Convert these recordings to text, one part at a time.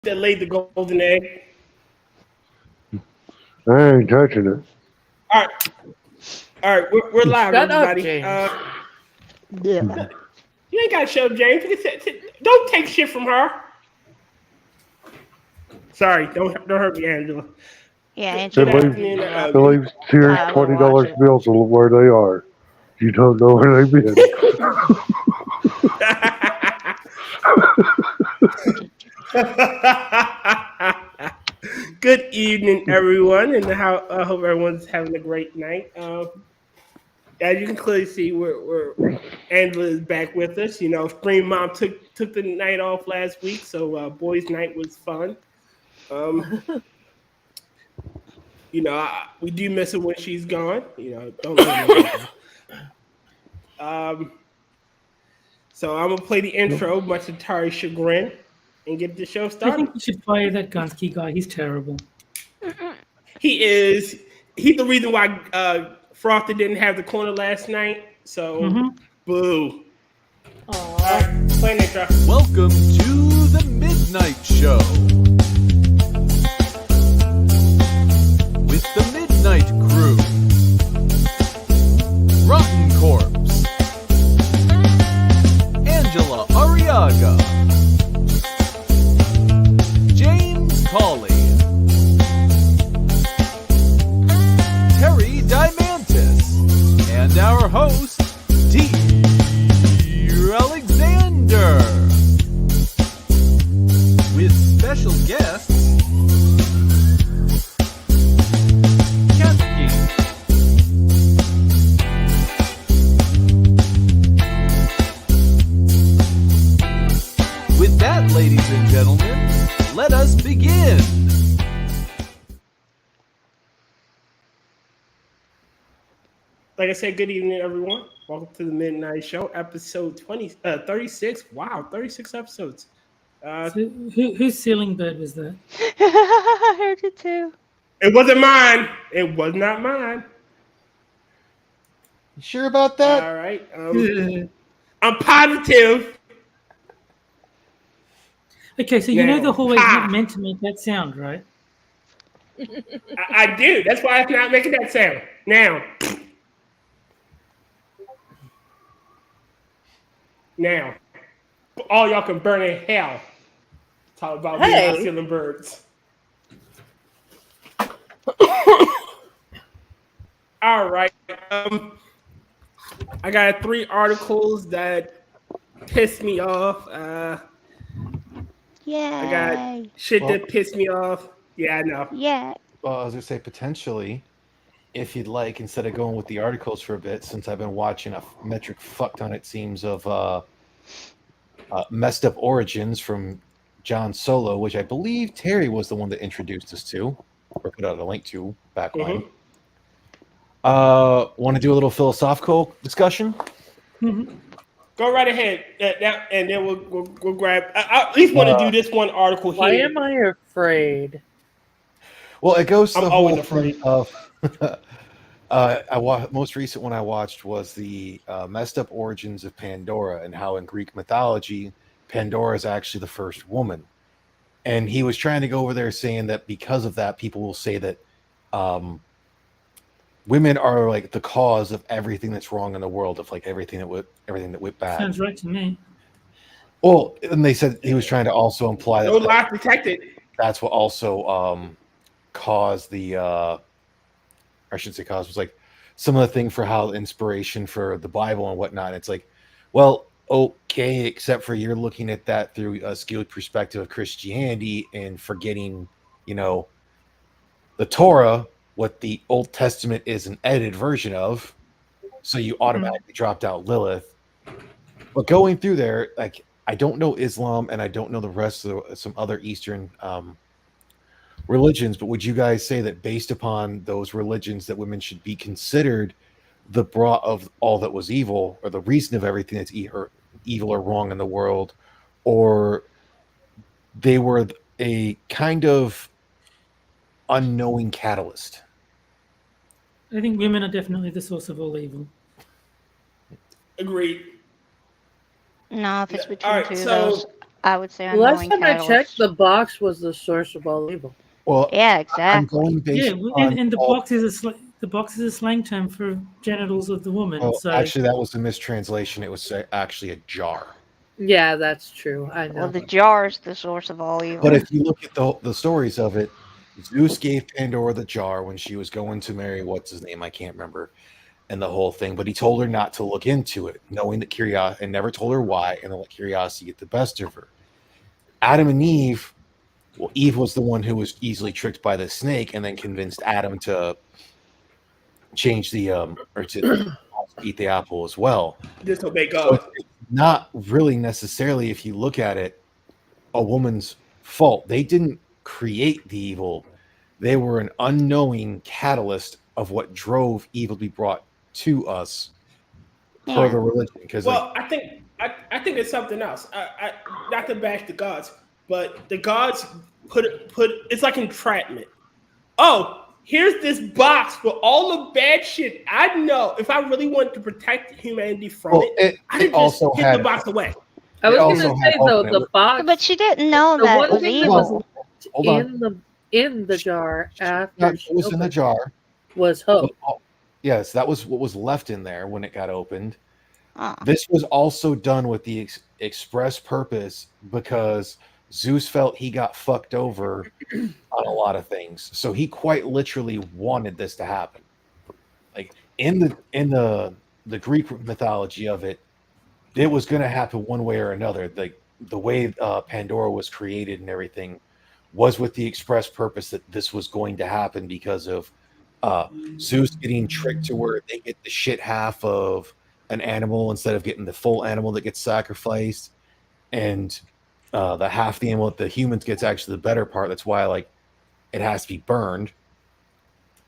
that laid the golden egg? I ain't touching it. All right, we're live, Shut up, everybody. James. Yeah. You ain't got to show James. Don't take shit from her. Sorry, don't hurt me, Angela. Yeah, It Good Angela. leaves, afternoon. it leaves Tears I will $20 watch it. bills where they are. You don't know where they've been. Good evening, everyone, and I hope everyone's having a great night. As you can clearly see, we're Angela is back with us. You know, Stream Mom took the night off last week, so boys' night was fun. You know, we do miss her when she's gone. You know, don't let her go. So I'm gonna play the intro, much to Tari's chagrin, and get the show I started. think you should fire that Gunsky guy. He's terrible. He is. He's the reason why Frother didn't have the corner last night. So, boo. All right, play an intro. Welcome to the Midnight Show with the Midnight Crew. Rotncorpse, Angela Arrega, James Colley, Terry Diamantis, and our host, T. Alexander, with special guests Kefki, with that, ladies and gentlemen, let us begin. Like I said, good evening, everyone. Welcome to the Midnight Show, episode 36. Wow, 36 episodes. So whose ceiling bird was that? I heard it too. It wasn't mine. It was not mine. You sure about that? All right. I'm positive. Okay, so you know the hallway's Ha! not meant to make that sound, right? I do. That's why it's not making that sound. Now, all y'all can burn in hell. Talk about me not stealing birds. All right. I got 3 articles that pissed me off. Yay. I got shit that pissed me off. Yeah, I know. Yeah. Well, I was going to say potentially, if you'd like, instead of going with the articles for a bit, since I've been watching a metric fuck ton, it seems, of Messed Up Origins from John Solo, which I believe Terry was the one that introduced us to, or put out a link to back when. Want to do a little philosophical discussion? Go right ahead. And then we'll grab. I at least want to do this one article here. Why am I afraid? Well, it goes to I'm the always whole afraid. thing of most recent one I watched was the Messed Up Origins of Pandora, and how in Greek mythology Pandora is actually the first woman. And he was trying to go over there saying that because of that, people will say that women are like the cause of everything that's wrong in the world, of like everything that went bad. Sounds right to me. Well, and they said he was trying to also imply No that lies detected. that's what also caused the I shouldn't say cause, was like some of the thing for how inspiration for the Bible and whatnot. It's like, well, okay, except for you're looking at that through a skewed perspective of Christianity and forgetting, you know, the Torah, what the Old Testament is an edited version of, so you automatically dropped out Lilith. But going through there, like, I don't know Islam and I don't know the rest of some other Eastern religions, but would you guys say that based upon those religions that women should be considered the brought of all that was evil, or the reason of everything that's evil or wrong in the world, or they were a kind of unknowing catalyst? I think women are definitely the source of all evil. Agreed. No, if it's between All right, two of so those, I would say Last unknowing time I checked, catalyst. the box was the source of all evil. Well, Yeah, I'm exactly. going Yeah, based on and the all. box is the box is a slang term for genitals of the woman. Well, So actually, that was a mistranslation. It was actually a jar. Yeah, that's true. I Well, know. the jar is the source of all But evil. if you look at the stories of it, Zeus gave Pandora the jar when she was going to marry what's his name, I can't remember, and the whole thing. But he told her not to look into it, knowing that curiosity, and never told her why, and then let curiosity get the best of her. Adam and Eve. Well, Eve was the one who was easily tricked by the snake, and then convinced Adam to change the or to eat the apple as well. Disobey So God. it's not really necessarily, if you look at it, a woman's fault. They didn't create the evil. They were an unknowing catalyst of what drove evil to be brought to us per Yeah. the religion. Because Well, I think it's something else. I not to bash the gods, but the gods put it's like entrapment. Oh, here's this box for all the bad shit I know. If I really wanted to protect humanity from it, I'd it just also hit had the box away. I It was also gonna had say hope though, in it. the box. But she didn't know The that one was thing that was evil. hold on. in the jar after It was in the opened jar. was hope. Yes, that was what was left in there when it got opened. Oh. This was also done with the express purpose because Zeus felt he got fucked over on a lot of things. So he quite literally wanted this to happen. Like in the Greek mythology of it, it was going to happen one way or another. Like the way Pandora was created and everything was with the express purpose that this was going to happen because of Zeus getting tricked to where they get the shit half of an animal instead of getting the full animal that gets sacrificed, and the half the animal that the humans gets actually the better part. That's why like it has to be burned.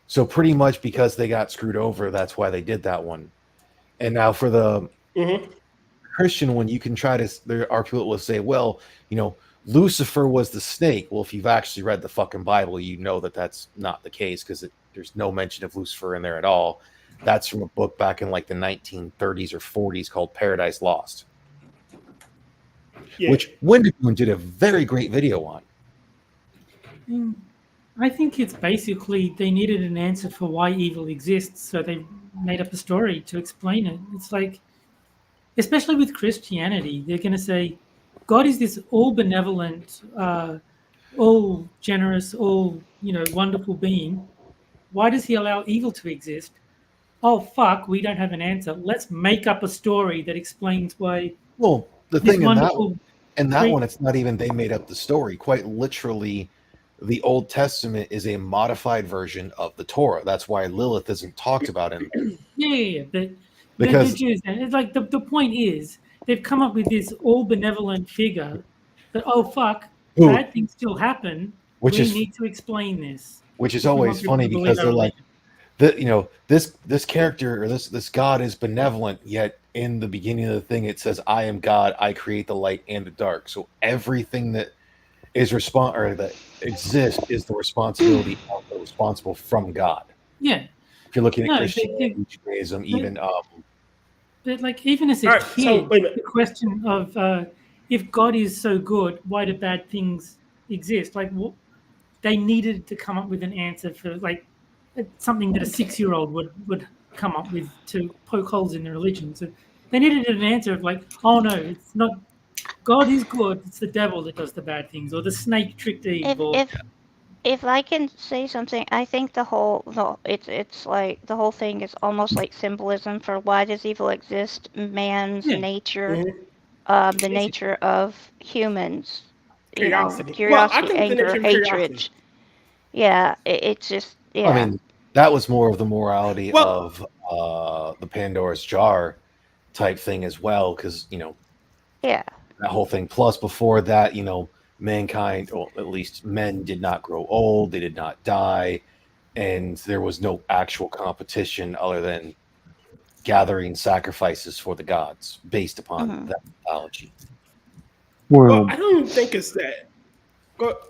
So pretty much because they got screwed over, that's why they did that one. And now for the Christian one, you can try to. There are people that will say, well, Lucifer was the snake. Well, if you've actually read the fucking Bible, you know that that's not the case because there's no mention of Lucifer in there at all. That's from a book back in like the 1930s or 40s called Paradise Lost, which Wendigoon did a very great video on. I think it's basically they needed an answer for why evil exists, so they made up a story to explain it. It's like, especially with Christianity, they're going to say, God is this all benevolent, all generous, all wonderful being. Why does he allow evil to exist? Oh fuck, we don't have an answer. Let's make up a story that explains why. Well, the this thing in wonderful that one, it's not even they made up the story. Quite literally, the Old Testament is a modified version of the Torah. That's why Lilith isn't talked about in there. Yeah, but Because the Jews, and it's like the point is they've come up with this all benevolent figure that fuck, bad things still happen. We need to explain this. Which is always funny because they're like, this character or this God is benevolent, yet in the beginning of the thing it says, "I am God. I create the light and the dark." So everything that is that exists is the responsibility of the responsible from God. Yeah. If you're looking at Christianity, Judaism, even but like even as a kid, the question of if God is so good, why do bad things exist? Like they needed to come up with an answer for like something that a 6-year-old would come up with to poke holes in the religion. So they needed an answer of like, oh no, it's not. God is good. It's the devil that does the bad things, or the snake tricked Eve. If I can say something, I think it's like the whole thing is almost like symbolism for why does evil exist? Man's nature, the nature of humans, curiosity, anger, hatred. Yeah, it's just I mean, that was more of the morality of the Pandora's jar type thing as well, because that whole thing. Plus, before that, mankind, or at least men, did not grow old, they did not die, and there was no actual competition other than gathering sacrifices for the gods based upon that mythology. Well, I don't even think it's that.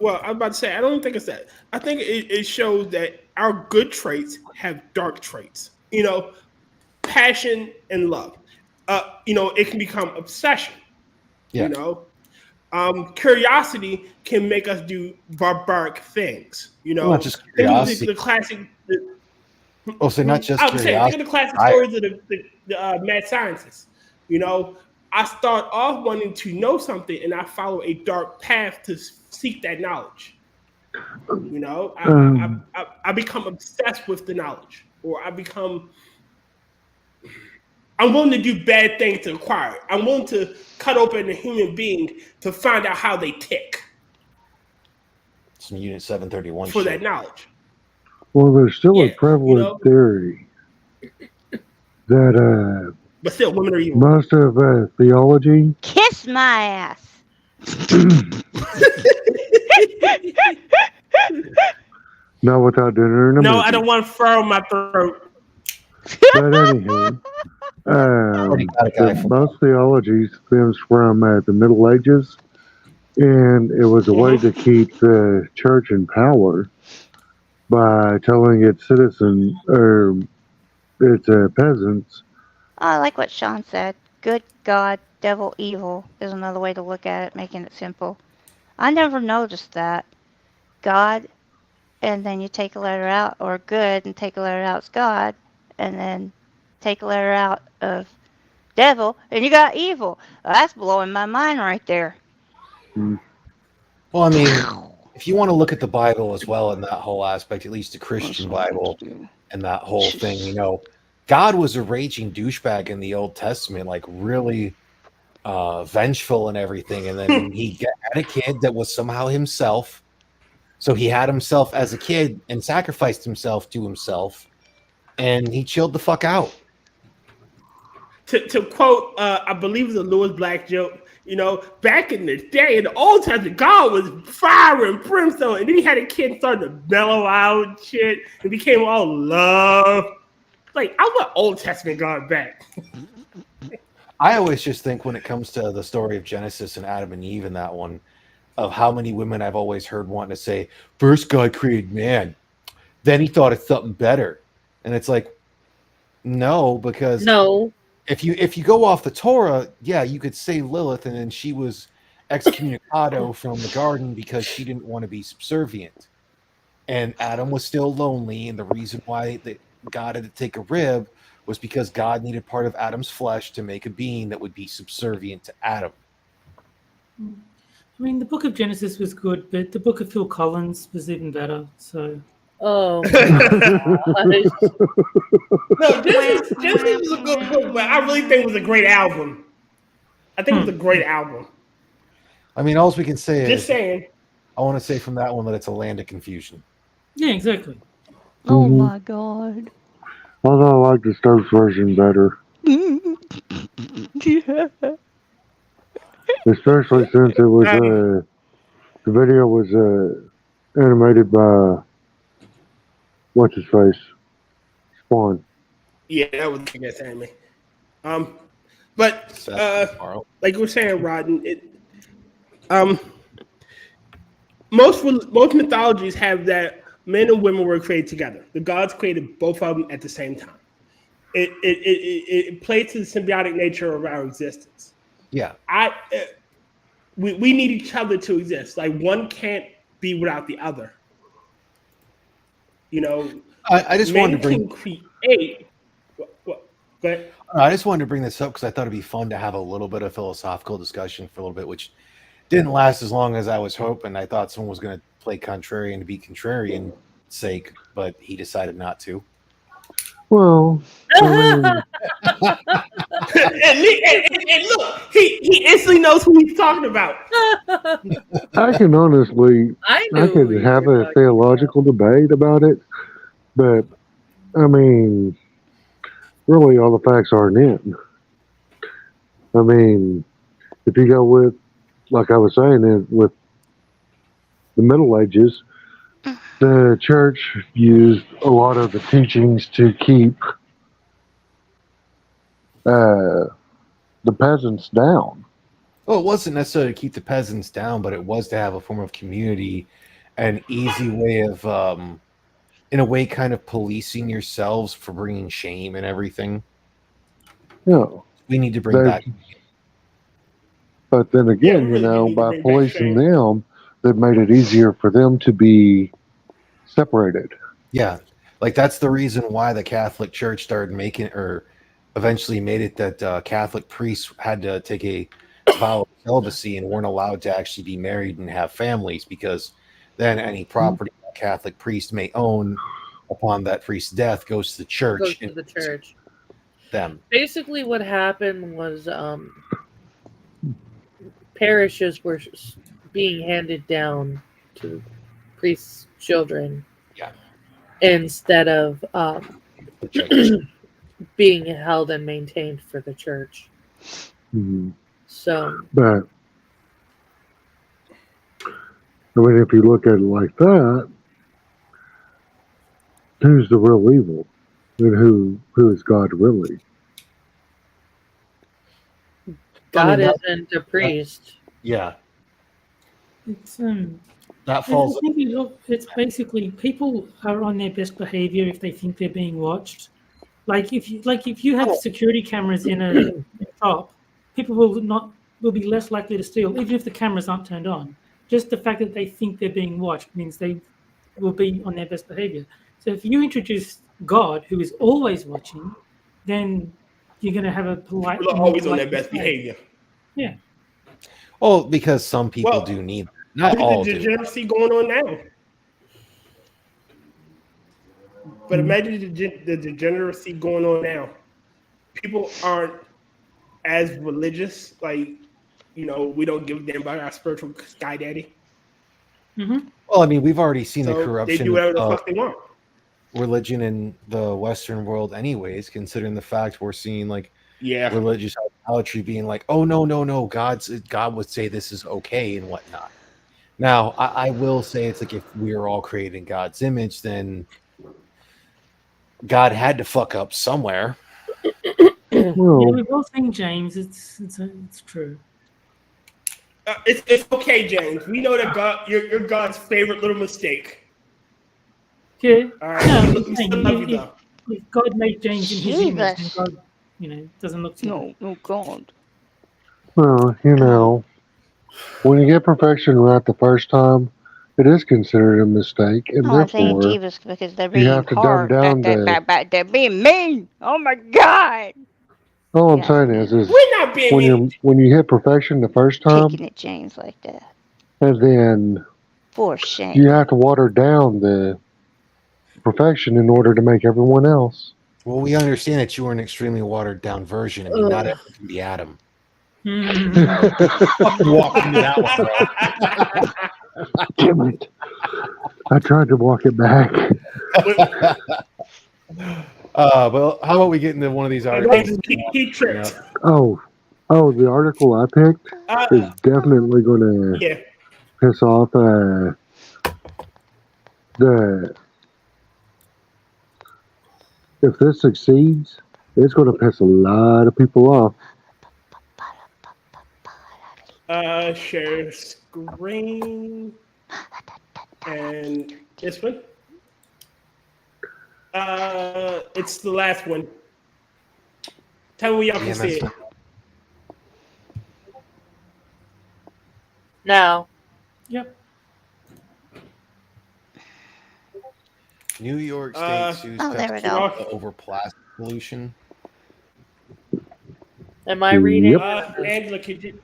Well, I'm about to say, I don't think it's that. I think it shows that our good traits have dark traits. Passion and love. It can become obsession. Yeah. curiosity can make us do barbaric things. You know, Well, not just think of curiosity. the classic. So not just I was saying, think curiosity. of the classic stories of the mad scientists. You know, I start off wanting to know something, and I follow a dark path to seek that knowledge. You know, I become obsessed with the knowledge, or I'm willing to do bad things to acquire it. I'm willing to cut open a human being to find out how they tick Some Unit 731 for shit. that knowledge. Well, there's still a Yeah, prevalent theory that but still, women are evil. most of theology. Kiss my ass. Not without dinner and a No, movie. I don't want to furrow my throat. But anywho, Already got a guy from- most theology stems from the Middle Ages, and it was a way to keep the church in power by telling its citizens or its peasants. I like what Sean said. Good God, devil, evil is another way to look at it, making it simple. I never noticed that. God, and then you take a letter out, or good and take a letter out, it's God, and then take a letter out of devil, and you got evil. That's blowing my mind right there. Well, I mean, if you want to look at the Bible as well in that whole aspect, at least the Christian Bible and that whole thing, you know, God was a raging douchebag in the Old Testament, like really vengeful and everything. And then he had a kid that was somehow himself. So he had himself as a kid and sacrificed himself to himself, and he chilled the fuck out. To quote, I believe it's a Lewis Black joke. You know, back in the day, in the Old Testament, God was fire and brimstone, and then he had a kid starting to mellow out and shit, and became all love. Like, I want Old Testament God back. I always just think when it comes to the story of Genesis and Adam and Eve and that one, of how many women I've always heard wanting to say, first God created man, then he thought of something better. And it's like, no, because if you go off the Torah, yeah, you could say Lilith, and then she was excommunicado from the garden because she didn't want to be subservient. And Adam was still lonely, and the reason why God had to take a rib was because God needed part of Adam's flesh to make a being that would be subservient to Adam. I mean, the Book of Genesis was good, but the Book of Phil Collins was even better. So, No, Genesis was a good book, but I really think it was a great album. I think it was a great album. I mean, all we can say Just is, saying. I want to say from that one that it's a land of confusion. yeah, exactly. Oh my God. Although I like the Stokes version better. Yeah. Especially since it was the video was animated by what's his face, Spawn. Yeah, that was a good anime. But like you were saying, Rodden, most mythologies have that men and women were created together. The gods created both of them at the same time. It plays to the symbiotic nature of our existence. Yeah, we need each other to exist. Like one can't be without the other. You know, I just wanted to bring. Create. What? Go ahead. I just wanted to bring this up because I thought it'd be fun to have a little bit of philosophical discussion for a little bit, which didn't last as long as I was hoping. I thought someone was going to play contrarian to be contrarian sake, but he decided not to. Well, I mean, and look, he instantly knows who he's talking about. I can honestly, I could have a theological debate about it, but I mean, really, all the facts aren't in. I mean, if you go with, like I was saying, with the Middle Ages, the church used a lot of the teachings to keep the peasants down. Well, it wasn't necessarily to keep the peasants down, but it was to have a form of community, an easy way of, in a way, kind of policing yourselves for bringing shame and everything. Yeah. We need to bring back. But then again, we really do need to by bring back policing Shane. them, they've made it easier for them to be separated. Yeah, like that's the reason why the Catholic Church started making, or eventually made it that Catholic priests had to take a vow of celibacy and weren't allowed to actually be married and have families, because then any property a Catholic priest may own upon that priest's death goes to the church. Goes to the church. Them. Basically, what happened was parishes were being handed down to priests' children. Yeah. Instead of The church. being held and maintained for the church. Mm-hmm. So, but I mean, if you look at it like that, who's the real evil, and who is God really? God isn't a priest. Yeah. It's that falls. I think it's basically people are on their best behavior if they think they're being watched. Like if you have security cameras in a shop, people will be less likely to steal, even if the cameras aren't turned on. Just the fact that they think they're being watched means they will be on their best behavior. So if you introduce God, who is always watching, then you're going to have a polite. People are always on their best behavior. Yeah. Well, because some people do need. Not all the do. degeneracy going on now. But imagine the degeneracy going on now. People aren't as religious. Like, we don't give a damn about our spiritual sky daddy. Mm-hmm. Well, I mean, we've already seen the corruption. They do whatever the fuck they want. Religion in the Western world, anyways. Considering the fact we're seeing religious idolatry being like, oh no, God would say this is okay and whatnot. Now, I will say it's like if we are all created in God's image, then God had to fuck up somewhere. We've all seen James. It's true. It's okay, James. We know that God, you're God's favorite little mistake. Yeah. All right. We still love you, though. If God made James in His image, then God, doesn't look too No, God. Well, when you get perfection right the first time, it is considered a mistake, and I'm saying therefore Jesus because they're being you have to hard. dumb down They're being mean. Oh my God. All I'm saying is we're not being mean. when you hit perfection the first time, Kicking at James like that. And then for shame, you have to water down the perfection in order to make everyone else. Well, we understand that you are an extremely watered down version. I mean, not everyone can be Adam. Mm-hmm. Walk into that one, bro. Damn it. I tried to walk it back. Well, how about we get into one of these articles? He tripped. Oh, the article I picked is definitely going to piss off if this succeeds, it's going to piss a lot of people off. Share screen and this one. It's the last one. Tell me y'all can see it. No. Yep. New York State sues Kefki over plastic pollution. Am I reading? Angela, could you?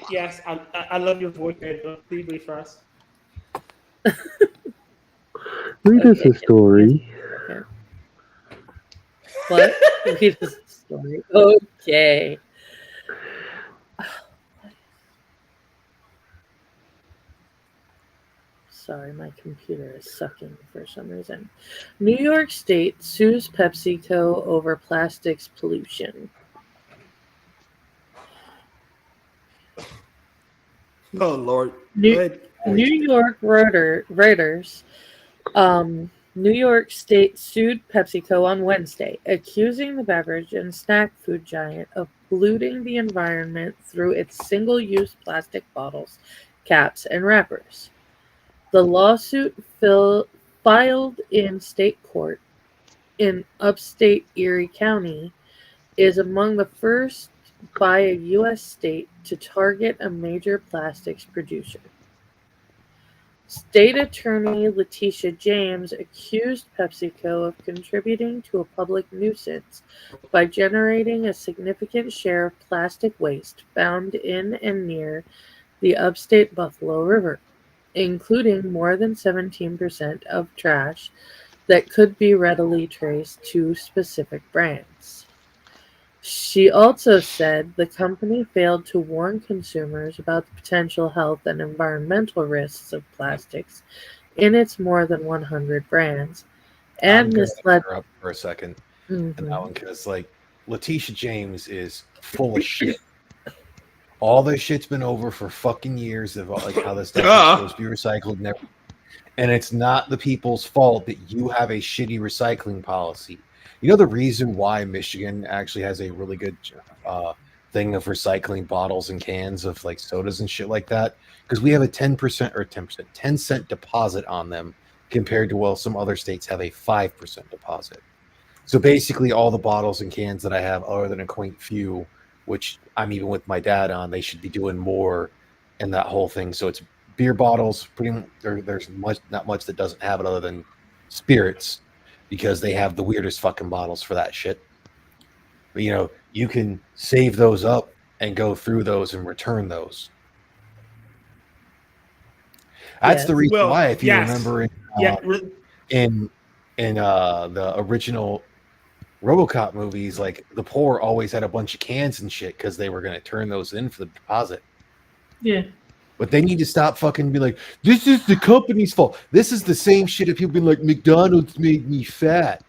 Yes, I love your voice, Angela. Please read for us. Read us a story. Yeah. What? Read us a story. Okay. Sorry, my computer is sucking for some reason. New York State sues PepsiCo over plastics pollution. Oh, Lord. New York writers, New York State sued PepsiCo on Wednesday, accusing the beverage and snack food giant of polluting the environment through its single-use plastic bottles, caps, and wrappers. The lawsuit filed in state court in upstate Erie County is among the first by a U.S. state to target a major plastics producer. State Attorney Letitia James accused PepsiCo of contributing to a public nuisance by generating a significant share of plastic waste found in and near the upstate Buffalo River, including more than 17% of trash that could be readily traced to specific brands. She also said the company failed to warn consumers about the potential health and environmental risks of plastics in its more than 100 brands, and misled. Interrupt for a second, Mhm. and that one because Letitia James is full of shit. All this shit's been over for fucking years of how this stuff is supposed to be recycled and everything. And it's not the people's fault that you have a shitty recycling policy. You know the reason why Michigan actually has a really good thing of recycling bottles and cans of sodas and shit like that? Because we have a 10% or 10 cent deposit on them compared to some other states have a 5% deposit. So basically all the bottles and cans that I have, other than a quaint few, which I'm even with my dad on, they should be doing more in that whole thing. So it's beer bottles, there's not much that doesn't have it other than spirits, because they have the weirdest fucking bottles for that shit. But you can save those up and go through those and return those. That's the reason why, if you remember in the original RoboCop movies, the poor always had a bunch of cans and shit because they were going to turn those in for the deposit. Yeah. But they need to stop fucking be like, this is the company's fault. This is the same shit of people being like, McDonald's made me fat.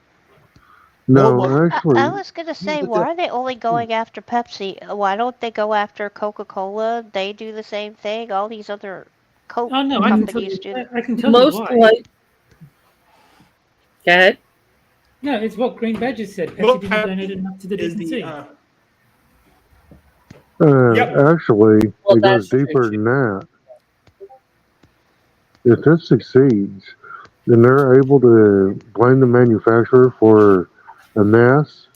No, actually, I was going to say, why are they only going after Pepsi? Why don't they go after Coca-Cola? They do the same thing. All these other Coke companies do. I can tell you why. Go ahead. No, it's what Green Badger said. Pepsi didn't donate enough to the DNC. Actually, it goes deeper than that. If this succeeds, then they're able to blame the manufacturer for a mess.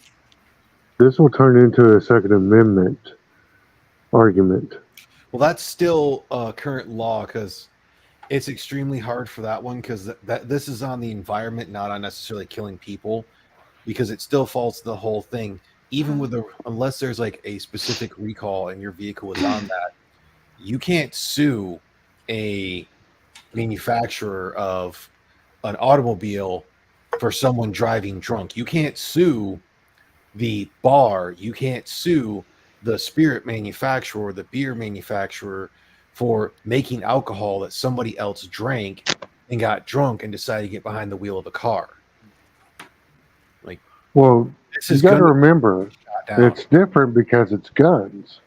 This will turn into a Second Amendment argument. Well, that's still current law because it's extremely hard for that one because this is on the environment, not on necessarily killing people, because it still falls to the whole thing. Even with unless there's a specific recall and your vehicle is on that, you can't sue a manufacturer of an automobile for someone driving drunk. You can't sue the bar. You can't sue the spirit manufacturer, the beer manufacturer for making alcohol that somebody else drank and got drunk and decided to get behind the wheel of a car. Well, you got to remember, it's different because it's guns.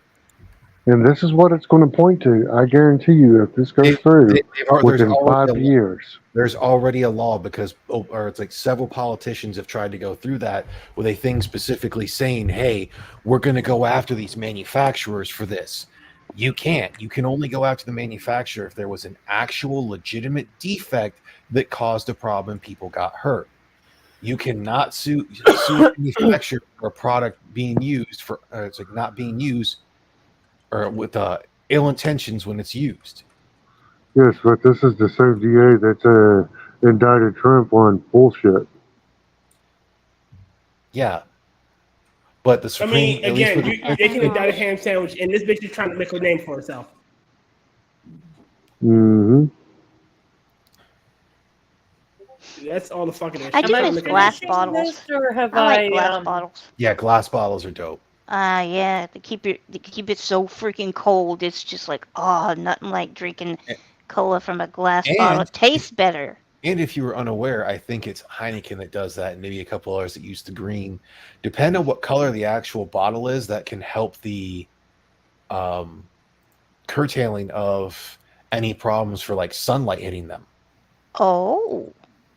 And this is what it's going to point to. I guarantee you, if this goes through within 5 years. There's already a law because it's several politicians have tried to go through that with a thing specifically saying, hey, we're going to go after these manufacturers for this. You can't. You can only go after the manufacturer if there was an actual legitimate defect that caused a problem and people got hurt. You cannot sue the manufacturer for a product being used for not being used or with ill intentions when it's used. Yes, but this is the same DA that's indicted Trump on bullshit. Yeah. But the Supreme... they can indict a ham sandwich, and this bitch is trying to make a name for herself. Mm-hmm. That's all the fucking issue. I do miss glass bottles. I like glass bottles. Yeah, glass bottles are dope. Yeah, to keep it so freaking cold. It's just nothing like drinking cola from a glass bottle. It tastes better. And if you were unaware, I think it's Heineken that does that, and maybe a couple others that use the green. Depending on what color the actual bottle is, that can help the curtailing of any problems for sunlight hitting them.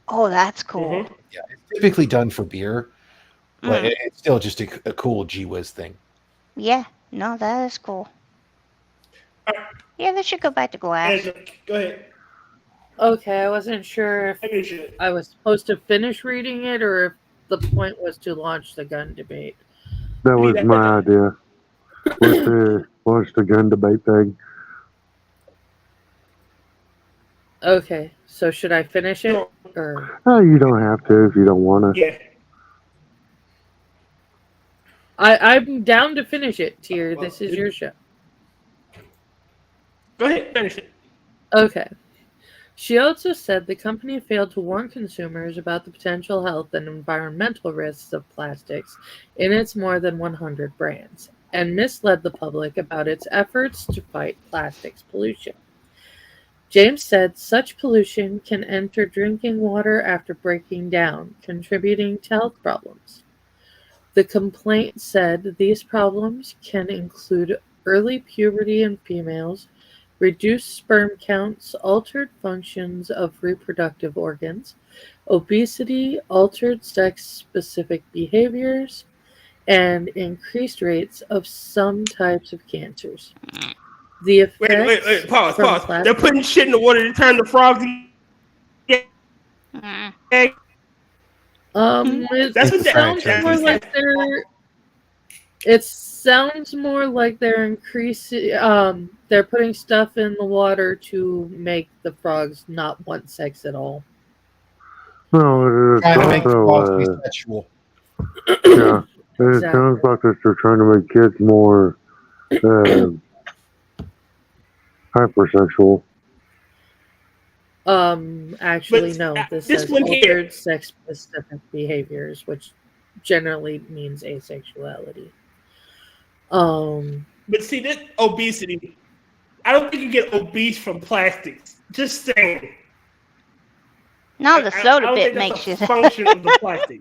Oh, that's cool. Mm-hmm. Yeah, it's typically done for beer, but it's still just a cool gee-whiz thing. Yeah, no, that is cool. Yeah, they should go back to glass. Go ahead. Okay, I wasn't sure if I was supposed to finish reading it or if the point was to launch the gun debate. That was my idea. What's the gun debate thing? Okay, so should I finish it? Or Oh, you don't have to if you don't want to. Yeah. I'm down to finish it, Tier. This is your show. Go ahead, finish it. Okay. She also said the company failed to warn consumers about the potential health and environmental risks of plastics in its more than 100 brands, and misled the public about its efforts to fight plastics pollution. James said such pollution can enter drinking water after breaking down, contributing to health problems. The complaint said these problems can include early puberty in females, reduced sperm counts, altered functions of reproductive organs, obesity, altered sex-specific behaviors, and increased rates of some types of cancers. The effects Wait, pause. from They're putting shit in the water to turn the frogs. It That's what sounds more like they're. It sounds more like they're increasing. They're putting stuff in the water to make the frogs not want sex at all. No, it's Trying to make frogs also be sexual. yeah. It sounds like they're trying to make kids more hypersexual. Actually, But, no. This this says one here- altered sex-specific behaviors, which generally means asexuality. But see, this obesity, I don't think you get obese from plastics. Just saying. No, the soda I don't bit think that's makes a you. function of the plastic.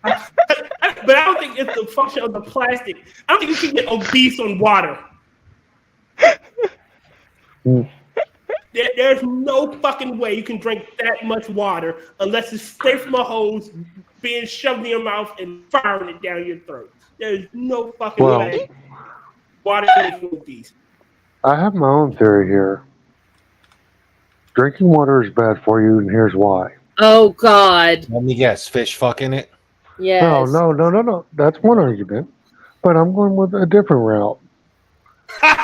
But I don't think it's the function of the plastic. I don't think you can get obese on water. There's no fucking way you can drink that much water unless it's straight from a hose being shoved in your mouth and firing it down your throat. There's no fucking way water makes you obese. I have my own theory here. Drinking water is bad for you, and here's why. Oh God! Let me guess. Fish fucking it? Yes. No. That's one argument. But I'm going with a different route.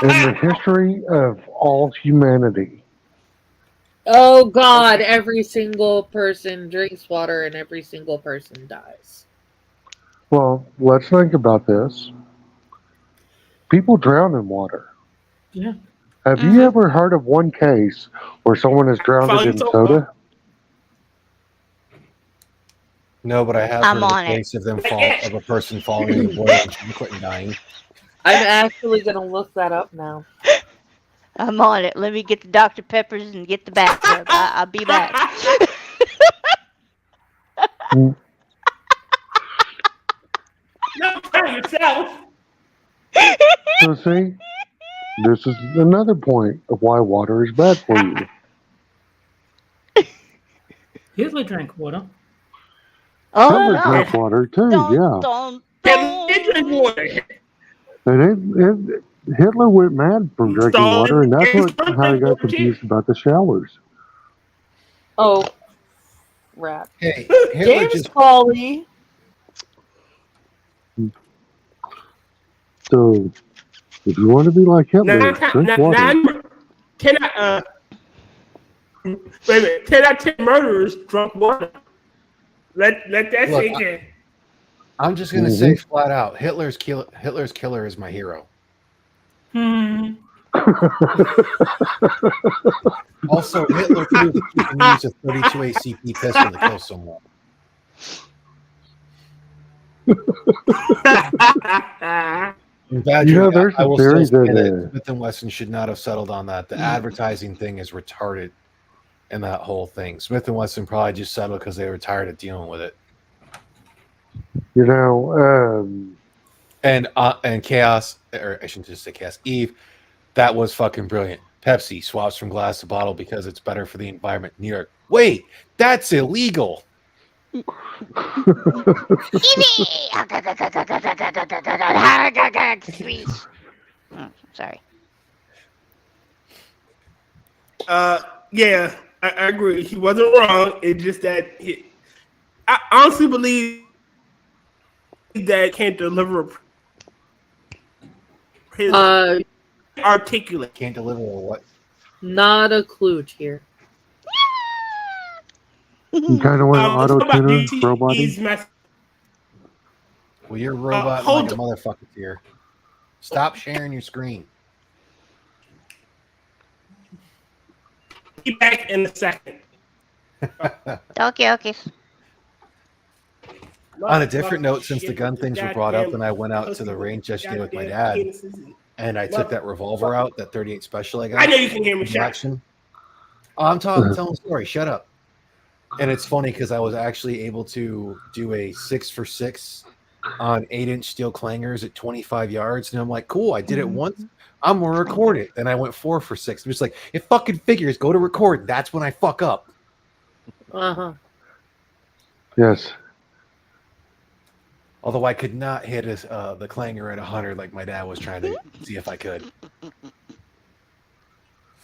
In the history of all humanity. Oh God! Every single person drinks water, and every single person dies. Well, let's think about this. People drown in water. Yeah. Have you ever heard of one case where someone has drowned in soda? No, but I have I'm heard of on a it. case of a person falling in the boiler and chocolate and dying. I'm actually gonna look that up now. I'm on it. Let me get the Dr. Peppers and get the bathtub. I'll be back. No, try yourself. So see, this is another point of why water is bad for you. Hitler drank water. Hitler no. drank water too, Don't. Drink water. And Hitler went mad from drinking water, and that's how he got confused about the showers. Oh, rat. Hey, Hitler James just Colley. So, if you want to be like Hitler, drink water. 10 out of 10 murderers drunk water. Let that sink in. I'm just gonna say flat out, Hitler's killer is my hero. Also, Hitler proved that you can use a 32 ACP pistol to kill someone. There's I a will theory still say that Smith and Wesson should not have settled on that. The advertising thing is retarded in that whole thing. Smith and Wesson probably just settled because they were tired of dealing with it. And Chaos, or I shouldn't just say Chaos, Eve, that was fucking brilliant. Pepsi swaps from glass to bottle because it's better for the environment. New York, wait, that's illegal. Sorry. Yeah, I agree. He wasn't wrong. It's just that I honestly believe that can't deliver his articulate. Can't deliver or what? Not a clue here. You kind of went auto-tuner robot. Well, you're a robot like a motherfucker here. Stop sharing your screen. Be back in a second. Okay. On a different note, since the gun things were brought up, and I went out to the range yesterday with my dad, and I took that revolver out, that 38 special I got. I know you can hear me. Action. Oh, I'm telling a story. Shut up. And it's funny because I was actually able to do a 6-for-6 on 8-inch steel clangers at 25 yards, and I'm like, cool. I did it once. I'm gonna record it. Then I went 4-for-6. I'm just like, it fucking figures. Go to record. That's when I fuck up. Yes. Although I could not hit the clanger at 100 like my dad was trying to see if I could.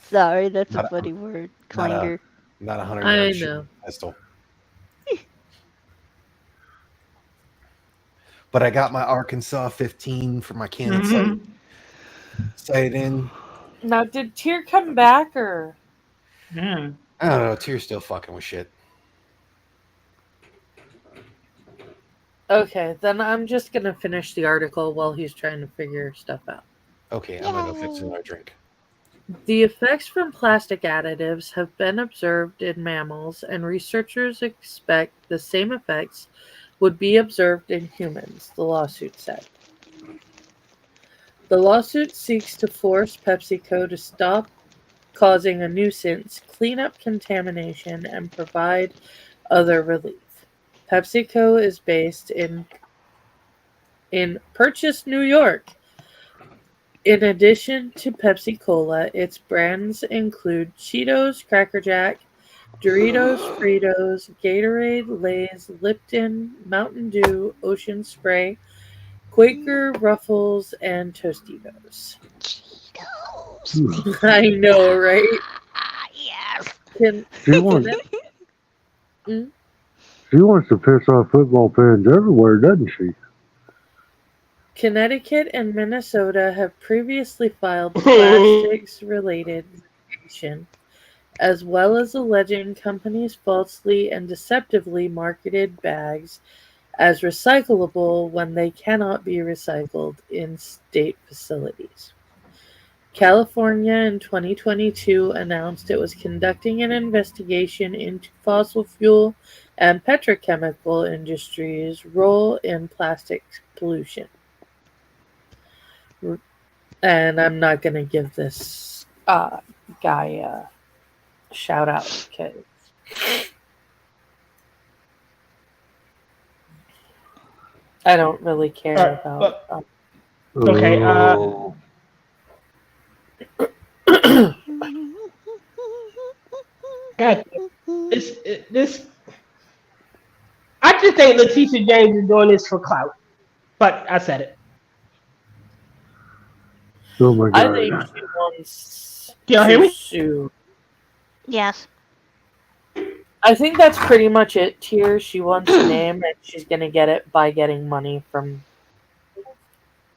Sorry, that's a funny word. Clanger. Not 100 I yards know. pistol. But I got my Arkansas 15 for my cannon sight in. Now, did Tyr come back or? Yeah. I don't know. Tyr's still fucking with shit. Okay, then I'm just gonna finish the article while he's trying to figure stuff out. Okay, I'm gonna go fix another drink. The effects from plastic additives have been observed in mammals, and researchers expect the same effects would be observed in humans, the lawsuit said. The lawsuit seeks to force PepsiCo to stop causing a nuisance, clean up contamination, and provide other relief. PepsiCo is based in Purchase, New York. In addition to Pepsi Cola, its brands include Cheetos, Cracker Jack, Doritos, Fritos, Gatorade, Lay's, Lipton, Mountain Dew, Ocean Spray, Quaker, Ruffles, and Tostitos. Cheetos. I know, right? Yes. She wants to piss off football fans everywhere, doesn't she? Connecticut and Minnesota have previously filed plastics-related litigation, as well as alleging companies falsely and deceptively marketed bags as recyclable when they cannot be recycled in state facilities. California in 2022 announced it was conducting an investigation into fossil fuel and petrochemical industries' role in plastic pollution. And I'm not going to give this guy a shout out because I don't really care about. Okay. God, this. I just think Letitia James is doing this for clout, but I said it. Oh my God. I think she wants Y'all hear me? sue. Yes. I think that's pretty much it here. She wants a name and she's going to get it by getting money from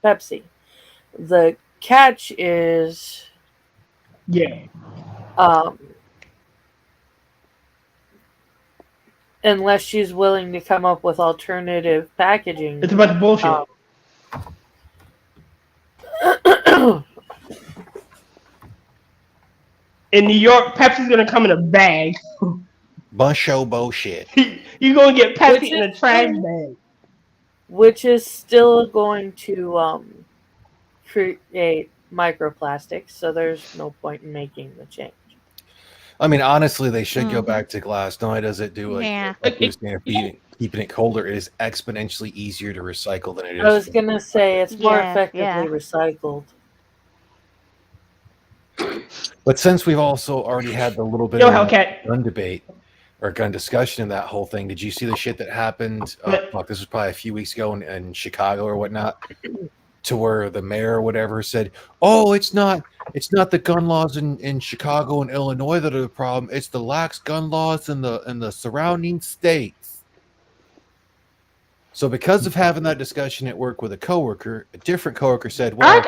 Pepsi. The catch is unless she's willing to come up with alternative packaging. It's about the bullshit. In New York, Pepsi's gonna come in a bag. Bunch of bullshit. You're gonna get Pepsi in a trash bag. Which is still going to create microplastics, so there's no point in making the change. I mean, honestly, they should go back to glass. Not only does it do keeping it colder, it is exponentially easier to recycle than it is. I was gonna say it's more effectively recycled. But since we've also already had the little bit of Hellcat. gun debate or gun discussion in that whole thing, did you see the shit that happened? This was probably a few weeks ago in Chicago or whatnot, to where the mayor or whatever said, "Oh, it's not the gun laws in Chicago and Illinois that are the problem. It's the lax gun laws in the surrounding states." So because of having that discussion at work with a different coworker said, "Well,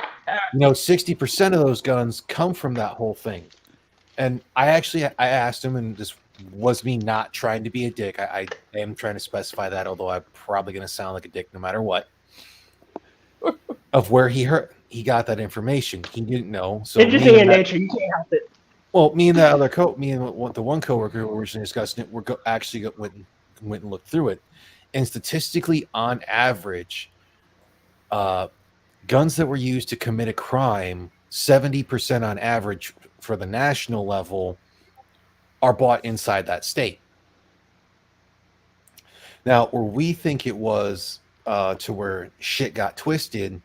60% of those guns come from that whole thing. And I asked him, and this was me not trying to be a dick. I am trying to specify that, although I'm probably going to sound like a dick no matter what. Of where he got that information, he didn't know. So it's just in your nature. You can't help it. Well, me and the one coworker who were originally discussing it, went and looked through it, and statistically, on average, guns that were used to commit a crime, 70% on average for the national level, are bought inside that state. Now, where we think it was to where shit got twisted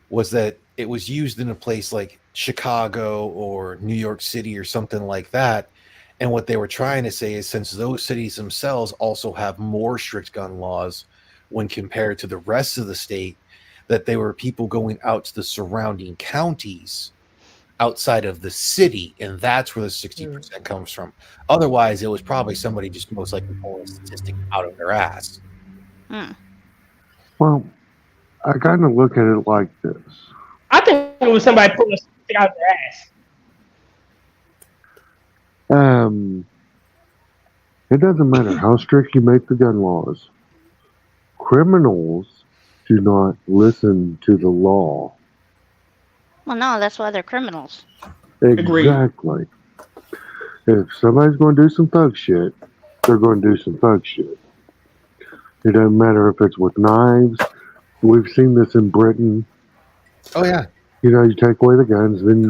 was that it was used in a place like Chicago or New York City or something like that. And what they were trying to say is, since those cities themselves also have more strict gun laws when compared to the rest of the state, that they were people going out to the surrounding counties outside of the city, and that's where the 60% comes from. Otherwise, it was probably somebody just most likely pulling a statistic out of their ass. Well, I kind of look at it like this. I think it was somebody pulling a statistic out of their ass. It doesn't matter how strict you make the gun laws. Criminals do not listen to the law. Well, no, that's why they're criminals. Exactly. If somebody's going to do some thug shit, they're going to do some thug shit. It doesn't matter if it's with knives. We've seen this in Britain. Oh, yeah. You take away the guns, then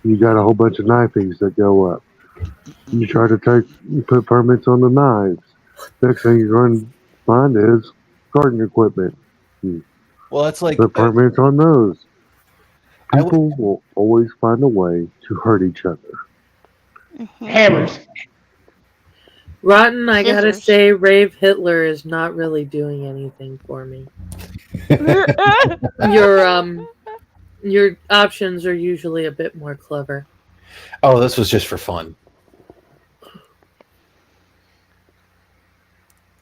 you got a whole bunch of knife fees that go up. You try to put permits on the knives. Next thing you're going to find is garden equipment. Well, that's like put permits on those. People will always find a way to hurt each other. Hammers. Rotten, I gotta say, Rave Hitler is not really doing anything for me. Your options are usually a bit more clever. Oh, this was just for fun.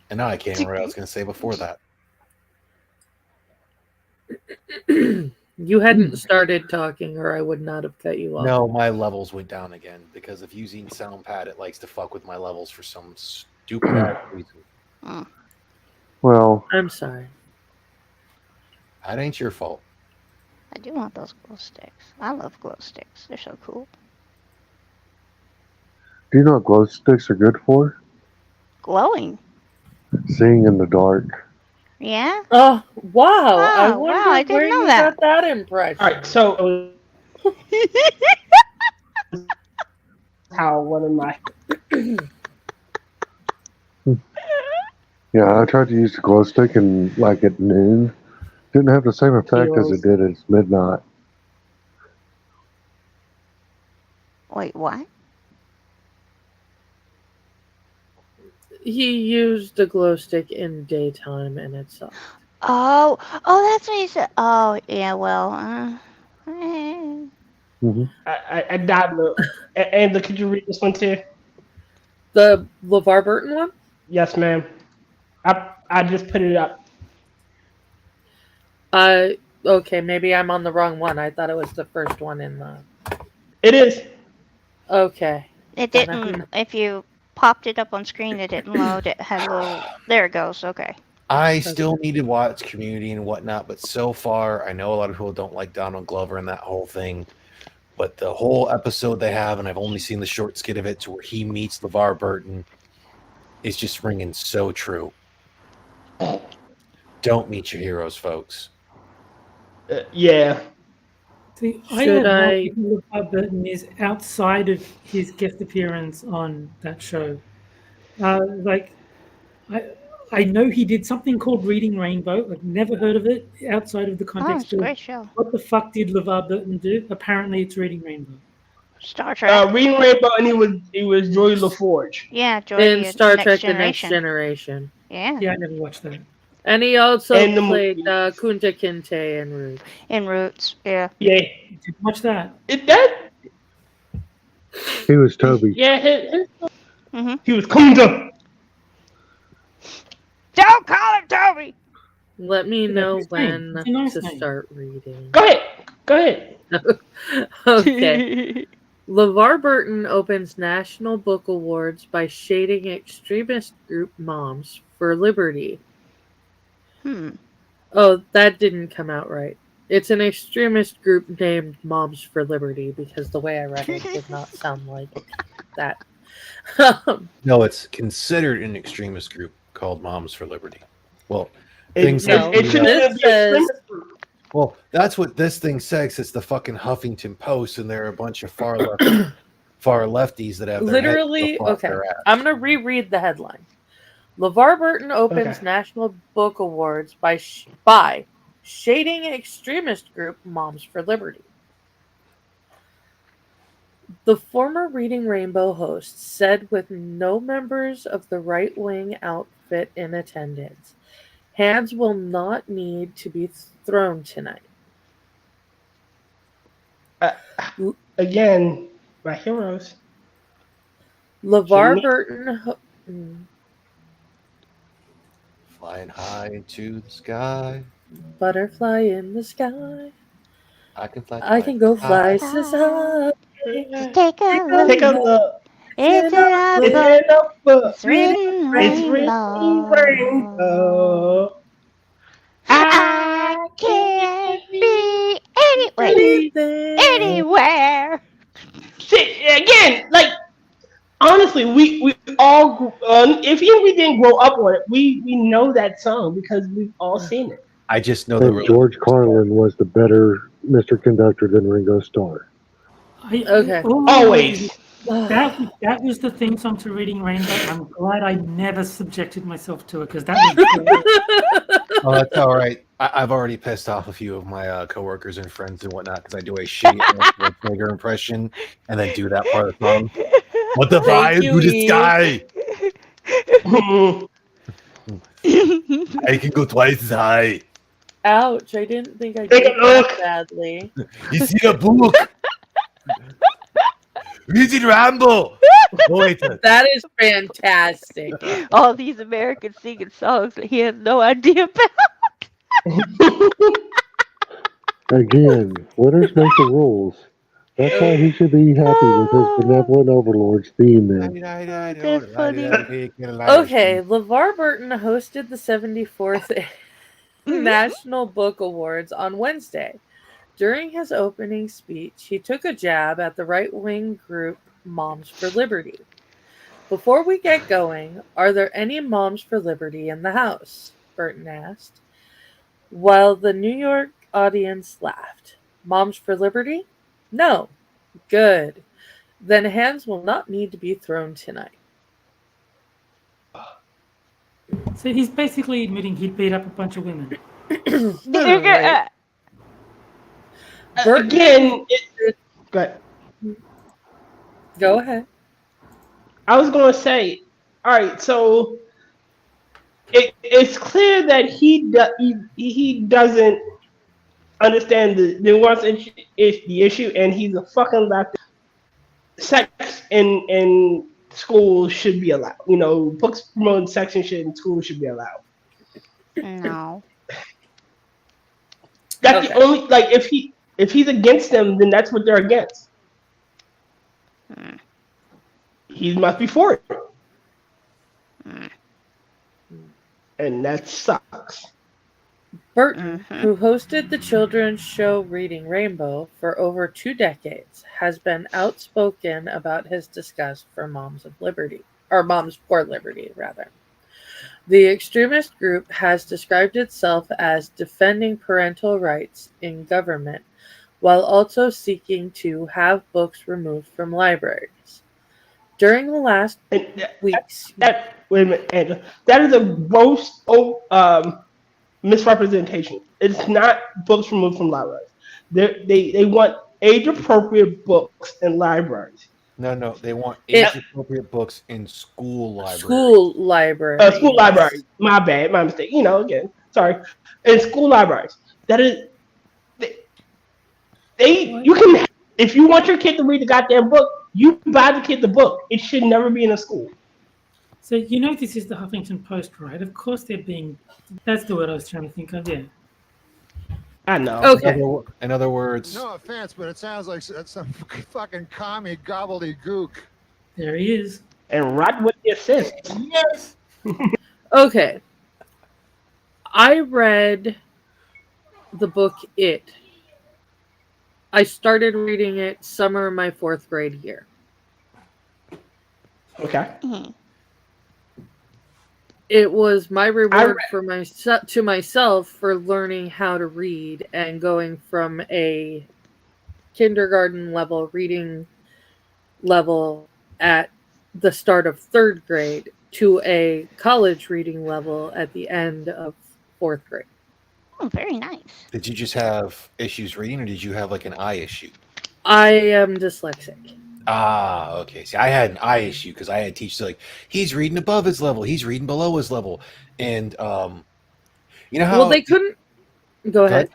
And now I can't remember what I was going to say before that. You hadn't started talking, or I would not have cut you off. No, my levels went down again because of using SoundPad. It likes to fuck with my levels for some stupid reason. Well, I'm sorry. That ain't your fault. I do want those glow sticks. I love glow sticks. They're so cool. Do you know what glow sticks are good for? Glowing. Seeing in the dark. Yeah? Oh, wow. I Wow, wonder I didn't where know you that. got that impression. All right, so how one of my Yeah, I tried to use the glow stick and at noon. Didn't have the same effect as it did at midnight. Wait, what? He used the glow stick in daytime, and it sucked. Oh, that's what he said. Oh, yeah, well, I died a little. And could you read this one too? The LeVar Burton one? Yes, ma'am. I just put it up. Okay, maybe I'm on the wrong one. I thought it was the first one in the... It is. Okay. It didn't, if you popped it up on screen, it didn't load. It had a little, there it goes, okay. I still need to watch Community and whatnot, but so far, I know a lot of people don't like Donald Glover and that whole thing, but the whole episode they have, and I've only seen the short skit of it, to where he meets LeVar Burton, is just ringing so true. Don't meet your heroes, folks. Yeah. See, I have LeVar Burton is outside of his guest appearance on that show. I know he did something called Reading Rainbow. I've never heard of it outside of the context it's a great show. What the fuck did LeVar Burton do? Apparently, it's Reading Rainbow. Star Trek. Reading Rainbow, and he was Joy LaForge. Yeah, Joy. In Star Trek: The Next Generation. Yeah. Yeah, I never watched that. And he also played Kunta Kinte in Roots. In Roots, yeah. Yeah. Didn't watch that. He was Toby. Yeah, he was Kunta. Don't call him Toby! Let me know when nice to name. start reading. Go ahead. Go ahead. Okay. LeVar Burton opens National Book Awards by shading extremist group Moms for Liberty. Oh, that didn't come out right. It's an extremist group named Moms for Liberty because the way I read it did not sound like that. No, it's considered an extremist group called Moms for Liberty. Well, It shouldn't be an extremist group. Well, that's what this thing says. It's the fucking Huffington Post, and there are a bunch of far lefties that have their literally. Okay, I'm gonna reread the headline. LeVar Burton opens National Book Awards by shading extremist group Moms for Liberty. The former Reading Rainbow host said, with no members of the right-wing outfit in attendance, hands will not need to be thrown tonight. Again, my heroes. LeVar Burton... Flying high into the sky. Butterfly in the sky. I can fly. I can go fly so high. Take a look. It's a book. It's written rainbow. I can't be anywhere. See, again, like, honestly, we all, if even we didn't grow up on it, we know that song because we've all seen it. I just know that George Carlin was the better Mr. Conductor than Ringo Starr. Always. That was the theme song to Reading Rainbow. I'm glad I never subjected myself to it because that was Oh, that's all right. I've already pissed off a few of my coworkers and friends and whatnot because I do a shitty Schwarzenegger impression and then do that part of the song. What the fire to the sky? I can go twice as high. Ouch! I didn't think I did that badly. You see a book? Read it, Rambo. That is fantastic. All these Americans singing songs that he has no idea about. Again, winners make the rules. That's why he should be happy with his benevolent overlord's theme then. Okay, LeVar Burton hosted the 74th National Book Awards on Wednesday. During his opening speech, he took a jab at the right-wing group Moms for Liberty. Before we get going, are there any Moms for Liberty in the house? Burton asked. While the New York audience laughed. Moms for Liberty? No. Good. Then hands will not need to be thrown tonight. So he's basically admitting he beat up a bunch of women. Again, go ahead. I was going to say, all right, so it's clear that he doesn't understand the nuance is the issue, and he's a fucking leftist. Sex in schools should be allowed. You know, books promoting sex and shit in schools should be allowed. No. That's the only, like, if he's against them, then that's what they're against. He must be for it. And that sucks. Burton, who hosted the children's show Reading Rainbow for over 2 decades, has been outspoken about his disgust for Moms for Liberty. The extremist group has described itself as defending parental rights in government while also seeking to have books removed from libraries. During the last weeks... Wait a minute, Angela. That is a gross misrepresentation. It's not books removed from libraries. They want age-appropriate books in libraries. No, they want age-appropriate books in school libraries. School libraries. My bad, my mistake. You know, again, sorry. In school libraries, that is, you can, if you want your kid to read the goddamn book, you buy the kid the book. It should never be in a school. So you know this is the Huffington Post, right? Of course they're being. That's the word I was trying to think of. Yeah. I know. Okay. In other words, No offense, but it sounds like some fucking commie gobbledygook. There he is. And right with the assist. yes. Okay. I read the book It. I started reading it summer of my 4th grade year. Okay. It was my reward to myself for learning how to read and going from a kindergarten level reading level at the start of 3rd grade to a college reading level at the end of 4th grade. Oh, very nice. Did you just have issues reading, or did you have like an eye issue? I am dyslexic. Ah, okay. See, I had an eye issue because I had teachers like, he's reading above his level, he's reading below his level, and you know how? Well, they couldn't. Go ahead.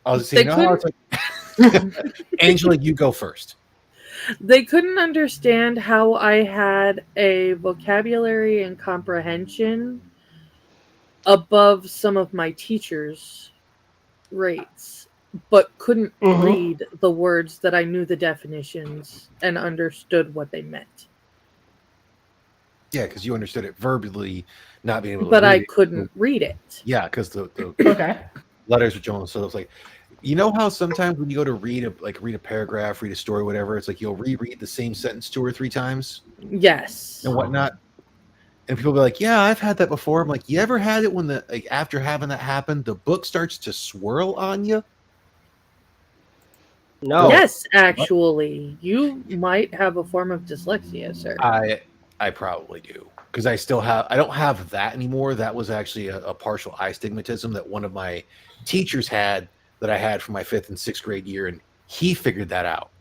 I was saying, how it's like, Angela, you go first. They couldn't understand how I had a vocabulary and comprehension above some of my teachers' rates, but couldn't read the words that I knew the definitions and understood what they meant. Yeah, because you understood it verbally, not being able to but read I it. couldn't read it. Yeah, because the Okay. letters were Jones. So it's like, you know how sometimes when you go to read a paragraph, read a story, whatever, it's like you'll reread the same sentence 2 or 3 times Yes. and whatnot. And people be like, "Yeah, I've had that before." I'm like, "You ever had it when after having that happen, the book starts to swirl on you?" No. Yes, actually, you might have a form of dyslexia, sir. I probably do, because I don't have that anymore. That was actually a partial eye stigmatism that one of my teachers had that I had for my 5th and 6th grade year, and he figured that out.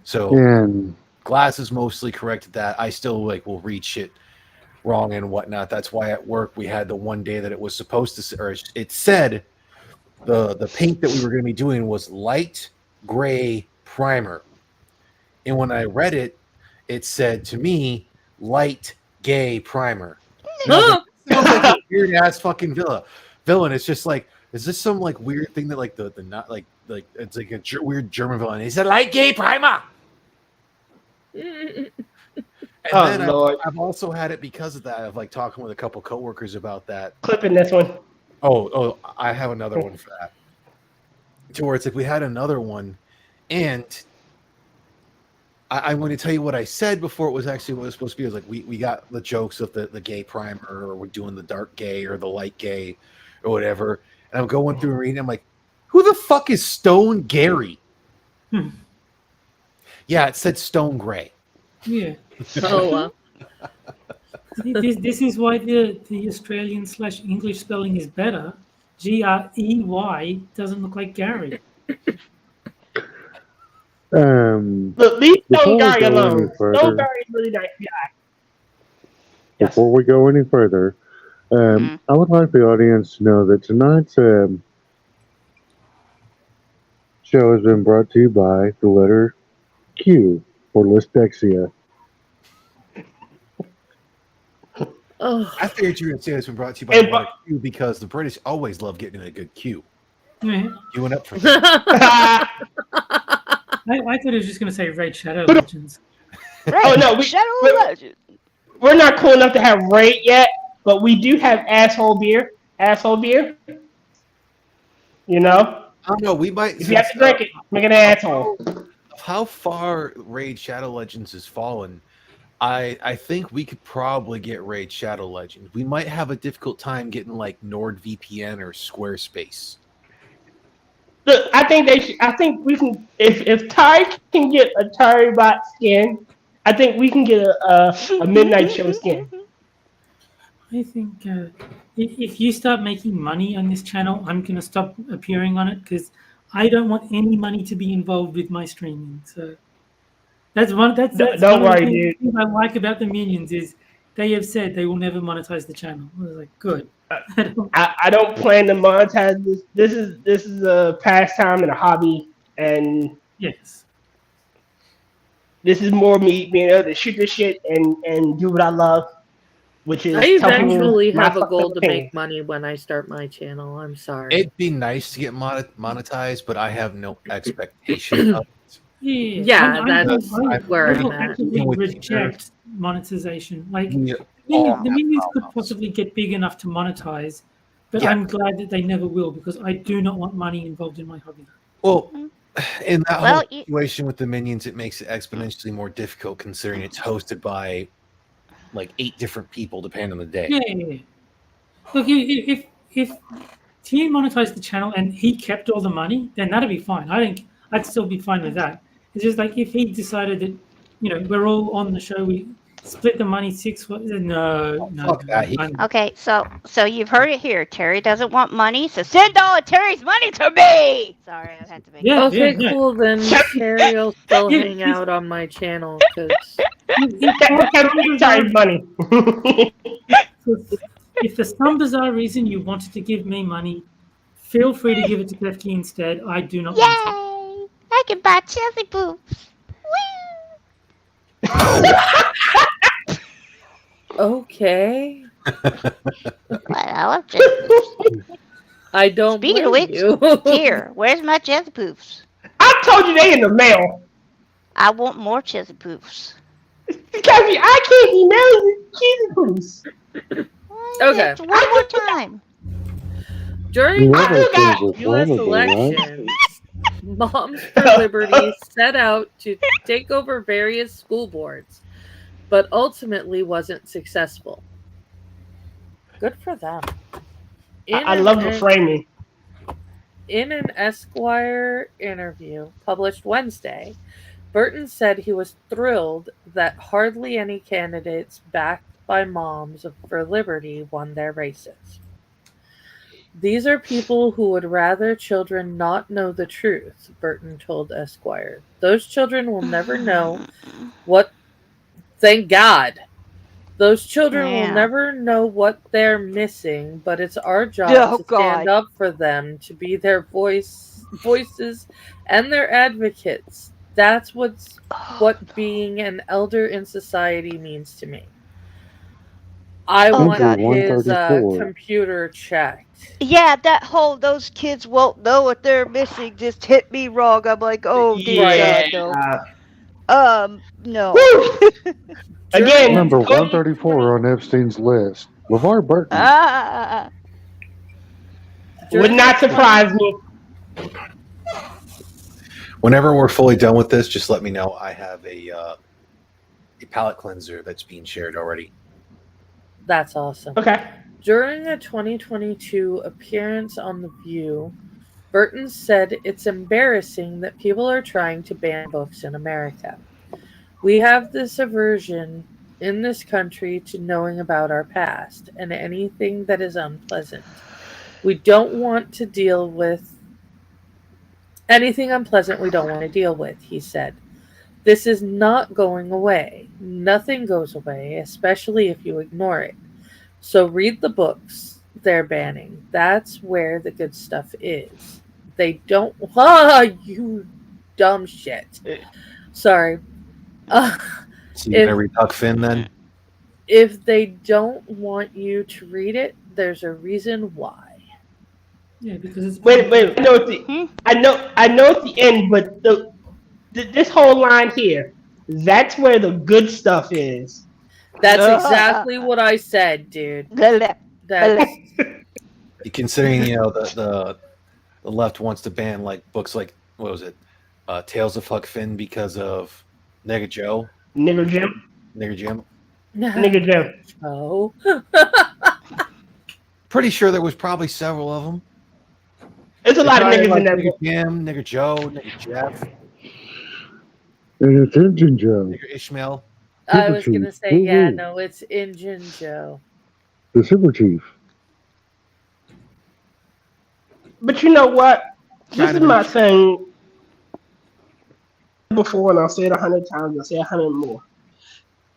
So glasses mostly corrected that. I still will read shit wrong and whatnot. That's why at work we had the one day that it was supposed to, or it said the paint that we were going to be doing was light gray primer, and when I read it, it said to me light gay primer. Like, weird ass fucking villain. It's just like, is this some weird thing that the not like it's like a weird German villain? He said light gay primer. And then I've also had it because of that, of talking with a couple coworkers about that. Clipping this one. Oh, I have another one for that. To where it's like we had another one, and I'm going to tell you what I said before it was actually what it was supposed to be. It was like we got the jokes of the gay primer, or we're doing the dark gay or the light gay or whatever. And I'm going through and reading. I'm like, who the fuck is Stone Gary? Yeah, it said Stone Gray. Yeah. Oh, This is why the Australian/English spelling is better. Grey doesn't look like Gary. Look, leave Stone Gary alone. Stone Gary is really nice guy. Before we go any further, I would like the audience to know that tonight's show has been brought to you by the letter Q for Lystexia. I figured you were going to say this been brought to you by the letter Q, because the British always love getting a good Q. Queuing up for that. I thought he was just going to say Raid Shadow Legends. Oh no, we're not cool enough to have Raid yet, but we do have asshole beer. You know? I don't know. We might. If you have to drink it, make an asshole. How far Raid Shadow Legends has fallen, I think we could probably get Raid Shadow Legends. We might have a difficult time getting NordVPN or Squarespace. Look, I think we can. If Ty can get a Terry Bot skin, I think we can get a Midnight Show skin. I think if you start making money on this channel, I'm going to stop appearing on it, because I don't want any money to be involved with my streaming. So that's one. That's don't one worry, of the dude. things I like about the Minions is they have said they will never monetize the channel. I was like, good. I don't plan to monetize this. This is a pastime and a hobby, and yes, this is more me being able to shoot this shit and do what I love. which is I tell people eventually my have a fucked goal up to opinion. make money when I start my channel. I'm sorry. It'd be nice to get monetized, but I have no expectation of it. Yeah, that's where I I'm will at. actively Even with reject monetization. Like We the all minions have could problems. possibly get big enough to monetize, but Yeah. I'm glad that they never will because I do not want money involved in my hobby. Well, in that Well, whole situation with the minions, it makes it exponentially more difficult considering it's hosted by like 8 different people depending on the day. Yeah. Look, if he monetized the channel and he kept all the money, then that'd be fine. I'd still be fine with that. It's just like if he decided that, we're all on the show, we split the money 6 ways. No. Fuck that. Okay, so you've heard it here. Terry doesn't want money, so send all of Terry's money to me. Sorry, I had to make. Okay, cool. Then Terry will still hang out on my channel because Terry's money. If for some bizarre reason you wanted to give me money, feel free to give it to Kefki instead. I do not want Yay! I can buy Chelsea boobs. okay. I love Chelsea. I don't. Speaking of blame which, you. here, where's my Chelsea boobs? I told you they in the mail. I want more Chelsea boobs. Because I can't email you cheesy boobs. Okay. One more time. During The other things the are U.S. flammable, right? elections, Moms for Liberty set out to take over various school boards, but ultimately wasn't successful. Good for them. I love the framing. In an Esquire interview published Wednesday, Burton said he was thrilled that hardly any candidates backed by Moms for Liberty won their races. These are people who would rather children not know the truth, Burton told Esquire. Those children will never know what... Thank God! Those children will never know what they're missing, but it's our job to stand up for them, to be their voices and their advocates. That's what being an elder in society means to me. I want his computer checked. Yeah, those kids won't know what they're missing. Just hit me wrong. I'm like, oh dear God, no. No. Again, number 134 on Epstein's list, LeVar Burton. Would not surprise me. Whenever we're fully done with this, just let me know. I have a palette cleanser that's being shared already. That's awesome. Okay. During a 2022 appearance on The View, Burton said it's embarrassing that people are trying to ban books in America. We have this aversion in this country to knowing about our past and anything that is unpleasant. We don't want to deal with anything unpleasant we don't want to deal with, he said. This is not going away. Nothing goes away, especially if you ignore it. So read the books they're banning. That's where the good stuff is. They don't... you dumb shit. Sorry. So you're going to read Huck Finn then? If they don't want you to read it, there's a reason why. Yeah, because it's... Wait. I know it's the end, but this whole line here, that's where the good stuff is. That's exactly what I said, dude. That's... Considering, the left wants to ban books like, what was it? Tales of Huck Finn because of Nigger Joe. Nigger Jim. Oh. Pretty sure there was probably several of them. There's a lot of niggas in that book. Jim, Nigger Joe, Nigger Jeff. And it's Engine Joe. Nigger Ishmael. I was going to say, no, it's Engine Joe. The Super Chief. But you know what? This is my thing before, and I'll say it 100 times, I'll say 100 more.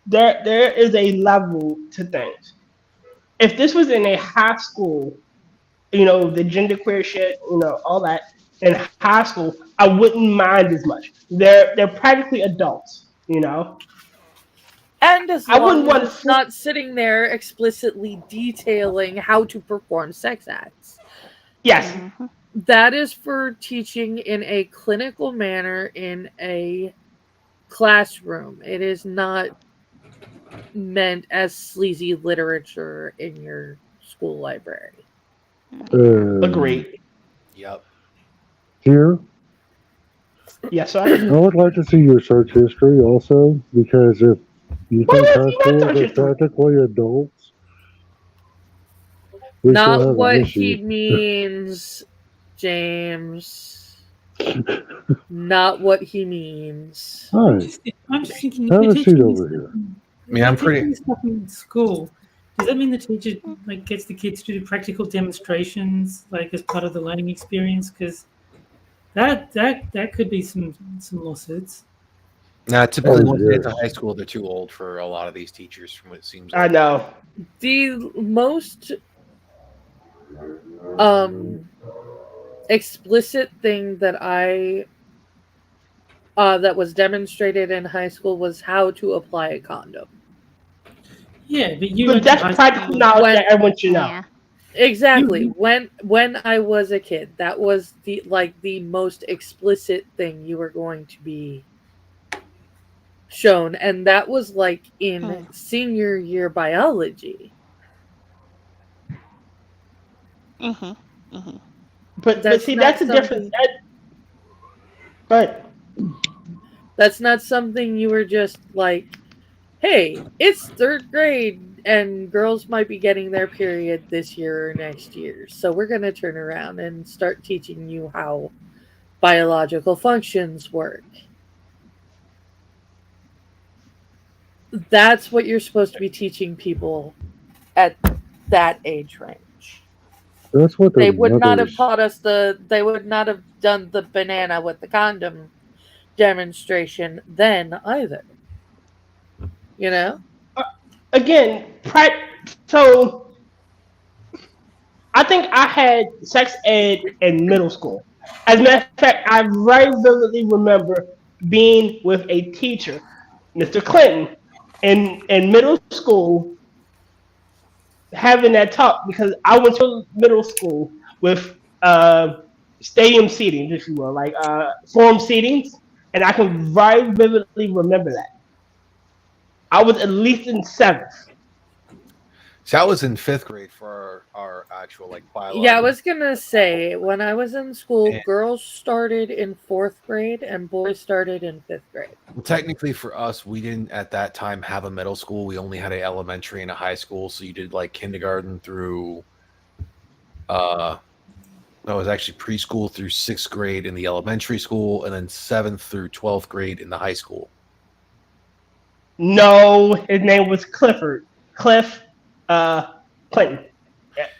There is a level to things. If this was in a high school, the genderqueer shit, all that, in high school, I wouldn't mind as much. They're practically adults, And and as I wouldn't long as want it's not sitting there explicitly detailing how to perform sex acts. Yes. That is for teaching in a clinical manner in a classroom. It is not meant as sleazy literature in your school library. Agreed. Yep. Here, Yes, sir. I would like to see your search history also, because if you think high schools are practically adults, we still Not have what an he issue. means, James. Not what he means. All I'm right, just thinking, if have they're a seat teaching over this, here. I mean, I'm pretty. teaching this stuff in school, does that mean the teacher like gets the kids to do practical demonstrations, like as part of the learning experience? Because that could be some lawsuits. Nah, typically Oh, once they get to yes. high school, they're too old for a lot of these teachers, from what it seems I like. know. The most explicit thing that that was demonstrated in high school was how to apply a condom. Yeah, but you But went to high that's practical knowledge When- that everyone should know. Yeah. Exactly. When I was a kid, that was the most explicit thing you were going to be shown, and that was like in senior year biology. But see, that's the difference. But that's not something you were just like, hey, it's third grade and girls might be getting their period this year or next year, so we're going to turn around and start teaching you how biological functions work. That's what you're supposed to be teaching people at that age range. That's what they would not have taught us they would not have done the banana with the condom demonstration then either. You know? Again, so I think I had sex ed in middle school. As a matter of fact, I very vividly remember being with a teacher, Mr. Clinton, in middle school, having that talk because I went to middle school with stadium seating, if you will, like forum seatings, and I can very vividly remember that. I was at least in seventh. So I was in 5th grade for our actual like biology. Yeah, I was gonna say when I was in school, girls started in 4th grade and boys started in 5th grade. Well, technically, for us, we didn't at that time have a middle school. We only had an elementary and a high school. So you did like kindergarten through, no, it was actually preschool through 6th grade in the elementary school, and then 7th through 12th grade in the high school. No, his name was Cliff Clinton.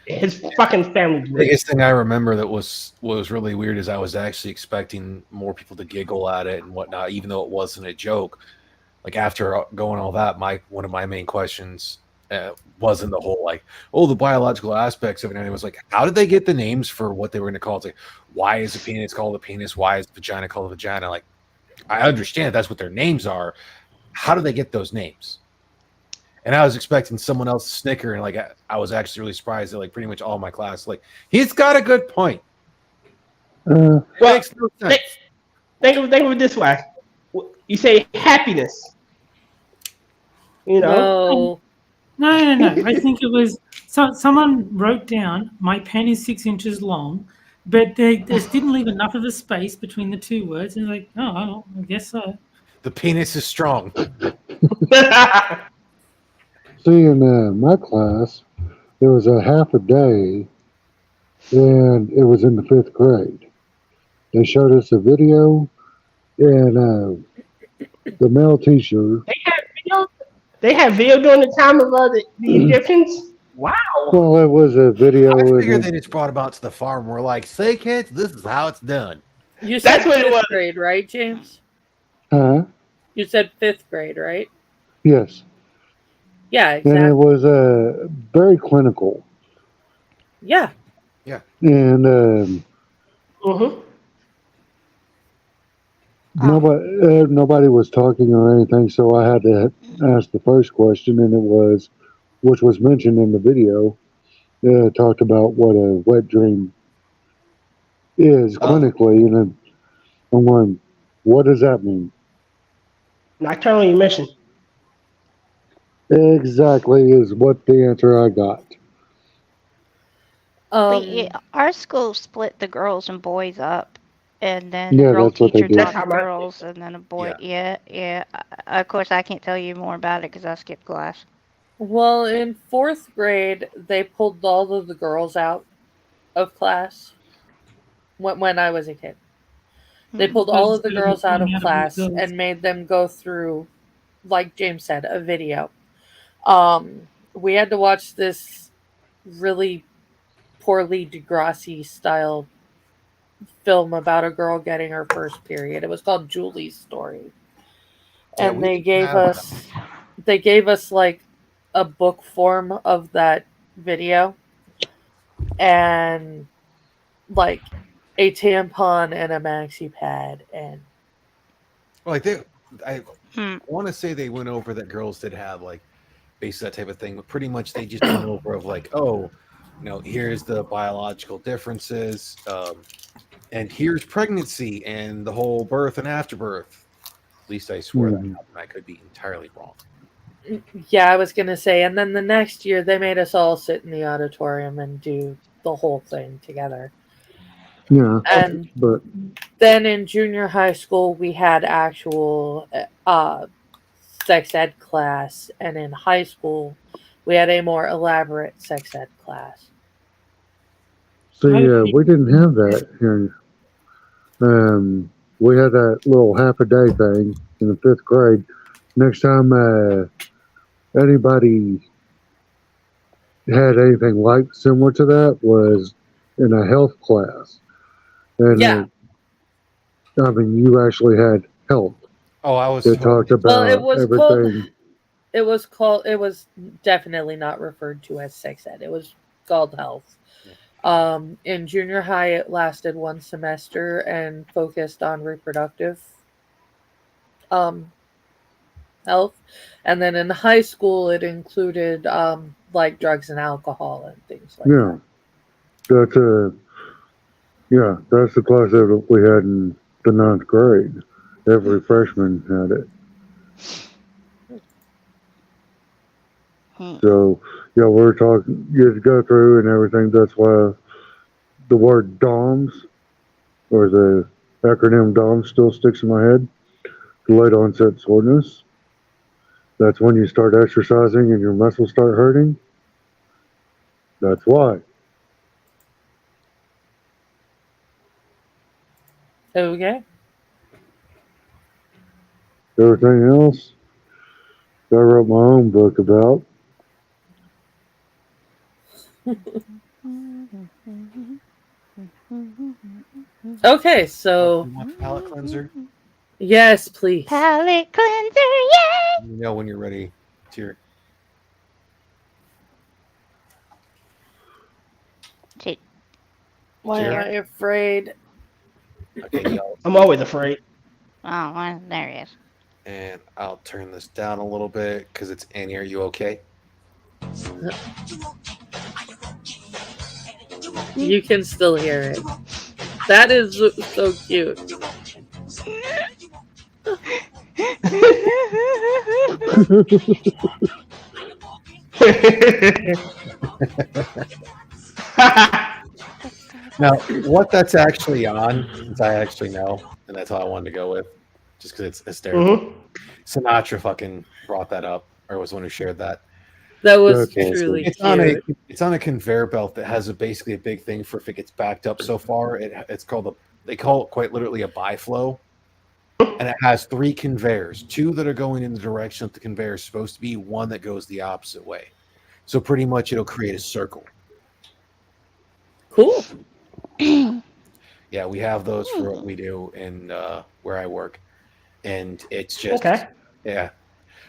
His fucking family. The biggest thing I remember that was really weird is I was actually expecting more people to giggle at it and whatnot, even though it wasn't a joke. Like after going all that, one of my main questions wasn't the whole like, oh, the biological aspects of it. And it was like, how did they get the names for what they were going to call it? It's like, why is a penis called a penis? Why is vagina called a vagina? Like, I understand that's what their names are. How do they get those names? And I was expecting someone else to snicker, and like I was actually really surprised that like pretty much all my class, like, he's got a good point. Well, makes no sense. Think of it this way: you say happiness. You know? No. I think it was someone wrote down my pen is 6 inches long, but they just didn't leave enough of a space between the two words, and like, oh, I guess so. The penis is strong. See, in my class, there was a half a day, and it was in the 5th grade. They showed us a video, and the male teacher. They had video during the time of the Egyptians. Wow. Well, it was a video. I figured they just brought them out to the farm. We're like, say, kids, this is how it's done. You said 5th grade, right, James? Huh? You said 5th grade, right? Yes. Yeah, exactly. And it was very clinical. Yeah. And Nobody was talking or anything, so I had to ask the first question, and it was, which was mentioned in the video. Talked about what a wet dream is clinically, and then I'm going, what does that mean? Nocturnal emission. Exactly is what the answer I got. Our school split the girls and boys up, and then the Yeah, girl that's what they teacher did. taught That's the how my girls, and then a boy. Yeah. Of course, I can't tell you more about it because I skipped class. Well, in 4th grade, they pulled all of the girls out of class when I was a kid. They pulled all of the girls out of class and made them go through, like James said, a video. We had to watch this really poorly Degrassi style film about a girl getting her first period. It was called Julie's Story. And they gave us like a book form of that video and like a tampon and a maxi pad and Like I want to say they went over that girls did have like basically that type of thing, but pretty much they just went over of like, oh, here's the biological differences, and here's pregnancy and the whole birth and afterbirth. At least I swear that I could be entirely wrong. Yeah, I was gonna say, and then the next year they made us all sit in the auditorium and do the whole thing together. Yeah, and but then in junior high school we had actual sex ed class, and in high school we had a more elaborate sex ed class. see, we didn't have that here. We had that little half a day thing in the 5th grade. Next time anybody had anything like similar to that was in a health class. And I mean, you actually had health. Oh, I was. It talked about everything. It was definitely not referred to as sex ed. It was called health. In junior high, it lasted 1 semester and focused on reproductive health. And then in high school, it included like drugs and alcohol and things like that. That's the class that we had in the 9th grade. Every freshman had it. So, we're talking, you go through and everything. That's why the word DOMS, or the acronym DOMS, still sticks in my head. Delayed onset soreness. That's when you start exercising and your muscles start hurting. That's why. Okay. Everything else, I wrote my own book about. Okay, so You want the palate cleanser? Yes, please. Palate cleanser, yay! You know when you're ready. Cheer. Why am I afraid? Okay, I'm always afraid. Oh, well, there he is. And I'll turn this down a little bit because it's Annie. Are you okay? You can still hear it. That is so cute. Now, what that's actually on, since I actually know, and that's all I wanted to go with, just because it's hysterical. Sinatra fucking brought that up, or was the one who shared that. That was truly cute. It's on a conveyor belt that has basically a big thing for if it gets backed up so far. It's called they call it quite literally a biflow, and it has 3 conveyors, 2 that are going in the direction that the conveyor is supposed to be, 1 that goes the opposite way. So pretty much it'll create a circle. Cool. Yeah, we have those for what we do in where I work, and it's just yeah.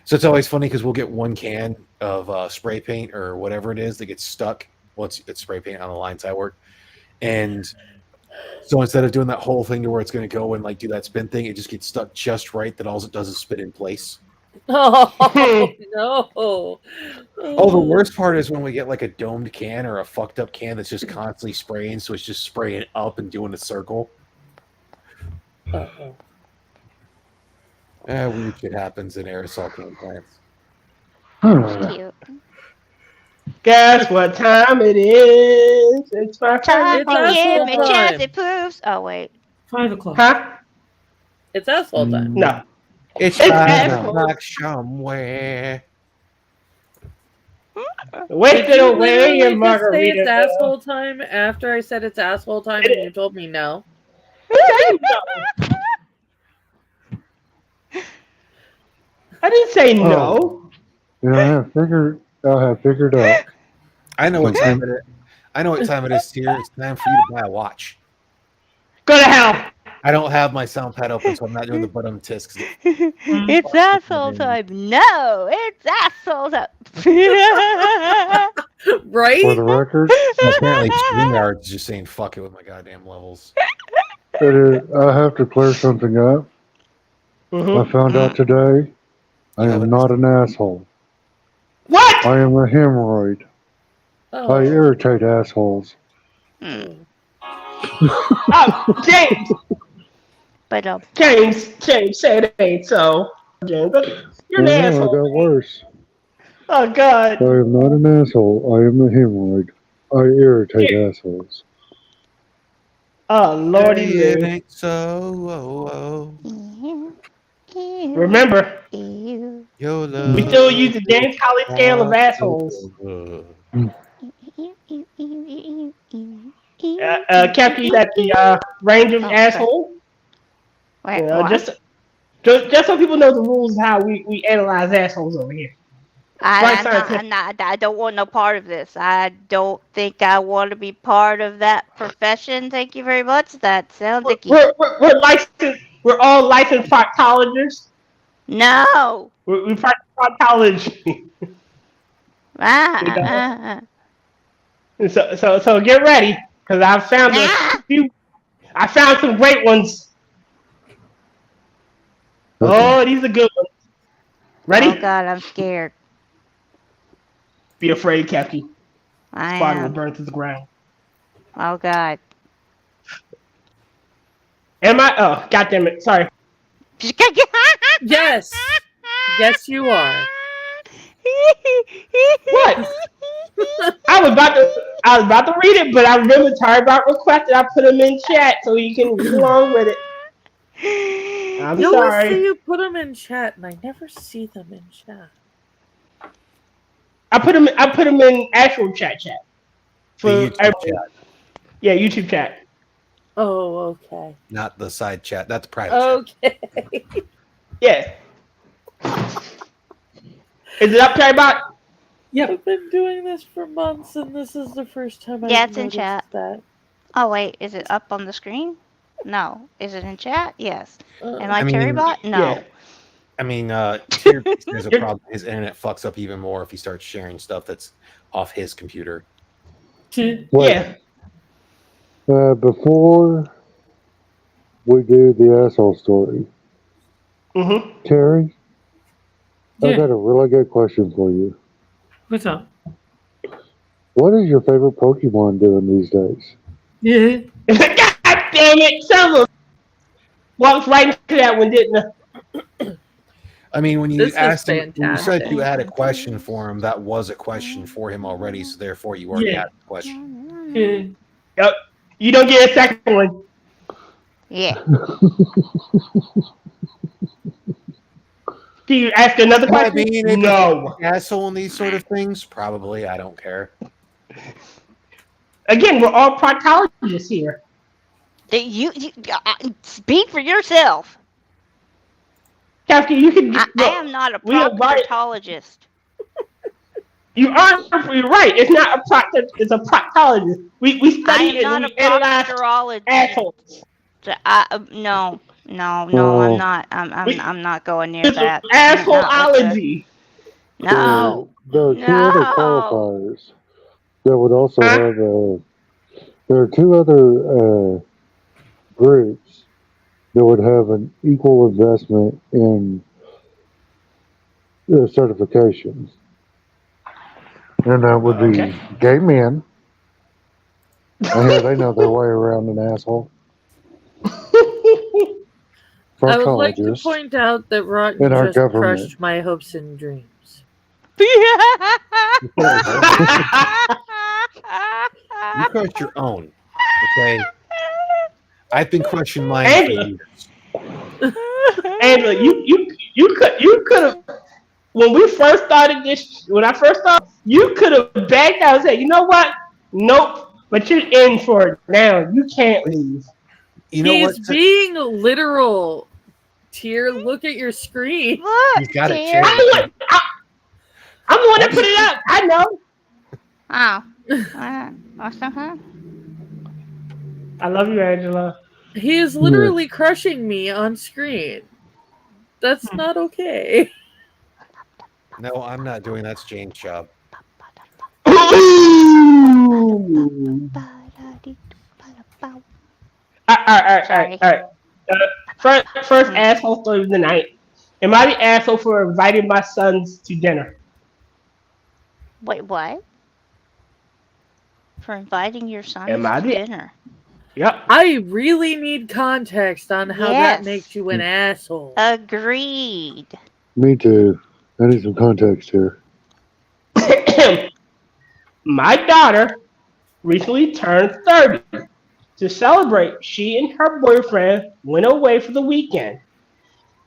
So it's always funny because we'll get 1 can of spray paint or whatever it is that gets stuck. Well, it's spray paint on the lines I work, and So instead of doing that whole thing to where it's going to go and like do that spin thing, it just gets stuck just right. That all it does is spin in place. Oh no! Oh, the worst part is when we get like a domed can or a fucked up can that's just constantly spraying, so it's just spraying up and doing a circle. Uh-oh. Weird shit happens in aerosol can plants. Cute. Guess what time it is? It's my Time favorite It's to give asshole me time. chance it proves. Oh wait. 5 o'clock. Huh? It's asshole time. No. It's It's 5 asshole. o'clock somewhere. Wasted Did you away literally your just say margarita. it's asshole time after I said it's asshole time and you told me no? I didn't say no. Yeah, I have figured out. I know what time it is. I know what time it is here. It's time for you to buy a watch. Go to hell. I don't have my sound pad open, so I'm not doing the button tisk. It's asshole time. No, it's asshole time. Right? For the record, Apparently, StreamYard's just saying fuck it with my goddamn levels. I have to clear something up. I found out today I am not an asshole. What? I am a hemorrhoid. Oh. I irritate assholes. Oh, James. But James, say it ain't so. James, you're an I asshole. got worse. Oh, God. I am not an asshole. I am a hemorrhoid. I irritate assholes. Oh, Lordy. It ain't so. Remember, Your love. we still use the James Colley scale of assholes. Kefki at the range of asshole. Wait, You know, what? just so people know the rules of how we analyze assholes over here. I don't want no part of this. I don't think I want to be part of that profession. Thank you very much. That sounds icky. We're licensed. We're all licensed proctologists. No. We practice proctology. So get ready, because I found I found some great ones. Oh, these are good ones. Ready? Oh God, I'm scared. Be afraid, Kefki. I Body will am. burn to the ground. Oh God. Am I? Oh, goddamn it! Sorry. Yes. Yes, you are. What? I was about to read it, but I remember Tarbot requested I put them in chat so you can read along with it. I'm You always sorry. say you put them in chat, and I never see them in chat. I put them in actual chat. For YouTube everyone. chat, Yeah, YouTube chat. Oh, okay. not the side chat. That's private chat. Okay. Yeah. Is it up, Tarbot? Yep. I've been doing this for months, and this is the first time Yeah, I've it's in noticed chat. that. Oh wait, is it up on the screen? No. Is it in chat? Yes. Am I I mean, Terrybot? No. Yeah. I mean, there's a problem. His internet fucks up even more if he starts sharing stuff that's off his computer. Wait, Yeah. before we do the asshole story, Terry, I Yeah. got a really good question for you. What's up? What is your favorite Pokemon doing these days? Yeah. God damn it, Silver! Walked right into that one, didn't I? I mean, when you This is asked him, when you fantastic. said you had a question for him, that was a question for him already. So therefore, you already Yeah. had a question. Yeah. Yep. You don't get a second one. Yeah. Can you ask another I question? mean, if No. you're an asshole in these sort of things, probably. I don't care. Again, we're all proctologists here. You speak for yourself. Kefki, you can. I look, am not a we are right. proctologist. You are. You're right. It's not a proctologist. It's a proctologist. We I study am it not and a we analyze proctorologist. assholes. No, Oh. I'm not. I'm not going near It's that. assholeology. No. There are two other No. qualifiers that would also have. There are two other groups that would have an equal investment in certifications. And that would be gay men. I hear they know their way around an asshole. I would like to point out that Rotten just crushed my hopes and dreams. You crushed your own, okay? I've been crushing mine for years. Angela, you could have when we first started this. When I first started, you could have backed out and said, "You know what? Nope." But you're in for it now. You can't leave. You know He's being literal. Tier, look at your screen. Look, He's got it. I'm the one that put it up. I know. Oh. I love you, Angela. He is literally crushing me on screen. That's not okay. No, I'm not doing that's Jane's job. All right. First asshole story of the night. Am I the asshole for inviting my sons to dinner? Wait, what? For inviting your sons to dinner? Yep. I really need context on how that makes you an asshole. Agreed. Me too. I need some context here. My daughter recently turned 30. To celebrate, she and her boyfriend went away for the weekend.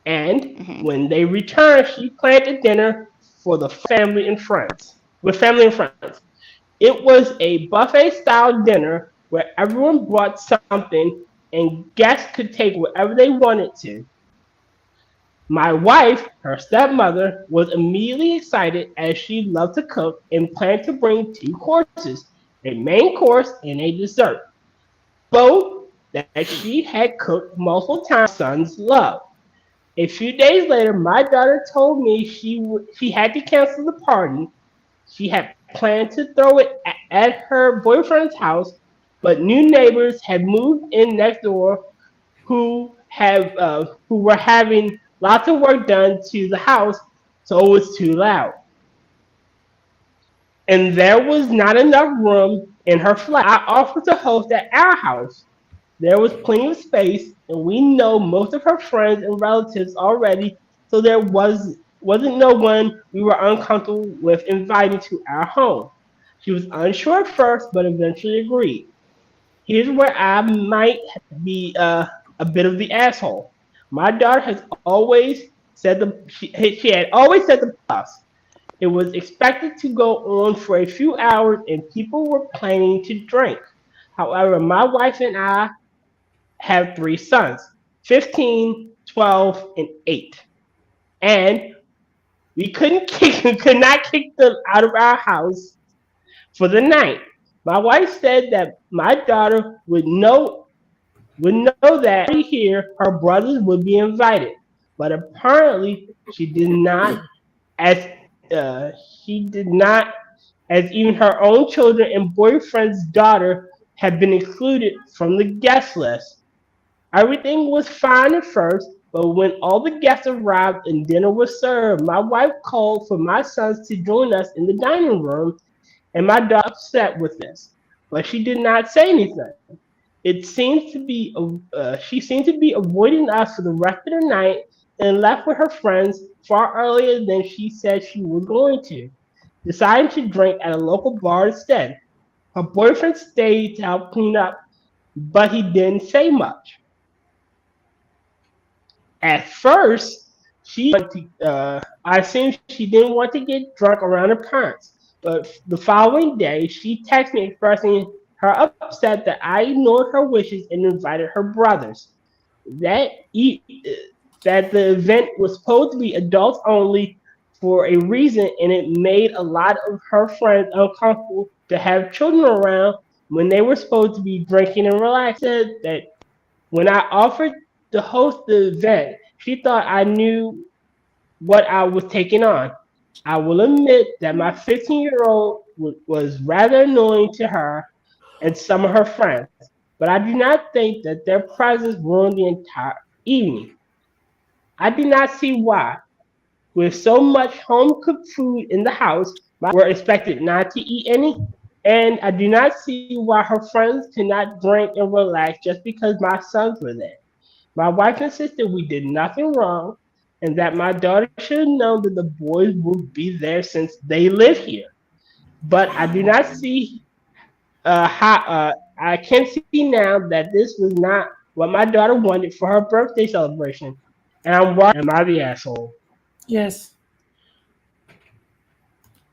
And when they returned, she planned a dinner for the family and friends. It was a buffet-style dinner where everyone brought something and guests could take whatever they wanted to. My wife, her stepmother, was immediately excited as she loved to cook and planned to bring 2 courses, a main course and a dessert. Both that she had cooked multiple times, sons love. A few days later, my daughter told me she had to cancel the party. She had planned to throw it at her boyfriend's house, but new neighbors had moved in next door who were having lots of work done to the house, so it was too loud. And there was not enough room in her flat. I offered to host at our house. There was plenty of space, and we know most of her friends and relatives already, so there wasn't no one we were uncomfortable with inviting to our home. She was unsure at first, but eventually agreed. Here's where I might be a bit of the asshole. My daughter has always said she had always said the plus. It was expected to go on for a few hours, and people were planning to drink. However, my wife and I have 3 sons, 15, 12, and 8. And we could not kick them out of our house for the night. My wife said that my daughter would know that here her brothers would be invited, but apparently she did not, as even her own children and boyfriend's daughter had been included from the guest list. Everything was fine at first, but when all the guests arrived and dinner was served, my wife called for my sons to join us in the dining room, and my daughter was upset with this, but she did not say anything. It seemed to be she seemed to be avoiding us for the rest of the night and left with her friends far earlier than she said she was going to, deciding to drink at a local bar instead. Her boyfriend stayed to help clean up, but he didn't say much. At first, I assumed she didn't want to get drunk around her parents. But the following day, she texted me expressing her upset that I ignored her wishes and invited her brothers. That the event was supposed to be adults only for a reason, and it made a lot of her friends uncomfortable to have children around when they were supposed to be drinking and relaxing. Said that when I offered to host the event, she thought I knew what I was taking on. I will admit that my 15-year-old was rather annoying to her and some of her friends, but I do not think that their presence ruined the entire evening. I do not see why, with so much home cooked food in the house, my were expected not to eat any, and I do not see why her friends could not drink and relax just because my sons were there. My wife insisted we did nothing wrong and that my daughter should have known that the boys would be there since they live here. But I do not see how I can see now that this was not what my daughter wanted for her birthday celebration. And I'm wondering, am I the asshole? Yes.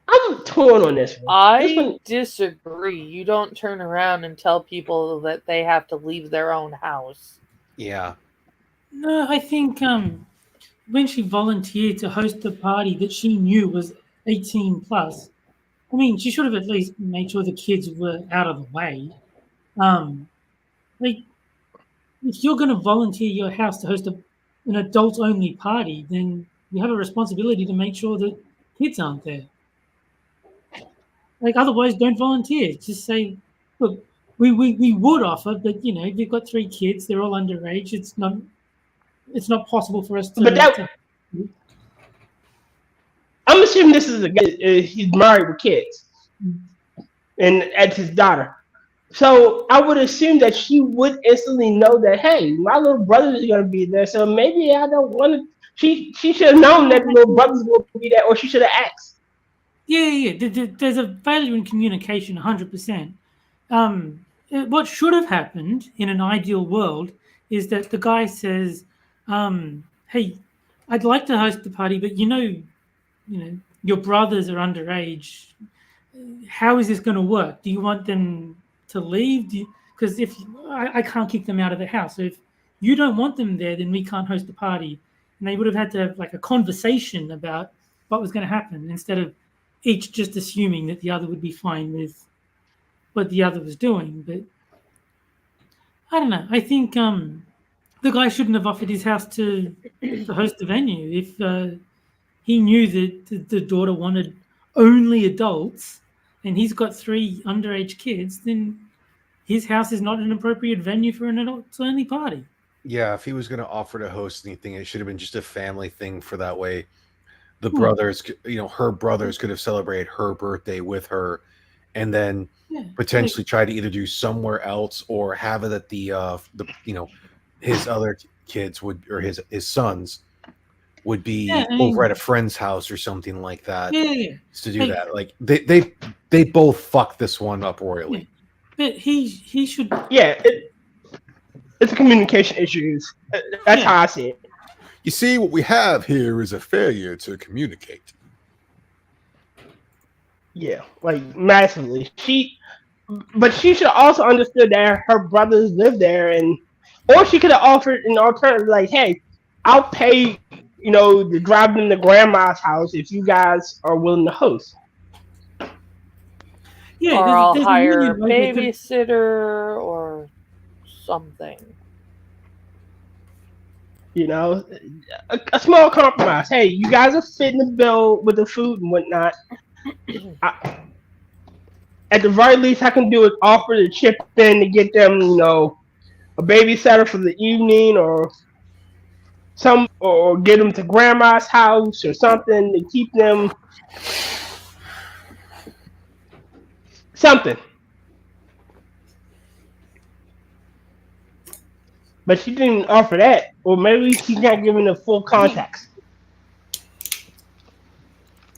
I'm torn on this one. I disagree. You don't turn around and tell people that they have to leave their own house. Yeah. No, I think when she volunteered to host a party that she knew was 18 plus, I mean, she should have at least made sure the kids were out of the way. Like, if you're going to volunteer your house to host an adult-only party, then you have a responsibility to make sure that kids aren't there. Like, otherwise, don't volunteer. Just say, look, we would offer, but if you've got 3 kids, they're all underage. It's not possible for us to. But I'm assuming this is a guy. He's married with kids, and that's his daughter. So I would assume that she would instantly know that, hey, my little brother is going to be there. So maybe I don't want to. She should have known that the little brother's going to be there, or she should have asked. Yeah. There's a failure in communication, 100%. What should have happened in an ideal world is that the guy says, "Hey, I'd like to host the party, but your brothers are underage. How is this going to work? Do you want them to leave? Because if I can't kick them out of the house, so if you don't want them there, then we can't host the party." And they would have had to have like a conversation about what was going to happen instead of each just assuming that the other would be fine with what the other was doing. But I don't know. I think the guy shouldn't have offered his house to host the venue if he knew that the daughter wanted only adults and he's got 3 underage kids. Then his house is not an appropriate venue for an adults-only party. Yeah, if he was going to offer to host anything, it should have been just a family thing for that way. The brothers, her brothers could have celebrated her birthday with her and then potentially try to either do somewhere else or have it at the his other kids would, or his sons would be over at a friend's house or something like that. Yeah. To do that. Like they both fucked this one up royally. Yeah. But he should. Yeah, it's a communication issues. That's how I see it. You see, what we have here is a failure to communicate. Yeah, like massively. But she should have also understood that her brothers live there, or she could have offered an alternative, like, "Hey, I'll pay, to drive them to grandma's house if you guys are willing to host." Yeah, or I'll hire a babysitter or something. A small compromise. Hey, you guys are fitting the bill with the food and whatnot. At the very least, I can do is offer to chip in to get them, a babysitter for the evening, or get them to grandma's house or something to keep them. Something. But she didn't offer that, or maybe she's not giving the full context.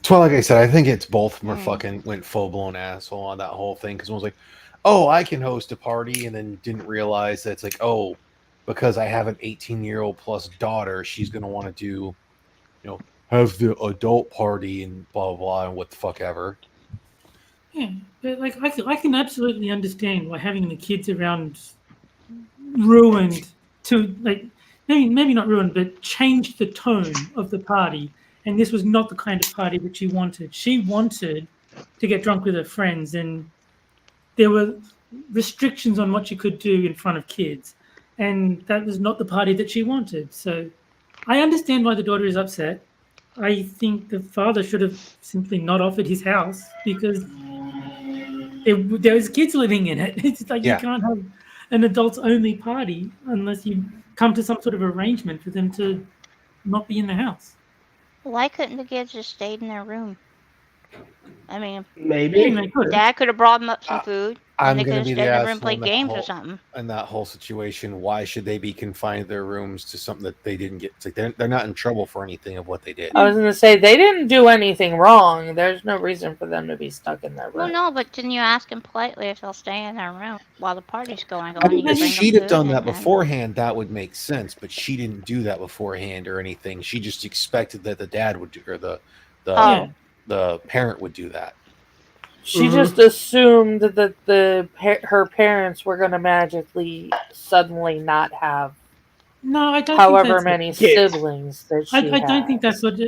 Well, like I said, I think it's both of them fucking went full blown asshole on that whole thing because one was like, "Oh, I can host a party," and then didn't realize that it's like, "Oh, because I have an 18-year-old plus daughter, she's gonna want to do, have the adult party and blah blah blah and what the fuck ever." Yeah, but like I can absolutely understand why having the kids around ruined to maybe not ruined, but changed the tone of the party. And this was not the kind of party that she wanted. She wanted to get drunk with her friends, and there were restrictions on what she could do in front of kids. And that was not the party that she wanted. So I understand why the daughter is upset. I think the father should have simply not offered his house because there was kids living in it. It's like you can't have an adults-only party unless you come to some sort of arrangement for them to not be in the house. Why couldn't the kids just stayed in their room? I mean, Maybe. Dad could have brought them up some food, and I'm they going could to have be stayed the in their room and asshole played games or something. in that whole situation. Why should they be confined to their rooms to something that they didn't get? It's like they're not in trouble for anything of what they did. I was going to say, they didn't do anything wrong. There's no reason for them to be stuck in their room. Well, no, but didn't you ask them politely if they'll stay in their room while the party's going on? I mean, if she'd have done that beforehand, that would make sense. But she didn't do that beforehand or anything. She just expected that the dad would do, or the parent would do that. She just assumed that her parents were going to magically suddenly not have I don't however think many siblings that she I don't think that's what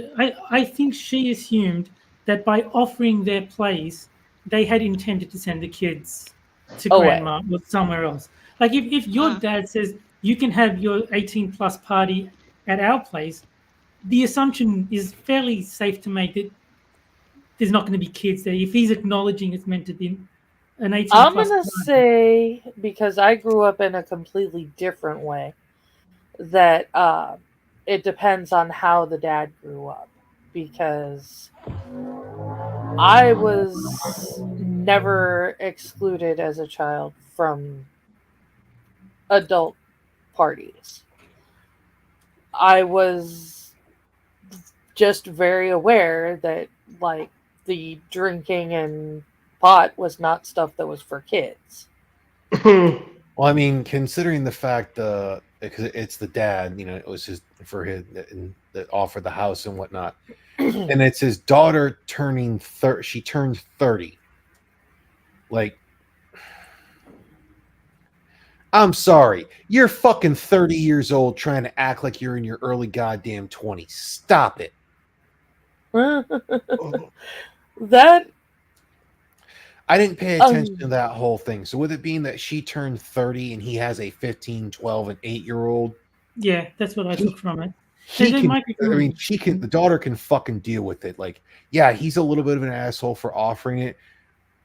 I think she assumed that by offering their place, they had intended to send the kids to grandma or somewhere else. Like if your dad says you can have your 18 plus party at our place, the assumption is fairly safe to make that there's not going to be kids there. If he's acknowledging it's meant to be an 18 I'm plus going to say, because I grew up in a completely different way, that it depends on how the dad grew up. Because I was never excluded as a child from adult parties. I was just very aware that, like, the drinking and pot was not stuff that was for kids. Well, I mean, considering the fact because it's the dad, it was that offered the house and whatnot, and it's his daughter turning 30. She turned 30. Like, I'm sorry, you're fucking 30 years old trying to act like you're in your early goddamn 20s. Stop it. That I didn't pay attention to that whole thing. So with it being that she turned 30 and he has a 15, 12, and 8-year-old. Yeah, that's what I took from it. The daughter can fucking deal with it. Like, yeah, he's a little bit of an asshole for offering it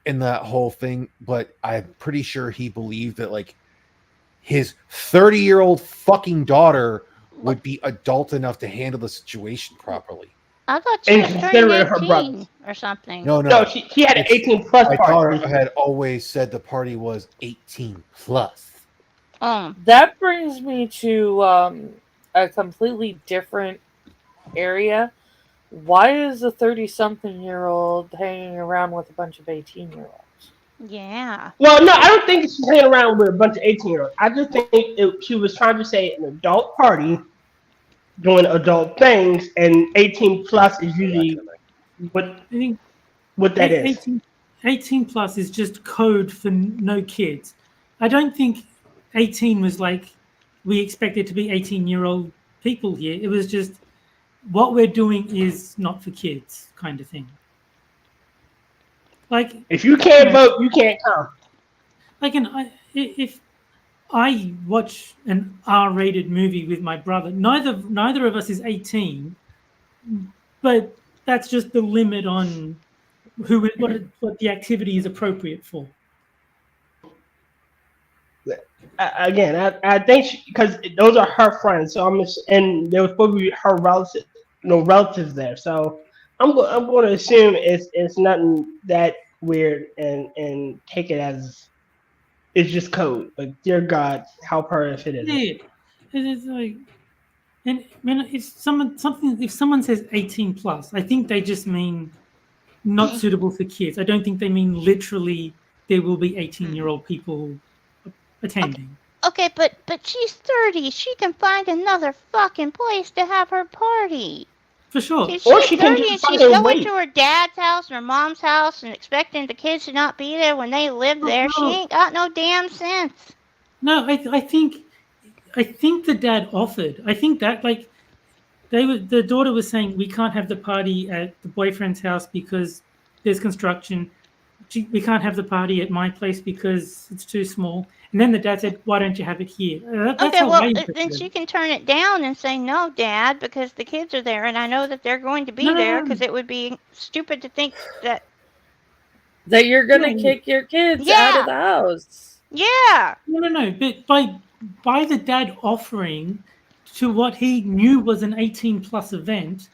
in that whole thing, but I'm pretty sure he believed that, like, his 30-year-old fucking daughter would be adult enough to handle the situation properly. I thought she was turning 18 or something. No, she had an 18 plus party. I had always said the party was 18 plus. That brings me to a completely different area. Why is a 30-something-year-old hanging around with a bunch of 18-year-olds? Yeah. Well, no, I don't think she's hanging around with a bunch of 18-year-olds. I just think she was trying to say an adult party doing adult things, and 18 plus is usually what that is. 18 plus is just code for no kids. I don't think 18 was like we expected to be 18-year-old people here. It was just what we're doing is not for kids kind of thing. Like, if you can't vote, you can't come. Like, if I watch an R-rated movie with my brother, neither of us is 18, but that's just the limit on what the activity is appropriate for. Again, I think because those are her friends, so and there was supposed to be her relatives there, so I'm going to assume it's nothing that weird and take it as it's just code. Like, dear God, help her if it isn't. Yeah, it's like, and if someone says 18 plus, I think they just mean not suitable for kids. I don't think they mean literally there will be 18-year-old people attending. Okay, but she's 30. She can find another fucking place to have her party. For sure. She's 30 and she's going to her dad's house and her mom's house and expecting the kids to not be there when they live there. She ain't got no damn sense. No, I think the dad offered. I think that, like, the daughter was saying we can't have the party at the boyfriend's house because there's construction. We can't have the party at my place because it's too small. And then the dad said, why don't you have it here? Then she can turn it down and say, no, Dad, because the kids are there and I know that they're going to be there, because it would be stupid to think that you're going to kick your kids out of the house. Yeah. No. But by the dad offering to what he knew was an 18+ event,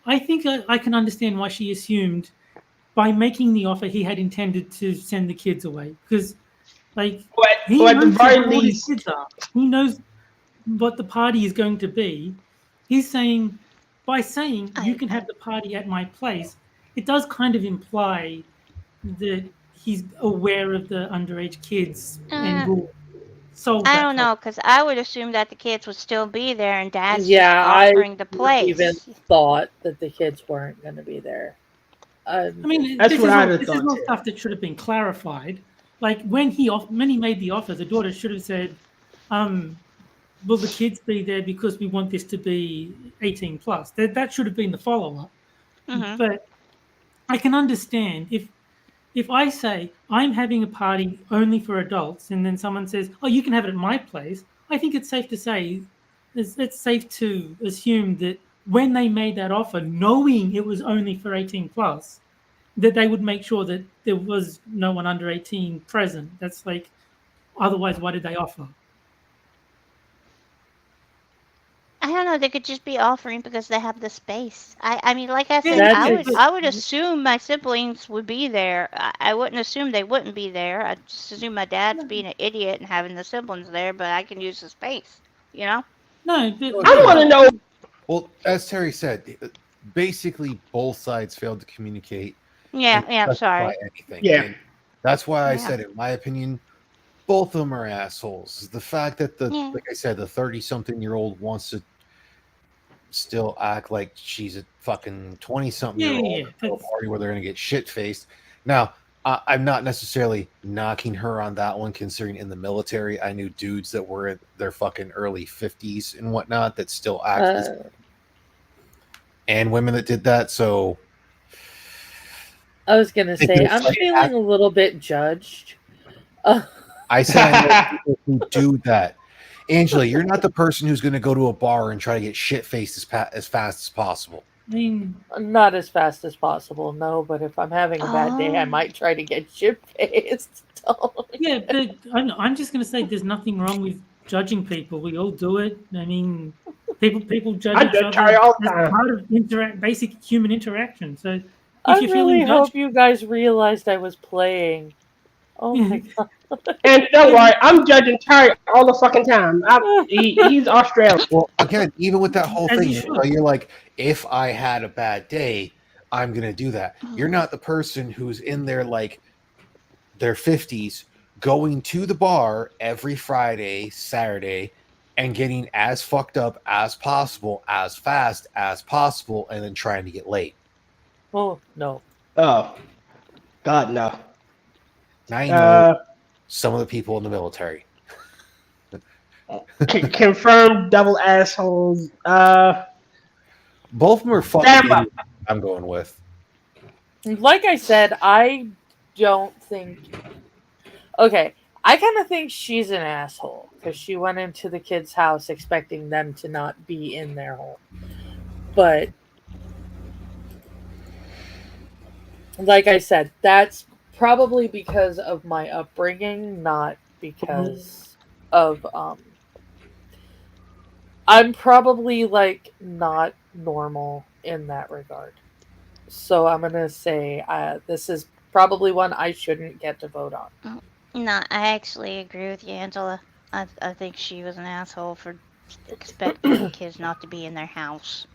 I think I can understand why she assumed by making the offer he had intended to send the kids away, because he Or at the knows very how old his least, kids are. He knows what the party is going to be. He's saying, by saying you can have the party at my place, it does kind of imply that he's aware of the underage kids and will solve I that don't problem. know, because I would assume that the kids would still be there, and Dad's just Yeah, I offering the even place. thought that the kids weren't going to be there. I mean, That's this what is I'd all, have this is thought all too. stuff that should have been clarified. Like when he made the offer, the daughter should have said, "Will the kids be there because we want this to be 18+?" That should have been the follow-up. Mm-hmm. But I can understand if I say I'm having a party only for adults, and then someone says, "Oh, you can have it at my place," I think it's safe to say it's safe to assume that when they made that offer, knowing it was only for 18+, that they would make sure that there was no one under 18 present. That's like, otherwise, why did they offer? I don't know. They could just be offering because they have the space. I mean, like I said, Yeah, That is, I would assume my siblings would be there. I wouldn't assume they wouldn't be there. I'd just assume my dad's being an idiot and having the siblings there, but I can use the space. You know? No, but I want to know. Well, as Terry said, basically both sides failed to communicate Yeah. and Yeah. specify Sorry. anything. Yeah. And that's why I Yeah. said, in my opinion, both of them are assholes. The fact that Yeah. like I said, the 30-something-year-old wants to still act like she's a fucking 20-something-year-old Yeah. at a party where they're going to get shit-faced. Now, I'm not necessarily knocking her on that one, considering in the military, I knew dudes that were in their fucking early 50s and whatnot that still act and women that did that. So I was going to say, I'm feeling a little bit judged. I said I know people who do that. Angela, you're not the person who's going to go to a bar and try to get shit-faced as fast as possible. I mean, not as fast as possible, no. But if I'm having a bad day, I might try to get shit-faced. Yeah, but I'm just going to say there's nothing wrong with judging people. We all do it. I mean, people judge each other all as the time. part of basic human interaction. So if I you're really feeling hope judged, you guys realized I was playing. Oh my god. And don't worry, I'm judging Terry all the fucking time. He's Australian. Well, again, even with that whole As thing, you so should. you're like, if I had a bad day, I'm going to do that. You're not the person who's in their 50s going to the bar every Friday, Saturday, and getting as fucked up as possible, as fast as possible, and then trying to get late. Oh, no. Oh, God, no. I know some of the people in the military. Confirmed double assholes. Both of them are fucking idiots, I'm going with. Like I said, I don't think... Okay, I kind of think she's an asshole because she went into the kid's house expecting them to not be in their home. But like I said, that's probably because of my upbringing, not because of I'm probably not normal in that regard. So I'm gonna say this is probably one I shouldn't get to vote on. No, I actually agree with you, Angela. I think she was an asshole for expecting the kids not to be in their house.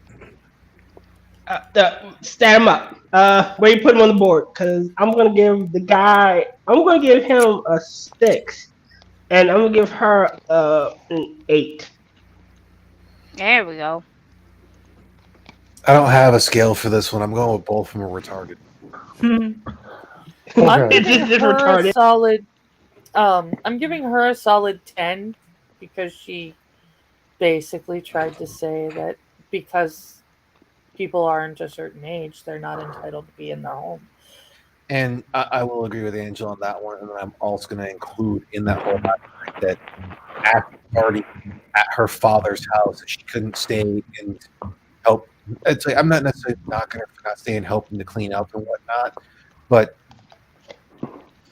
Stand him up. Where you put him on the board? Because I'm gonna give the guy. I'm gonna give him a 6, and I'm gonna give her an 8. There we go. I don't have a scale for this one. I'm going with both of them are retarded. I'm giving It's her retarded. a solid. I'm giving her a solid 10 because she basically tried to say that because people aren't a certain age, they're not entitled to be in their home. And I will agree with Angela on that one. And then I'm also going to include in that whole aspect that after the party at her father's house, she couldn't stay and help. It's like, I'm not necessarily knocking her for not staying, helping to clean up and whatnot, but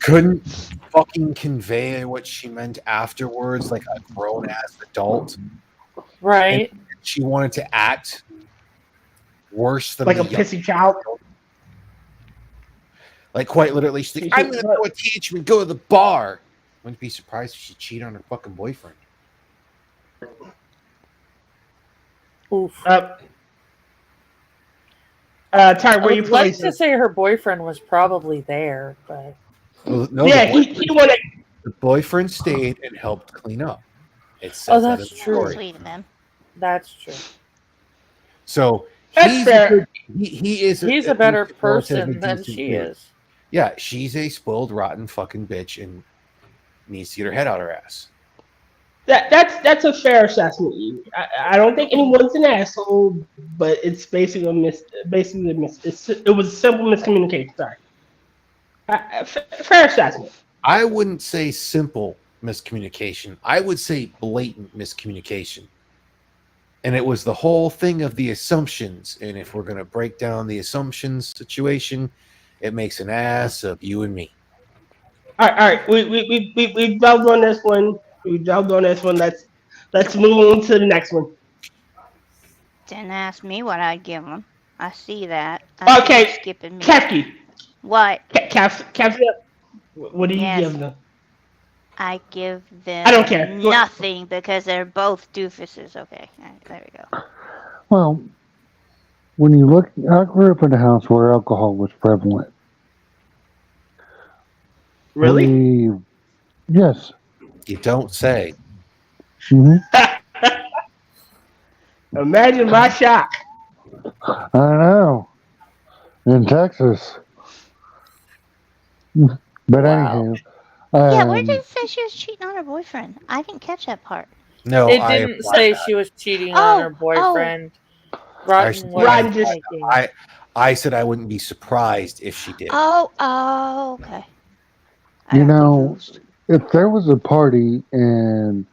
couldn't fucking convey what she meant afterwards, like a grown ass adult. Right. And she wanted to act worse than like the a pissy child. Like quite literally, she's like, "I'm gonna go and teach me, go to the bar." Wouldn't be surprised if she cheated on her fucking boyfriend. Oof. Ty, where you I'd like placed to say her boyfriend was probably there, but Well, no, yeah, he wanted. the boyfriend stayed and helped clean up. It says oh, that that's in the true. story. Sweet of him. That's true. So That's he's fair. He's a better person than she is. Yeah, she's a spoiled, rotten fucking bitch and needs to get her head out her ass. That's a fair assessment. I don't think anyone's an asshole, but it's basically it was a simple miscommunication. Sorry. Fair assessment. I wouldn't say simple miscommunication. I would say blatant miscommunication. And it was the whole thing of the assumptions. And if we're going to break down the assumptions situation, it makes an ass of you and me. All right. We delved on this one. Let's move on to the next one. Didn't ask me what I'd give him. I see that. Okay, Skipping me. Kefki. What? Kefki. What do you give them? I give them I don't care. Nothing because they're both doofuses. Okay, there we go. Well, when you look, I grew up in a house where alcohol was prevalent. Really? Yes. You don't say. Mm-hmm. Imagine my shock. I know. In Texas. But anyhow. Yeah, where did it say she was cheating on her boyfriend? I didn't catch that part. No, it didn't say she was cheating on her boyfriend. I said I wouldn't be surprised if she did. Oh, okay. You know, if there was a party, and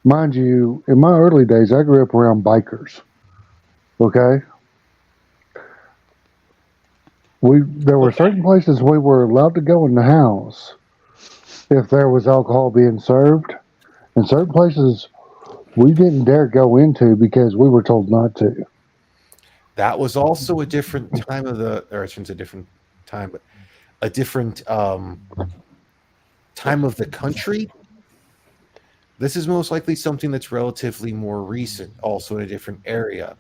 mind you, in my early days, I grew up around bikers. Okay? There were certain places we were allowed to go in the house if there was alcohol being served, and certain places we didn't dare go into because we were told not to. That was also a different time of the, or it's a different time, but a different time of the country. This is most likely something that's relatively more recent, also in a different area.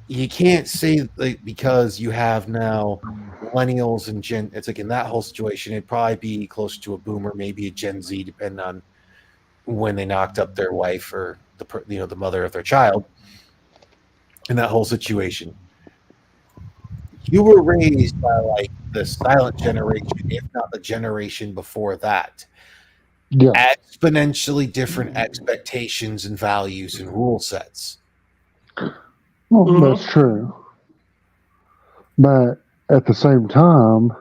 You can't say like, because you have now millennials and Gen, it's like in that whole situation, it'd probably be close to a boomer, maybe a Gen Z, depending on when they knocked up their wife or the mother of their child. In that whole situation, you were raised by like the silent generation, if not the generation before that. Yeah. Exponentially different expectations and values and rule sets. Well, that's true. But at the same time,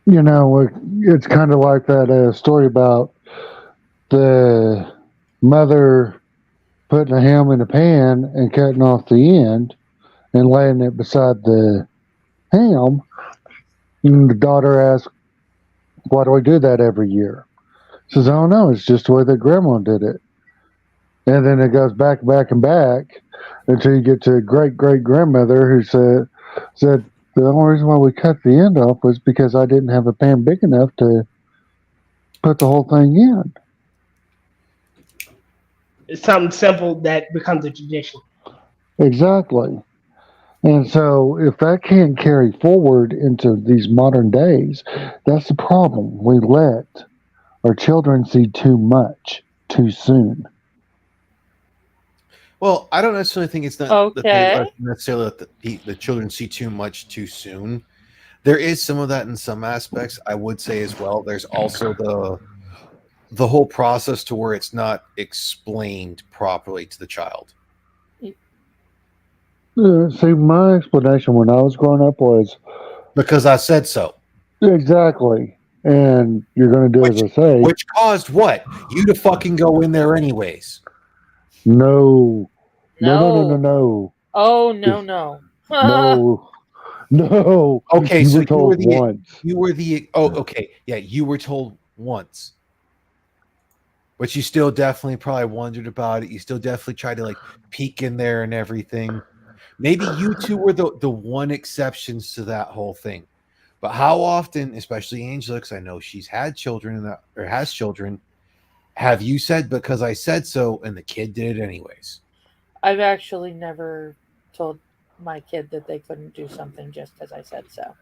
you know, it's kind of like that story about the mother putting a ham in a pan and cutting off the end and laying it beside the ham. And the daughter asks, "Why do we do that every year?" She says, "I don't know. It's just the way that grandma did it." And then it goes back until you get to great-great-grandmother who said the only reason why we cut the end off was because I didn't have a pan big enough to put the whole thing in. It's something simple that becomes a tradition. Exactly. And so if that can't carry forward into these modern days, that's the problem. We let our children see too much too soon. Well, I don't necessarily think it's not that they necessarily let the children see too much too soon. There is some of that in some aspects, I would say as well. There's also the whole process to where it's not explained properly to the child. See, my explanation when I was growing up was because I said so. Exactly. And you're going to do as I say. Which caused what? You to fucking go in there anyways. No. No. No. Oh, no. No. No. Okay, you so were told once. you were the okay, yeah, you were told once. But you still definitely probably wondered about it. You still definitely tried to like peek in there and everything. Maybe you two were the one exceptions to that whole thing. But how often, especially Angela, because I know she's had children or has children, have you said because I said so and the kid did it anyways? I've actually never told my kid that they couldn't do something just because I said so.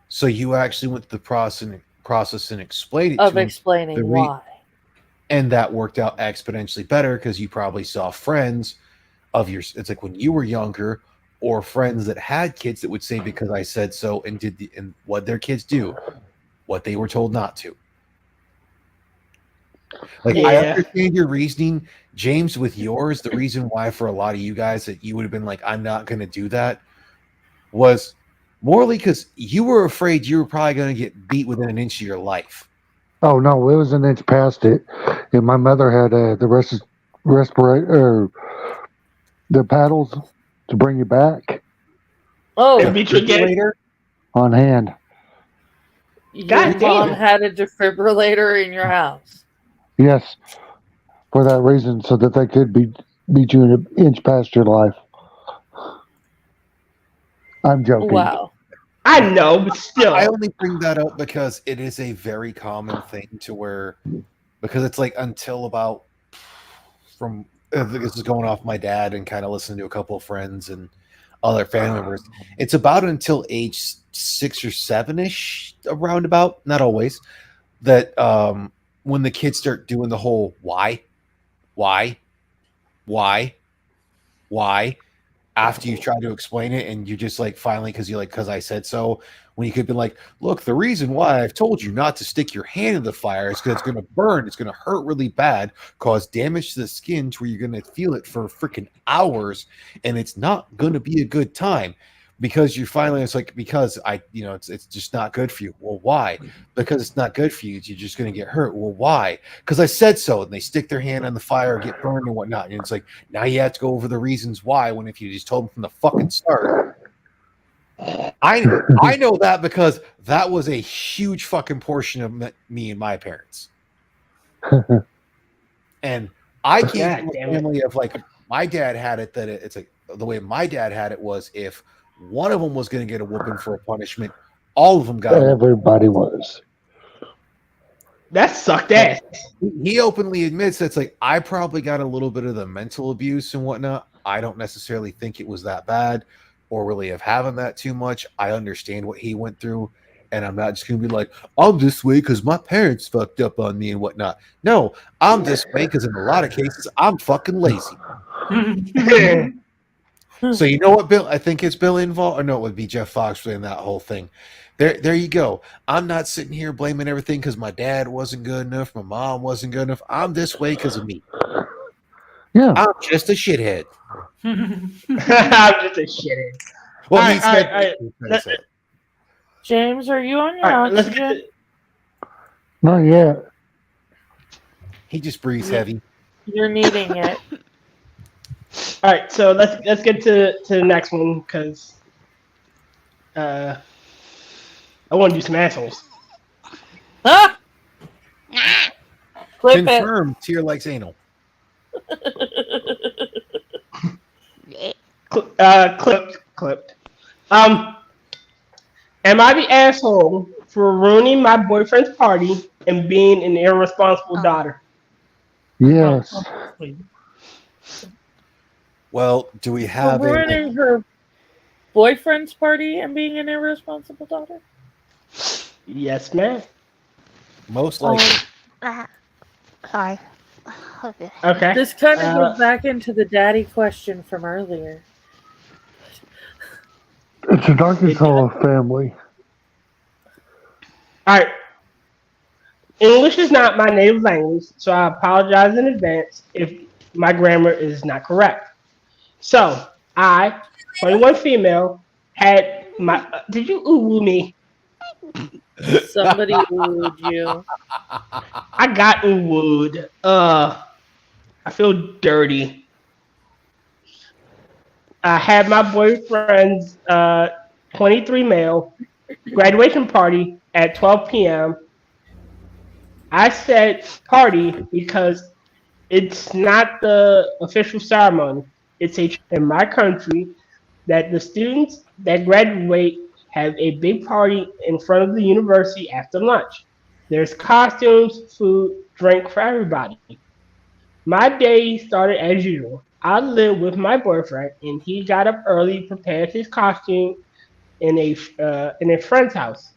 So you actually went through the process and explained it of to him, explaining why. And that worked out exponentially better because you probably saw friends of yours. It's like when you were younger, or friends that had kids that would say because I said so and and what their kids do, what they were told not to. Like I understand your reasoning, James, with yours. The reason why for a lot of you guys that you would have been like, I'm not going to do that, was morally because you were afraid you were probably going to get beat within an inch of your life. Oh no, it was an inch past it, and my mother had the respirator, the paddles to bring you back. Oh, defibrillator on hand. Your mom had a defibrillator in your house. Yes, for that reason, so that they could beat you an inch past your life. I'm joking. Wow. I know, but still. I only bring that up because it is a very common thing to where, because it's like until about from this is going off my dad and kind of listening to a couple of friends and other family members. It's about until age 6 or 7-ish, around about, not always, that when the kids start doing the whole why, after you try to explain it and you just like finally because I said so, when you could be like, look, the reason why I've told you not to stick your hand in the fire is because it's going to burn, it's going to hurt really bad, cause damage to the skin to where you're going to feel it for freaking hours, and it's not going to be a good time. Because you finally, it's like, because it's just not good for you. Well, why? Because it's not good for you. You're just going to get hurt. Well, why? Because I said so. And they stick their hand on the fire, get burned and whatnot. And it's like, now you have to go over the reasons why, when if you just told them from the fucking start. I know that because that was a huge fucking portion of me and my parents. And I came from a family of like, my dad had it that it's like, the way my dad had it was if one of them was going to get a whooping for a punishment, all of them got everybody was. That sucked ass. He openly admits that's like, I probably got a little bit of the mental abuse and whatnot. I don't necessarily think it was that bad or really of having that too much. I understand what he went through, and I'm not just going to be like, I'm this way because my parents fucked up on me and whatnot. No, I'm this way because in a lot of cases, I'm fucking lazy. So you know what, Bill? I think it's Bill involved. Or no, it would be Jeff Fox playing that whole thing. There you go. I'm not sitting here blaming everything because my dad wasn't good enough, my mom wasn't good enough. I'm this way because of me. Yeah, I'm just a shithead. I'm just a shithead. Well, he said. James, are you on your oxygen? Not yet. He just breathes heavy. You're needing it. All right, so let's get to the next one because I want to do some assholes. Ah! Confirmed. Tier likes anal. Clipped. Am I the asshole for ruining my boyfriend's party and being an irresponsible daughter? Yes. Well, do we have ruining her boyfriend's party and being an irresponsible daughter? Yes, ma'am. Most likely. Sorry. Okay. This kind of goes back into the daddy question from earlier. It's an Arkansas family. All right. English is not my native language, so I apologize in advance if my grammar is not correct. So, I, 21 female, had my... did you ooh me? Somebody oohed you. I got oohed. I feel dirty. I had my boyfriend's 23 male, graduation party at 12 p.m. I said party because it's not the official ceremony. It's a in my country that the students that graduate have a big party in front of the university after lunch. There's costumes, food, drink for everybody. My day started as usual. I lived with my boyfriend, and he got up early, prepared his costume in a friend's house.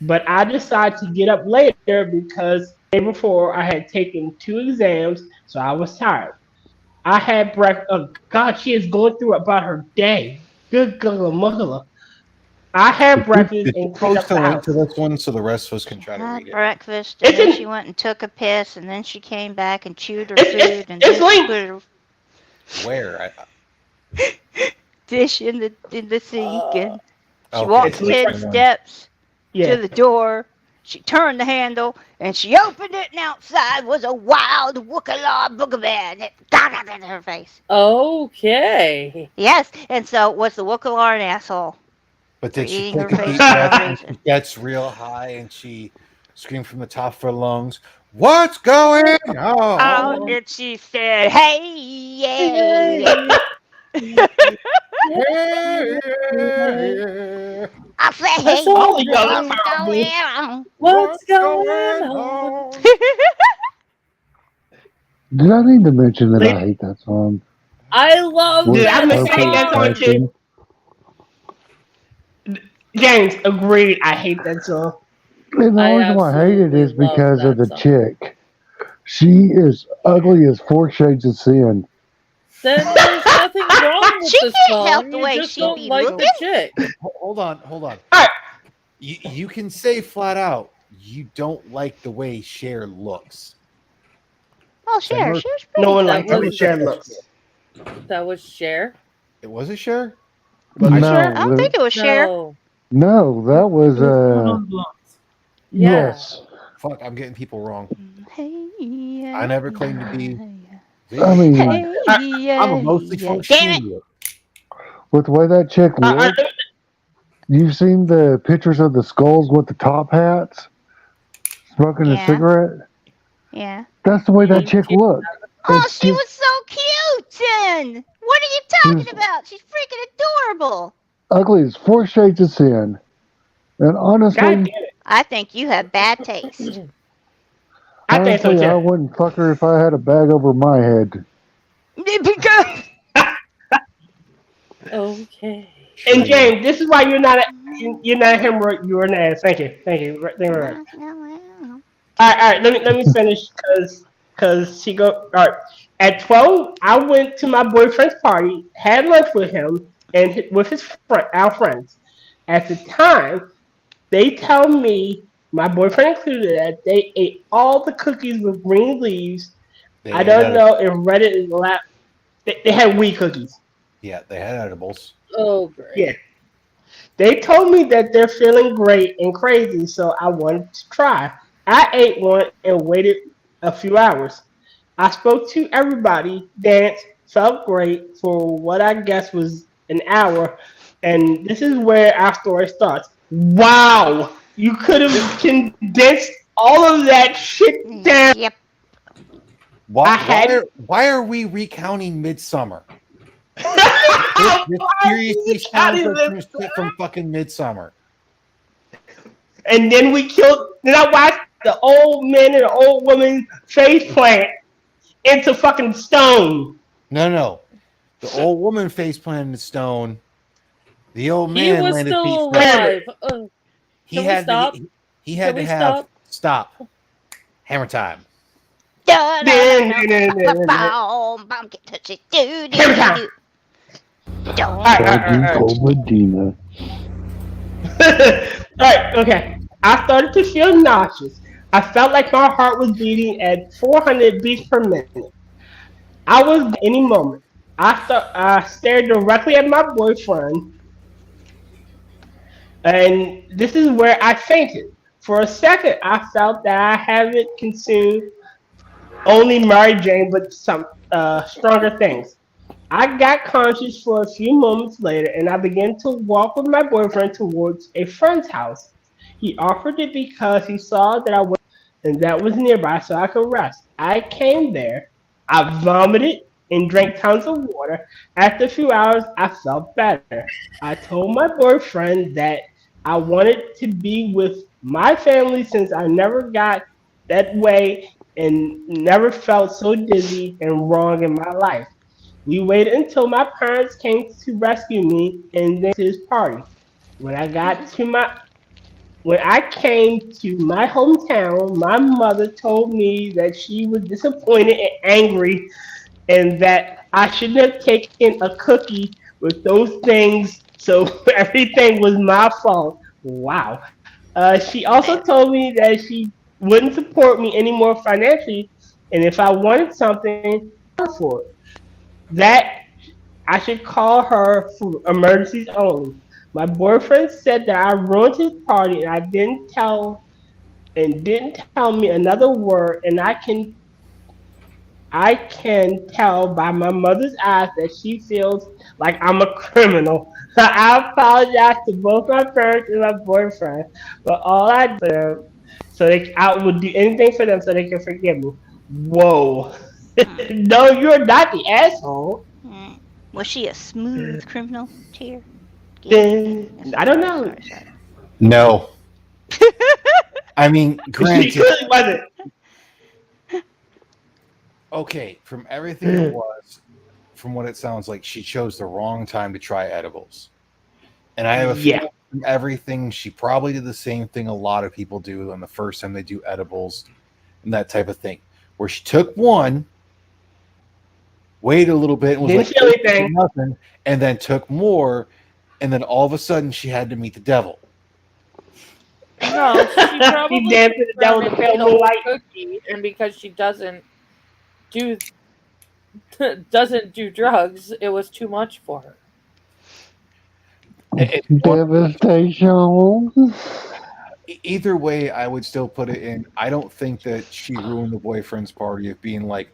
But I decided to get up later because the day before I had taken 2 exams, so I was tired. I had breakfast. Oh God, she is going through about her day. Good God, I had breakfast Did you and cleaned post up a the link to house. this one so the rest of us can try to Had read it? breakfast, It's and then in, she went and took a piss, and then she came back and chewed her it's food, and it's then she linked. put her Where? dish in the sink, and she Okay, walked It's linked. 10 steps to Yeah. the door. She turned the handle, and she opened it, and outside was a wild Wookiee boogerman that got in her face. Okay. Yes, and so was the Wookiee an asshole But for did she eating her take a face deep for no breath and she reason? gets real high and she screams from the top of her lungs, "What's going on?" Oh, and she said, "Hey, yeah." I said, "Hey, All of y'all are what's terrible. going on?" What's going on? Did I need to mention that I Lady- hate that song? I love With Did I that hate that purple song too? passion. James agreed. I hate that song. And the I reason why I hate it absolutely is love because of that the song. chick. She is ugly as 4 shades of sin. Then there's nothing wrong with She the can't help song. the You way just she don't be like looking. the chick. Hold on. All right. You can say flat out you don't like the way Cher looks. Oh, Cher, Remember- Cher's No pretty. one That likes how was- Cher looks. That was Cher? It was a Cher? Was it Cher? I don't think it was Cher. No. No, that was Blonde. Yeah. yes. Fuck, I'm getting people wrong. Hey, yeah, I never claimed to be. I mean, Hey, yeah, I'm a mostly yeah. full Damn it! idiot. with the way that chick looked, you've seen the pictures of the skulls with the top hats, smoking a Yeah. cigarette. Yeah. That's the way that chick looked. Oh, It's she just- was so cute, then. What are you talking about? She's freaking adorable. ugly as 4 shades of sin. And honestly, God damn it. I think you have bad taste. I think so honestly, I too. wouldn't fuck her if I had a bag over my head. Because Okay. And James, this is why you're not a hemorrhoid. You're an ass. Thank you. Thank you. Thank you very much. All right. Let me finish because she go. All right. At 12, I went to my boyfriend's party, had lunch with him and with his friend, our friends. At the time, they tell me my boyfriend included that they ate all the cookies with green leaves. They I had don't edi- know if Reddit is allowed. They had weed cookies. Yeah, they had edibles. Oh, great. Yeah. They told me that they're feeling great and crazy, so I wanted to try. I ate one and waited a few hours. I spoke to everybody, danced, felt great for what I guess was an hour, and this is where our story starts. Wow! You could have condensed all of that shit down. Yep. Why are we recounting Midsummer? This seriously sounds like some shit from fucking Midsummer. And then we killed. Then I watched the old man and the old woman face plant into fucking stone. No. The old woman face planted in the stone. The old He man was landed still feet alive. He Can we had stop? he had Can to we have stop. Hammer time. Medina. Alright, okay. I started to feel nauseous. I felt like my heart was beating at 400 beats per minute. I was any moment. I stared directly at my boyfriend, and this is where I fainted. For a second, I felt that I haven't consumed only Mary Jane, but some stronger things. I got conscious for a few moments later, and I began to walk with my boyfriend towards a friend's house. He offered it because he saw that I was and that was nearby so I could rest. I came there. I vomited and drank tons of water. After a few hours, I felt better. I told my boyfriend that I wanted to be with my family since I never got that way and never felt so dizzy and wrong in my life. We waited until my parents came to rescue me and then to his party. When I got to my when I came to my hometown, my mother told me that she was disappointed and angry and that I shouldn't have taken a cookie with those things, so everything was my fault. Wow. She also told me that she wouldn't support me anymore financially, and if I wanted something, for it. That I should call her for emergencies only. My boyfriend said that I ruined his party and didn't tell me another word, and I can tell by my mother's eyes that she feels like I'm a criminal. I apologize to both my parents and my boyfriend, but all I did for them, I would do anything for them so they can forgive me. Whoa. No, you're not the asshole. Was she a smooth criminal? Tear. I don't know. Sorry. No. I mean, granted. She clearly wasn't. Okay, from everything it was, from what it sounds like, she chose the wrong time to try edibles. And I have a feeling from everything, she probably did the same thing a lot of people do on the first time they do edibles and that type of thing. Where she took one, waited a little bit, and was like, nothing, and then took more, and then all of a sudden she had to meet the devil. No, she probably danced to the devil to pale moonlight. Cookie, and because she doesn't do drugs, it was too much for her. Devastation. Either way, I would still put it in. I don't think that she ruined the boyfriend's party of being like,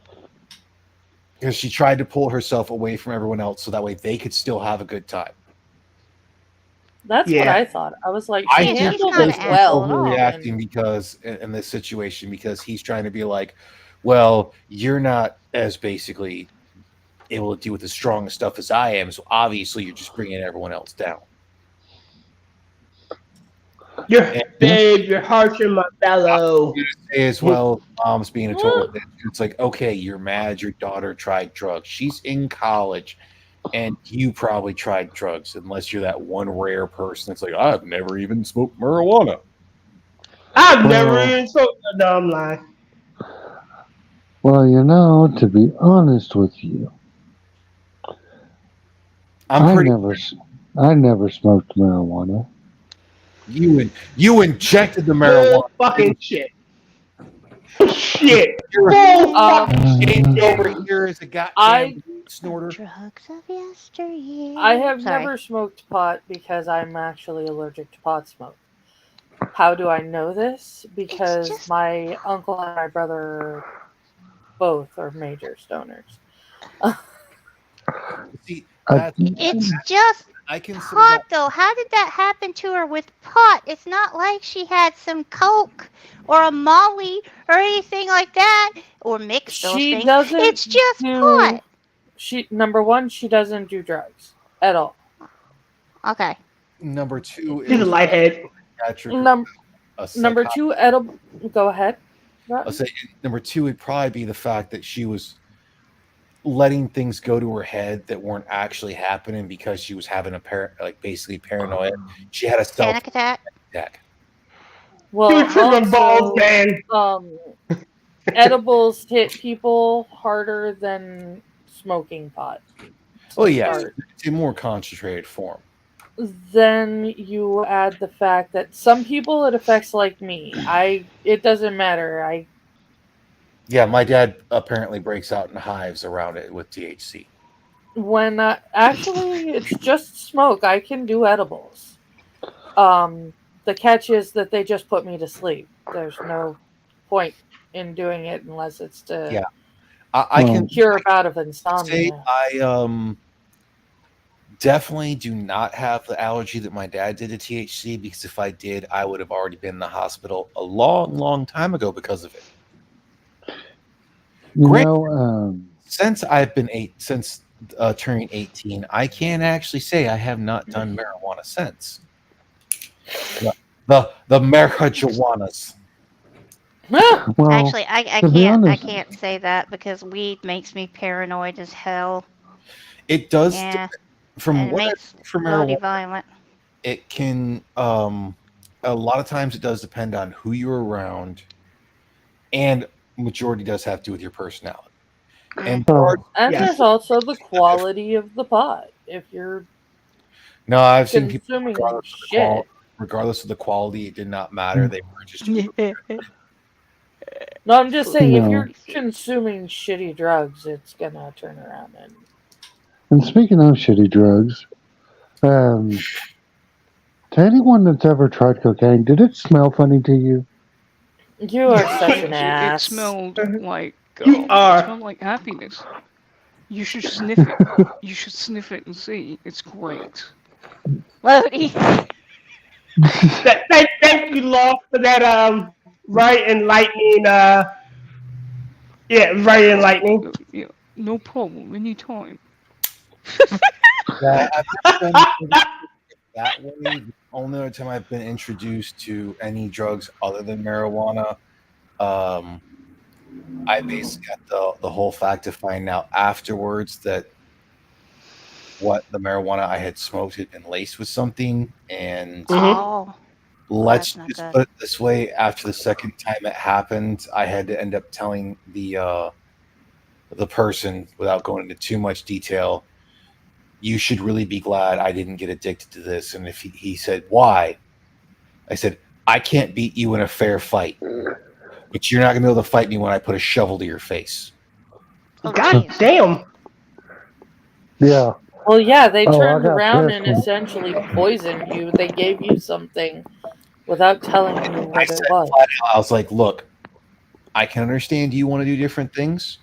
because she tried to pull herself away from everyone else so that way they could still have a good time. That's what I thought. I was like, I she handled think this well. Overreacting because in this situation, because he's trying to be like, well, you're not as basically able to deal with the strong stuff as I am, so obviously you're just bringing everyone else down. Your heart's in my bellow. As well, mom's being a total bitch. It's like, okay, you're mad your daughter tried drugs. She's in college, and you probably tried drugs, unless you're that one rare person that's like, I've never even smoked marijuana. I've never even smoked. No, I'm lying. Well, you know, to be honest with you, I never smoked marijuana. You injected the marijuana. Fucking shit. Shit. Over here is a goddamn snorter. Drugs of yesteryear. I have never smoked pot because I'm actually allergic to pot smoke. How do I know this? Because my uncle and my brother both are major stoners. See, it's just pot, though. How did that happen to her with pot? It's not like she had some coke or a molly or anything like that, or mixed those things. It's just pot. Number one, she doesn't do drugs at all. Okay. Number two, she's a lighthead. Number two, edible. Go ahead. I'll say number two would probably be the fact that she was letting things go to her head that weren't actually happening because she was having basically paranoia. She had a panic attack. Well, also, edibles hit people harder than smoking pot. Oh yeah, it's a more concentrated form. Then you add the fact that some people it affects like me. It doesn't matter. Yeah, my dad apparently breaks out in hives around it with THC. When actually it's just smoke. I can do edibles. The catch is that they just put me to sleep. There's no point in doing it unless it's to I can cure out of say insomnia. I definitely do not have the allergy that my dad did to THC, because if I did, I would have already been in the hospital a long time ago because of it. Since I've been turning 18, I can actually say I have not done marijuana since. The marijuanas. Well, Actually, I to be can't honest- I can't say that because weed makes me paranoid as hell. It does. Yeah. From And it what makes for bloody marijuana, violent. it can. A lot of times, it does depend on who you're around, and majority does have to do with your personality. And And there's also the quality of the pot. If you're no, I've seen people consuming regardless of the quality, it did not matter. They were just No, I'm just saying, if No. you're consuming shitty drugs, it's gonna turn around And speaking of shitty drugs, to anyone that's ever tried cocaine, did it smell funny to you? You are such an It ass. smelled like You are. It smelled like happiness. You should sniff it. You should sniff it and see. It's great. Lodi. Thank you, Law, for that right enlightening right enlightening. Yeah, no problem. Anytime. Yeah, I've never done that way. The only other time I've been introduced to any drugs other than marijuana, I basically got the whole fact to find out afterwards that what the marijuana I had smoked had been laced with something, and let's that's not just good. put it this way: after the second time it happened, I had to end up telling the person, without going into too much detail, you should really be glad I didn't get addicted to this. And if he said, why? I said, I can't beat you in a fair fight, but you're not going to be able to fight me when I put a shovel to your face. God damn. Yeah. Well, yeah, they Oh, I turned got around pissed. and essentially poisoned you. They gave you something without telling you what it was. I was like, look, I can understand you want to do different things,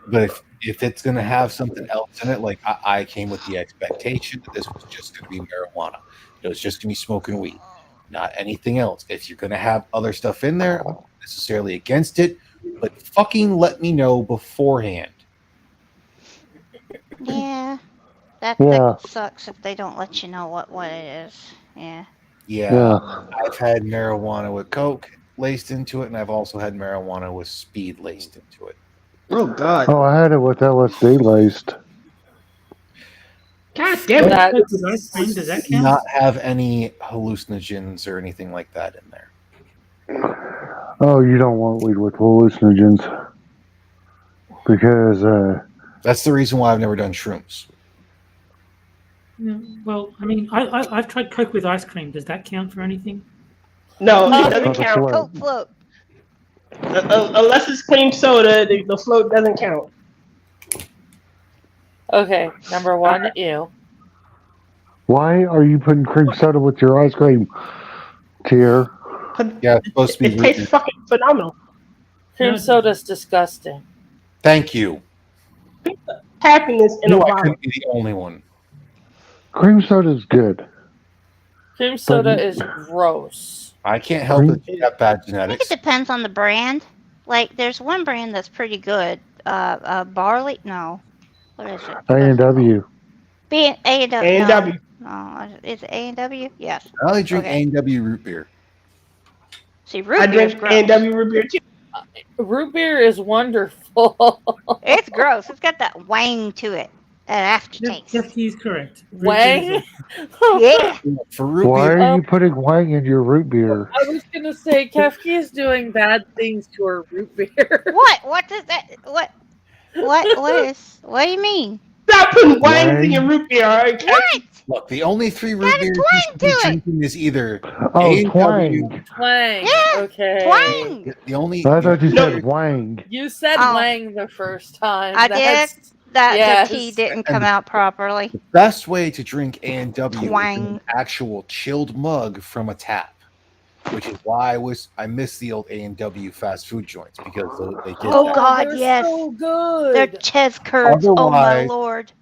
but if it's going to have something else in it, like I came with the expectation that this was just going to be marijuana. It was just going to be smoking weed, not anything else. If you're going to have other stuff in there, I'm not necessarily against it, but fucking let me know beforehand. Yeah. Yeah. That sucks if they don't let you know what it is. Yeah. Yeah, I've had marijuana with coke laced into it, and I've also had marijuana with speed laced into it. Oh God. Oh, I had it with LSD laced. God damn it. Does that count? Not have any hallucinogens or anything like that in there. Oh, you don't want weed with hallucinogens. Because, That's the reason why I've never done shrooms. Yeah, well, I mean, I've tried Coke with ice cream. Does that count for anything? No, it doesn't count. Coke float. Unless it's cream soda, the float doesn't count. Okay, number one, ew. why are you putting cream soda with your ice cream, Tier? Yeah, it's supposed to be. It tastes fucking phenomenal. Cream soda's disgusting. Thank you. Happiness in a I bottle. couldn't be the only one. Cream soda's good. Cream soda is gross. I can't help it. You got bad I think genetics. it depends on the brand. Like, there's one brand that's pretty good. Barley? No. What is it? A&W. A&W. A&W. No, is it A&W? Yes. I only drink Okay. A&W root beer. See, root I beer is drink gross. A&W root beer too. Root beer is wonderful. It's gross. It's got that wang to it. An aftertaste. Kefki is correct. Wang? Yeah. For root Why beer, are you putting wang in your root beer? I was gonna say Kefki is doing bad things to her root beer. What? What does that? What do you mean? Stop putting wangs in your root beer, alright? What? look, the only three root beers you twang should be to it. drinking is either Oh, A&W. twang. Twang. Yeah. Okay. Twang. The only I thought you No. said wang. You said Oh. wang the first time. I That's- did. That yes. the tea didn't come out properly. best way to drink A&W is in Twang. an actual chilled mug from a tap. which is why I miss the old A&W fast food joints because they did Oh that. God, they're yes. so good. They're Ches curds. Oh my Otherwise- lord.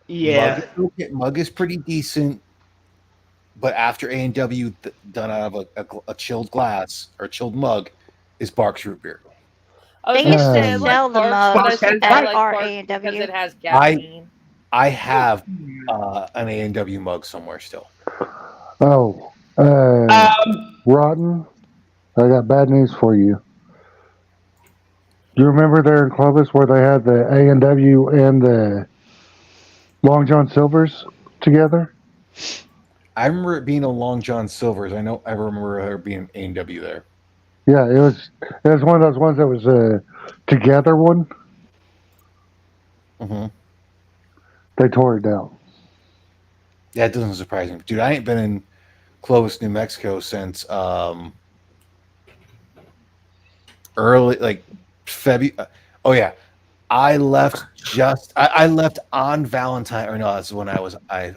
Yeah. Mug is pretty decent, but after A&W done out of a chilled glass or chilled mug is Barks root beer. I was They used gonna to say I sell like the Barks, mugs but I think at I like our Barks A&W. because it has caffeine. I have an A&W mug somewhere still. Oh, Rotten, I got bad news for you. Do you remember there in Clovis where they had the A&W and the Long John Silver's together? I remember it being a Long John Silver's. I remember there being an A&W there. Yeah, it was one of those ones that was a together one. Mm-hmm. They tore it down. Yeah, it doesn't surprise me. Dude, I ain't been in Clovis, New Mexico since early, like February. Oh yeah, I left I left on Valentine, or no, that's when I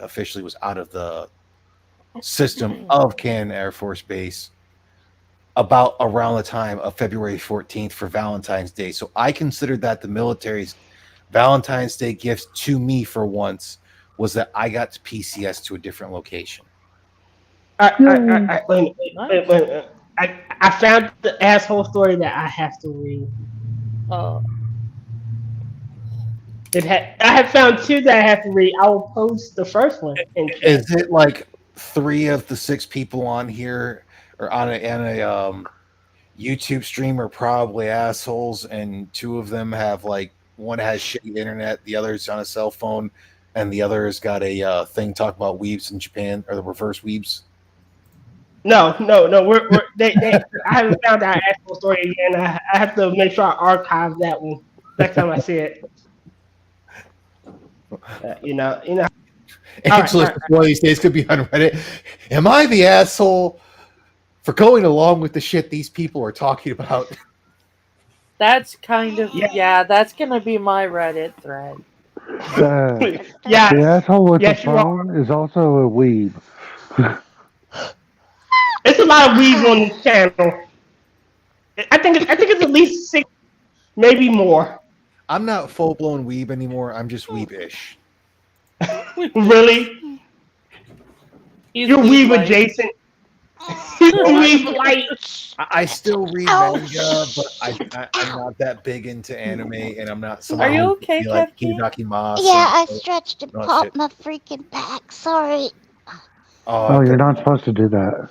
officially was out of the system of Cannon Air Force Base about around the time of February 14th for Valentine's Day. So I considered that the military's Valentine's Day gift to me for once was that I got to PCS to a different location. Wait, I found the asshole story that I have to read. Oh. I have found two that I have to read. I will post the first one. Is it like 3 of the 6 people on here or on a YouTube stream are probably assholes, and 2 of them have like one has shitty internet, the other's on a cell phone, and the other has got a thing talking about weebs in Japan or the reverse weebs? No. I haven't found that asshole story again. I have to make sure I archive that one next time I see it. You know. Angela, one of these days could be on Reddit. Am I the asshole for going along with the shit these people are talking about? That's kind of that's gonna be my Reddit thread. Yeah. The asshole with the phone is also a weeb. It's a lot of weebs on this channel. I think it's at least 6, maybe more. I'm not full blown weeb anymore. I'm just weeb-ish. Really? You're weeb adjacent. Weeb light. I still read manga, but I'm not that big into anime, and I'm not. Are you okay, like Kefki? Yeah, I stretched and popped my freaking back. Sorry. Oh, you're not supposed to do that.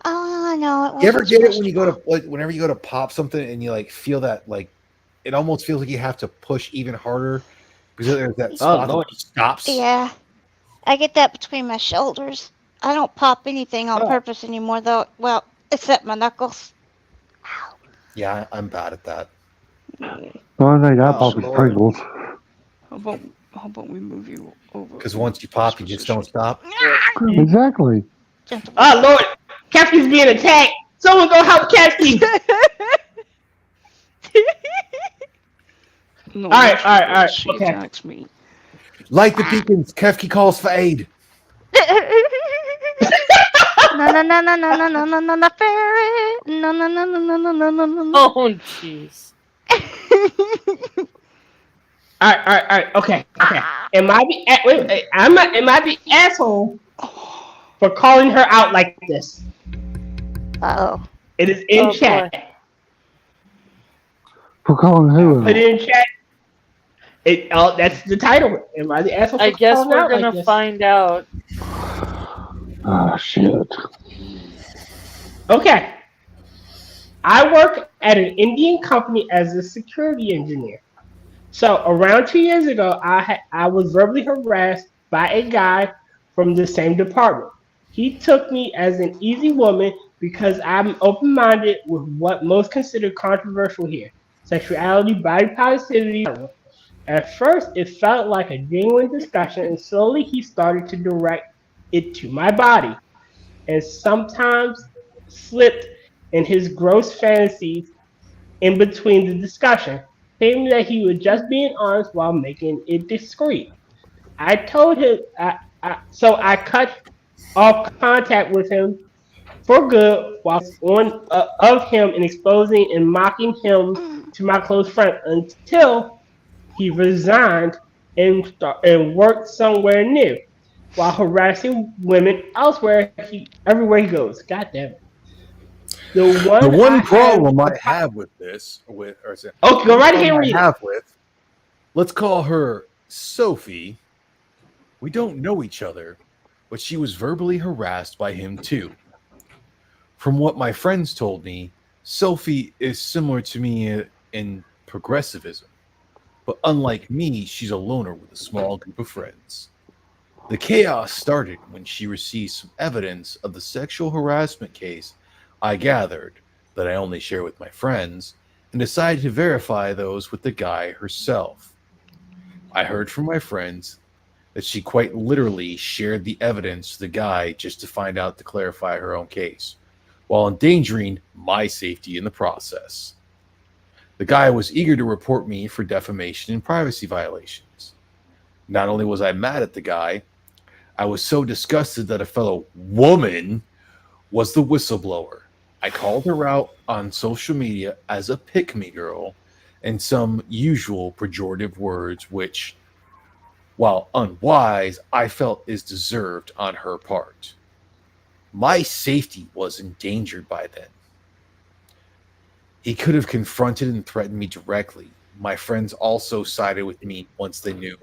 Oh no. You ever get it when you go to whenever you go to pop something and you like feel that like it almost feels like you have to push even harder because there's that spot that stops. Yeah, I get that between my shoulders. I don't pop anything on purpose anymore, though. Well, except my knuckles. Yeah, I'm bad at that. The only thing I pop is Pringles. How about we move you over? Because once you pop, you just don't stop. Exactly. Oh Lord, Kefki's being attacked. Someone go help Kefki. No, all right. She Okay. attacks me. Light the beacons. Kefki calls for aid. No, ferret. No. Oh, jeez. All right. Okay. Am I the asshole for calling her out like this? Uh-oh. It is in chat. Boy. For calling who? Put it in chat. That's the title. Am I the asshole for I guess calling we're out gonna like this? find out. Oh, shit. Okay. I work at an Indian company as a security engineer. So around 2 years ago, I was verbally harassed by a guy from the same department. He took me as an easy woman because I'm open-minded with what most consider controversial here: sexuality, body positivity. At first, it felt like a genuine discussion, and slowly he started to direct it to my body, and sometimes slipped in his gross fantasies in between the discussion, claiming that he was just being honest while making it discreet. I told him, so I cut off contact with him for good while on of him and exposing and mocking him to my close friend until he resigned and worked somewhere new while harassing women elsewhere everywhere he goes. God damn it. The The one one problem I have with this, okay, go right ahead and read it. Let's call her Sophie. We don't know each other, but she was verbally harassed by him too. From what my friends told me, Sophie is similar to me in progressivism, but unlike me, she's a loner with a small group of friends. The chaos started when she received some evidence of the sexual harassment case I gathered that I only share with my friends and decided to verify those with the guy herself. I heard from my friends that she quite literally shared the evidence to the guy just to find out to clarify her own case, while endangering my safety in the process. The guy was eager to report me for defamation and privacy violations. Not only was I mad at the guy, I was so disgusted that a fellow woman was the whistleblower. I called her out on social media as a pick-me girl and some usual pejorative words which, while unwise, I felt is deserved on her part. My safety was endangered by then. He could have confronted and threatened me directly. My friends also sided with me once they knew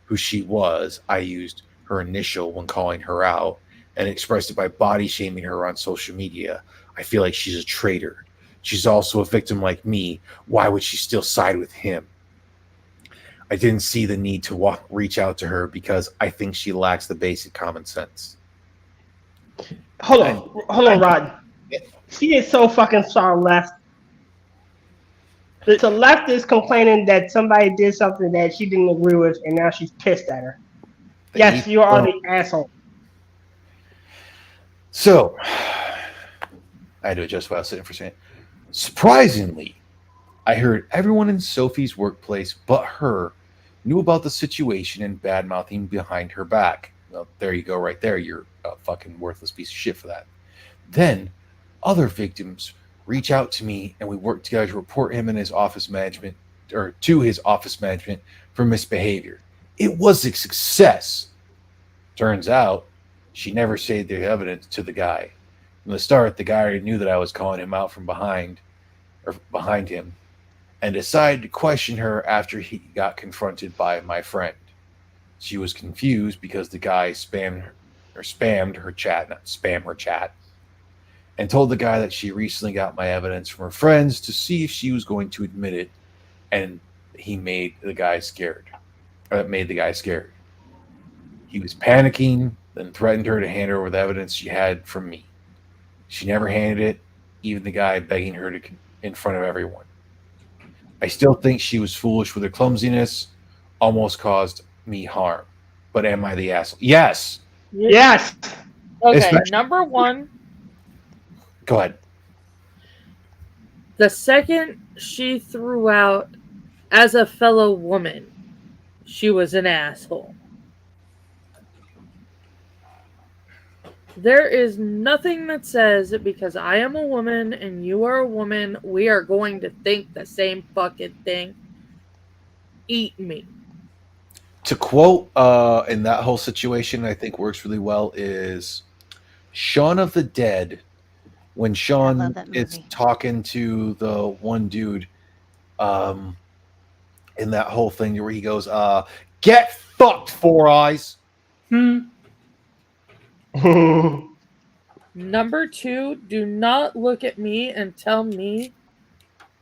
who she was. I used her initial when calling her out and expressed it by body shaming her on social media. I feel like she's a traitor. She's also a victim like me. Why would she still side with him? I didn't see the need to reach out to her because I think she lacks the basic common sense. Hold on, Rod. She is so fucking far left. The left is complaining that somebody did something that she didn't agree with, and now she's pissed at her. Yes, you are the asshole. So, I had to adjust what I was sitting for a second. Surprisingly, I heard everyone in Sophie's workplace but her knew about the situation and bad-mouthing behind her back. Well, there you go right there. You're a fucking worthless piece of shit for that. Then, other victims reach out to me and we work together to report him and his office management, or to his office management, for misbehavior. It was a success. Turns out, she never said the evidence to the guy. From the start, the guy already knew that I was calling him out from behind him, and decided to question her after he got confronted by my friend. She was confused because the guy spammed her chat, and told the guy that she recently got my evidence from her friends to see if she was going to admit it, and he made the guy scared. He was panicking, then threatened her to hand over the evidence she had from me. She never handed it, even the guy begging her to in front of everyone. I still think she was foolish with her clumsiness, almost caused me harm. But am I the asshole? Yes. Yes. Okay, number one. Go ahead. The second she threw out as a fellow woman, she was an asshole. There is nothing that says because I am a woman and you are a woman, we are going to think the same fucking thing. Eat me. To quote in that whole situation, I think works really well is Shaun of the Dead, when Shaun is talking to the one dude in that whole thing where he goes, get fucked, Four Eyes. Number two, do not look at me and tell me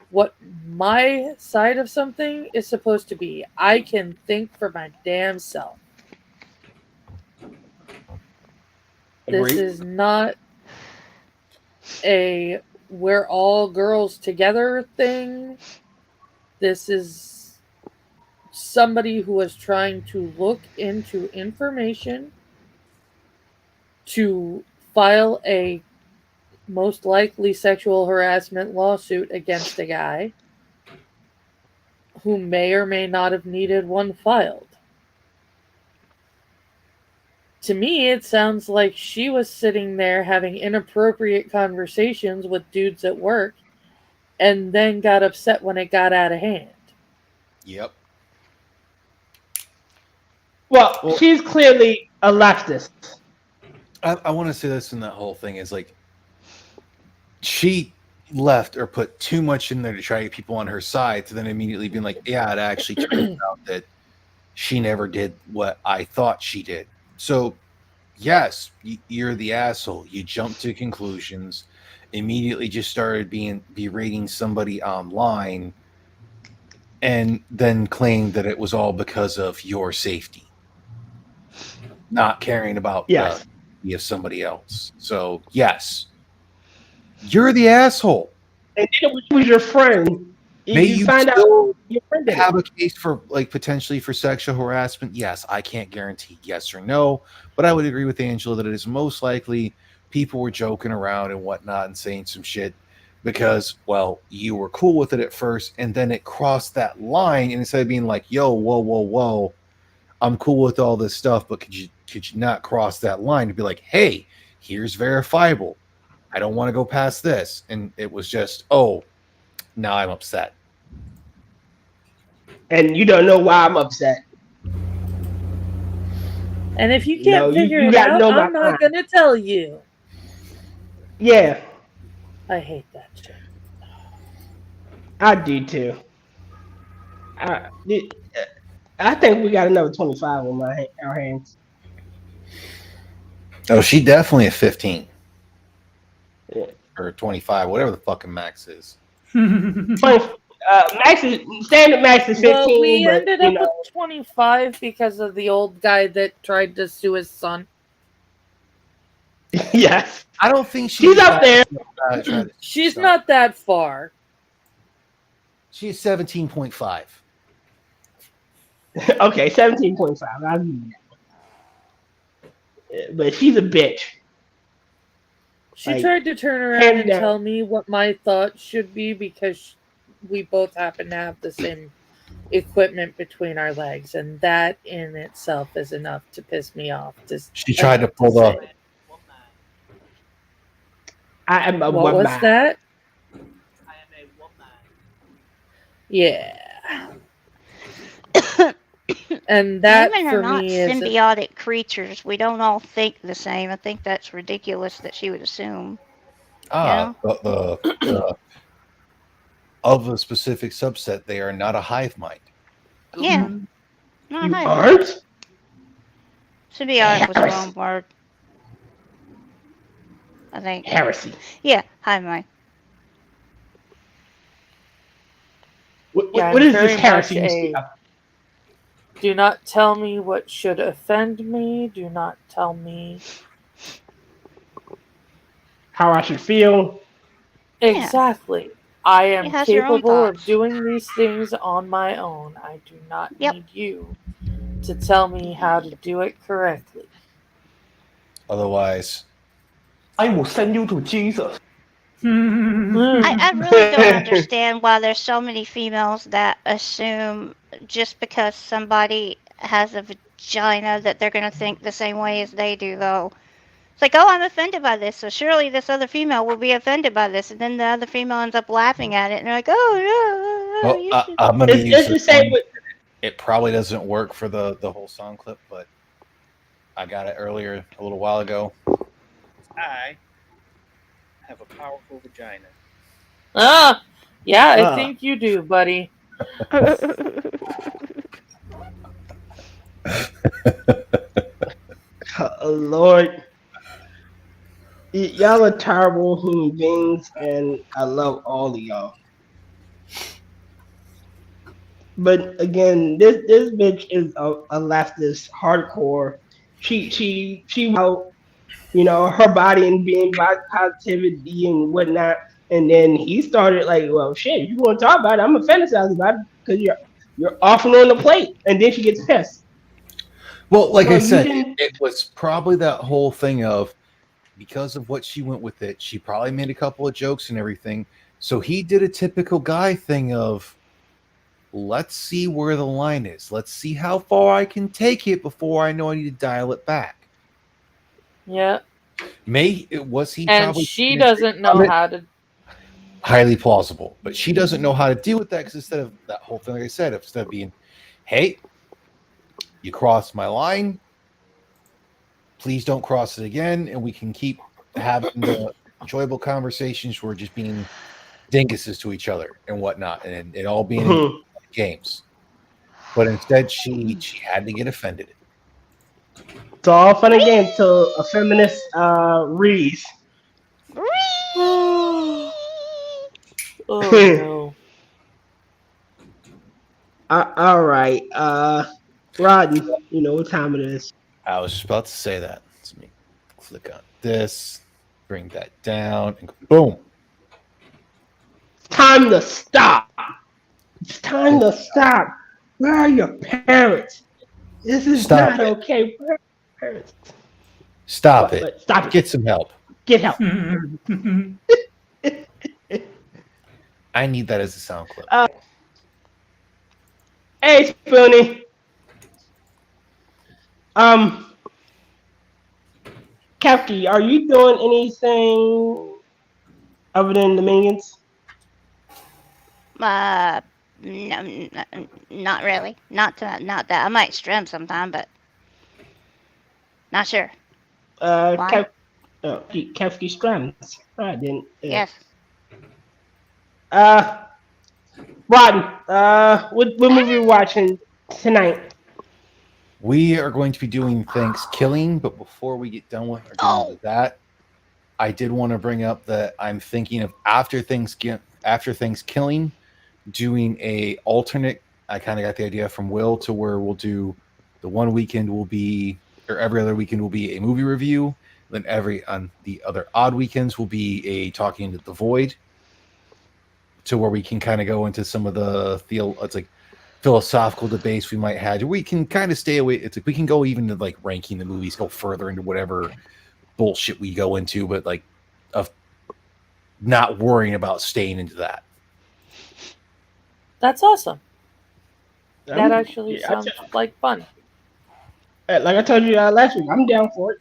what my side of something is supposed to be. I can think for my damn self. This is not a we're all girls together thing. This is somebody who is trying to look into information to file a most likely sexual harassment lawsuit against a guy who may or may not have needed one filed. to me, it sounds like she was sitting there having inappropriate conversations with dudes at work and then got upset when it got out of hand. Yep. Well, she's clearly a leftist. I want to say this in that whole thing is like she left or put too much in there to try to get people on her side to then immediately being like, yeah, it actually turns out that she never did what I thought she did. So, yes, you're the asshole. You jumped to conclusions, immediately just started berating somebody online, and then claimed that it was all because of your safety, not caring about the safety of somebody else. So, yes, you're the asshole. And then it was your friend. May you find out your friend have a case for like potentially for sexual harassment? Yes, I can't guarantee yes or no, but I would agree with Angela that it is most likely people were joking around and whatnot and saying some shit because, well, you were cool with it at first and then it crossed that line, and instead of being like, yo, whoa, I'm cool with all this stuff, but could you not cross that line to be like, hey, here's verifiable. I don't want to go past this. And it was just, oh, now I'm upset. And you don't know why I'm upset. And if you can't figure it out, I'm not going to tell you. Yeah. I hate that shit. I do too. I think we got another 25 on our hands. Oh, she definitely a 15. Yeah. Or 25, whatever the fucking max is. Max is standard max is 15. Well, we ended up with 25 because of the old guy that tried to sue his son. Yes. I don't think she's up there. She's not that far. She's 17.5. Okay, 17.5. I'll give you that. But she's a bitch. She tried to turn around and tell me what my thoughts should be because we both happen to have the same equipment between our legs, and that in itself is enough to piss me off. She tried to pull the... I am a what woman. was that? Yeah. And that women for are not me is symbiotic creatures. We don't all think the same. I think that's ridiculous that she would assume. The of a specific subset, they are not a hive mind. Yeah. Not You hive aren't? mind. Symbiotic was the wrong word. I think. Heresy. Yeah, hive mind. What is this heresy you speak of? Do not tell me what should offend me. Do not tell me how I should feel. Exactly. I am has your own capable of thoughts. doing these things on my own. I do not need you to tell me how to do it correctly. Otherwise, I will send you to Jesus. I really don't understand why there's so many females that assume just because somebody has a vagina that they're going to think the same way as they do, though. It's like, oh, I'm offended by this, so surely this other female will be offended by this, and then the other female ends up laughing at it, and they're like, oh, no. well, I'm going to use the same with... It probably doesn't work for the whole sound clip, but I got it earlier a little while ago. I have a powerful vagina. Yeah, I think you do, buddy. Oh, Lord. Y'all are terrible human beings, and I love all of y'all. But again, this bitch is a leftist, hardcore. She out, her body and being body positivity and whatnot. And then he started like, well, shit, if you want to talk about it, I'm gonna fantasize about it because you're off and on the plate. And then she gets pissed. Well, like I said, it was probably that whole thing of because of what she went with it, she probably made a couple of jokes and everything. So he did a typical guy thing of, let's see where the line is. Let's see how far I can take it before I know I need to dial it back. Yeah. Was he? And probably she doesn't know how to. Highly plausible, but she doesn't know how to deal with that because instead of that whole thing, like I said, instead of being, "Hey, you crossed my line. Please don't cross it again," and we can keep having the enjoyable conversations. We're just being dinguses to each other and whatnot, and it all being games. But instead, she had to get offended. It's all fun and games till a feminist reads. Oh no. All right. Rodney, you know what time it is. I was just about to say that. Let me click on this, bring that down, and boom. It's time to stop. It's time to stop. Where are your parents? This is not okay. Where are your parents? Stop it. Stop it. Get some help. Get help. I need that as a sound clip. Hey, Spoonie. Kefki, are you doing anything other than the minions? No, not really. Not that. I might stream sometime, but not sure. Why? Kefki streams. I didn't. Yes. Rodden, what movie are you watching tonight? We are going to be doing Thanksgiving, but before we get done with that, I did want to bring up that I'm thinking of after Thanksgiving, doing a alternate. I kind of got the idea from Will to where we'll do the one weekend will be, or every other weekend will be a movie review. Then on the other odd weekends will be a talking into the void, to where we can kind of go into some of the philosophical debates we might have. We can kind of stay away. It's like we can go even to like ranking the movies, go further into whatever bullshit we go into, but like of not worrying about staying into that. That's awesome. That actually sounds like fun. Like I told you last week, I'm down for it.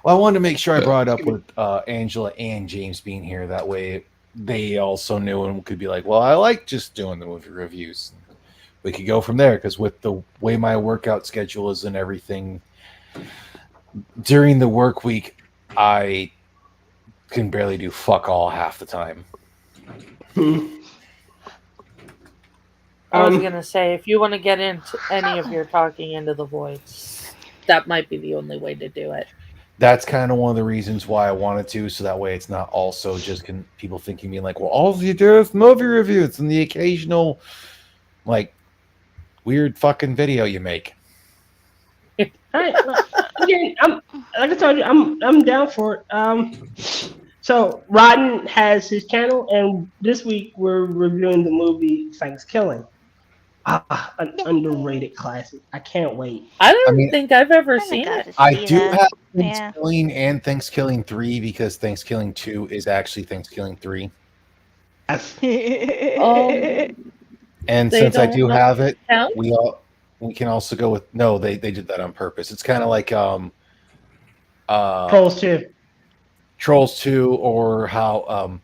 Well, I wanted to make sure I brought it up with Angela and James being here. That way they also knew and could be like, well, I like just doing the movie reviews. We could go from there, because with the way my workout schedule is and everything, during the work week, I can barely do fuck all half the time. I was going to say, if you want to get into any of your talking into the voids, that might be the only way to do it. That's kind of one of the reasons why I wanted to, so that way it's not also just people thinking me like, well, all you do is movie reviews and the occasional like weird fucking video you make. All right, again, like I told you, I'm down for it. So Rodden has his channel, and this week we're reviewing the movie Thanksgiving. An underrated classic. I can't wait. I don't think I've ever seen it. I do have Thanksgiving and Thanksgiving 3, because Thanksgiving 2 is actually Thanksgiving 3. And since I do have it, we can also go with they did that on purpose. It's kind of like Trolls 2, or how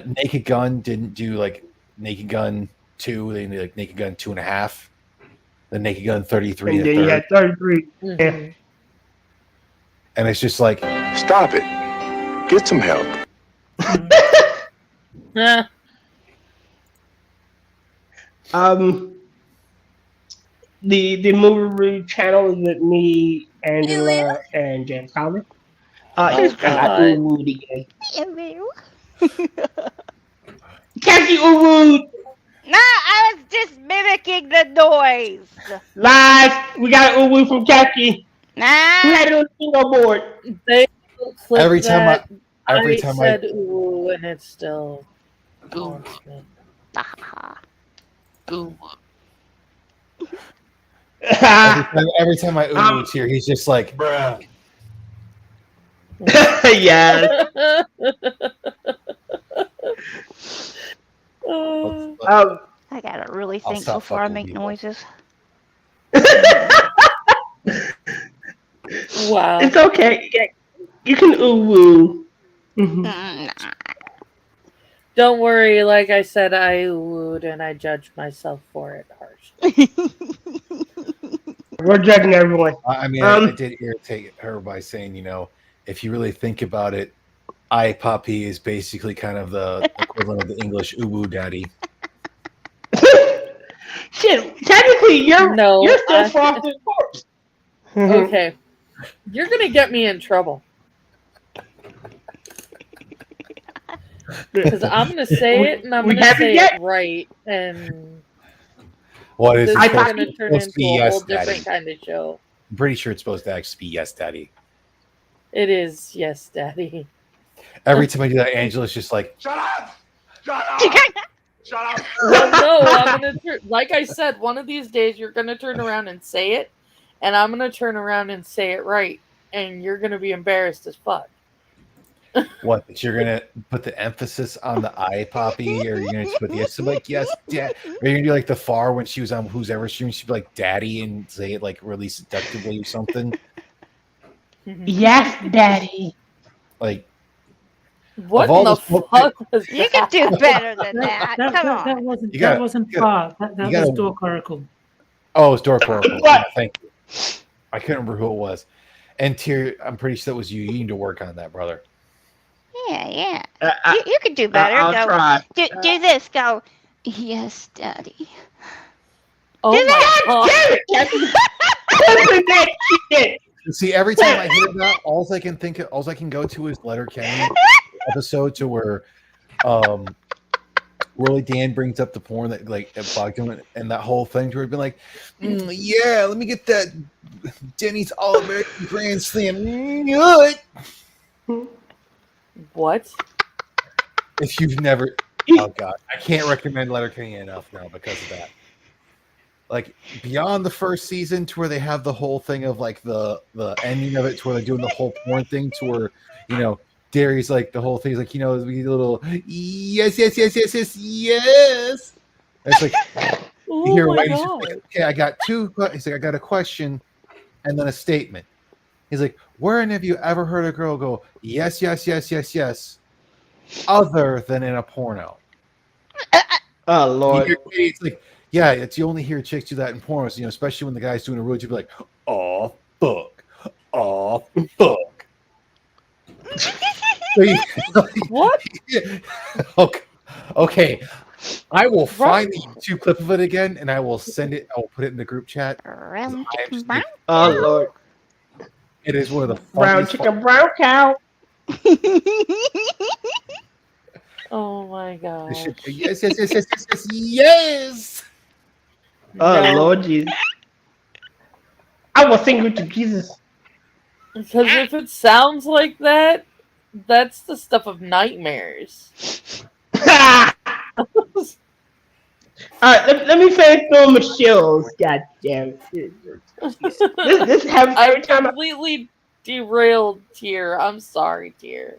Naked Gun didn't do like Naked Gun 2, they did like Naked Gun 2.5, then Naked Gun 33, and then you had 33. Yeah. And it's just like, stop it, get some help. The movie review channel is with me, Angela, and James Colley. Here's Uwood again. Kefki Uwood! No, I was just mimicking the noise. Live! We got Uwood from Kefki. Nah. Who had it on the bingo board? They every time I said ooh, and it's still boom. Boom. every time I Uwood's here, he's just like, bruh. Yes. I gotta really think before I make noises. Wow. It's okay. Yeah, you can ooh woo. Don't worry, like I said, I wooed and I judged myself for it harshly. We're judging everyone. I mean, I did irritate her by saying, if you really think about it, I Poppy is basically kind of the equivalent of the English uwu daddy. Shit, technically, you're still Frosted Corpse. Okay. You're going to get me in trouble. Because I'm going to say it, and I'm going to say it right, and What is this it is supposed going to turn to into be? a Yes, whole Daddy. different kind of show. I'm pretty sure it's supposed to actually be yes, daddy. It is, yes, Daddy. Every time I do that, Angela's just like, Shut up! Shut up! Shut up! Well, no, I'm going to like I said, one of these days you're going to turn around and say it, and I'm going to turn around and say it right, and you're going to be embarrassed as fuck. what? That you're gonna put the emphasis on the I Poppy, or you're gonna just put the yes? So like yes, dad. Or you're gonna do like the Far when she was on Who's Ever Stream, she'd be like daddy and say it like really seductively or something. Yes, daddy. Like what in the fuck was You can do better than that. Come on. That wasn't You gotta- that wasn't you gotta- Far. That you was gotta- Dork Oracle. Oh, it's Dork Oracle. Yeah, thank you. I couldn't remember who it was. And Tyr, I'm pretty sure that was you. You need to work on that, brother. Yeah. You could do better. I'll Go. try. Do this. Go. Yes, Daddy. Oh Do that. my That shit. See, every time I hear that, all I can go to is Letterkenny episode to where Willie Dan brings up the porn that like bugged him and that whole thing to where he'd be like, yeah, let me get that Denny's All-American Grand Slam. What? If you've never, oh god, I can't recommend Letterkenny enough now because of that. Like beyond the first season, to where they have the whole thing of like the ending of it, to where they're doing the whole porn thing, to where Derry's like the whole thing's like we need a little yes. It's like you hear Whitey just like, okay, I got two. He's like, I got a question and then a statement. He's like, where have you ever heard a girl go yes, other than in a porno? Oh Lord! It's like, yeah, it's you only hear chicks do that in pornos, especially when the guy's doing a road. You'd be like, oh fuck. What? Okay. I will find the YouTube clip of it again, and I will send it. I will put it in the group chat. Oh Lord! It is one of the Brown funniest chicken, brown cow. Oh my god. Yes. Oh No. Lord Jesus! I will sing with you, Jesus. Because if it sounds like that, that's the stuff of nightmares. Alright, let me finish doing my shows. God damn it. This happens I every time. completely derailed Tyr. I'm sorry, Tyr.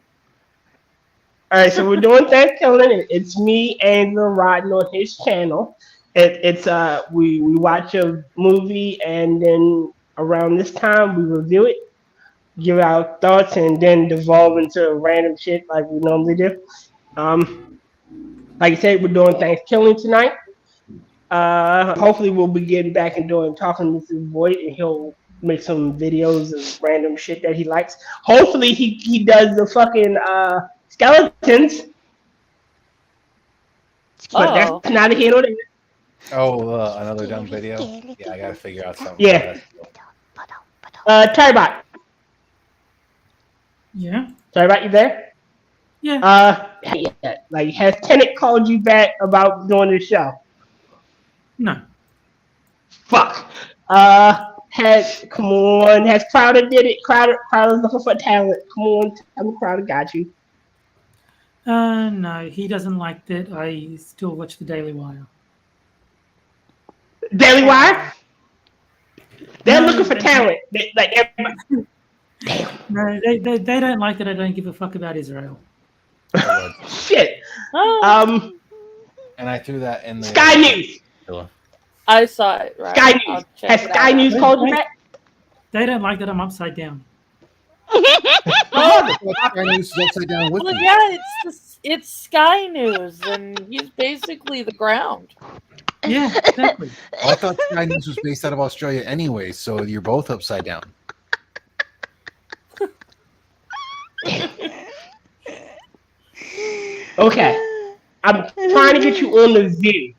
Alright, so we're doing Thanksgiving. It's me and the Rodden on his channel. It's we watch a movie and then around this time we review it, give our thoughts, and then devolve into random shit like we normally do. Like I said, we're doing Thanksgiving tonight. Hopefully we'll be getting back and talking with Mr. Voight, and he'll make some videos of random shit that he likes. Hopefully he does the fucking skeletons. But that's not a hit on it. Oh, another dumb video. Yeah, I gotta figure out something. Yeah. Tybot. Yeah. Tybot, you there? Yeah. Like, has Tenet called you back about doing this show? No. Fuck. Has Crowder did it? Crowder's looking for talent. Come on, tell me Crowder got you. No, he doesn't like that. I still watch the Daily Wire. Daily Wire? They're No, looking for talent. No, they don't like that I don't give a fuck about Israel. Shit. Oh. And I threw that in the Sky News. I saw it. Right. Sky News. Has Sky News called you back? They don't like that I'm upside down. I thought Sky News was upside down with Well, me. yeah, it's Sky News, and he's basically the ground. Yeah, exactly. Well, I thought Sky News was based out of Australia anyway, so you're both upside down. Okay, I'm trying to get you on the View.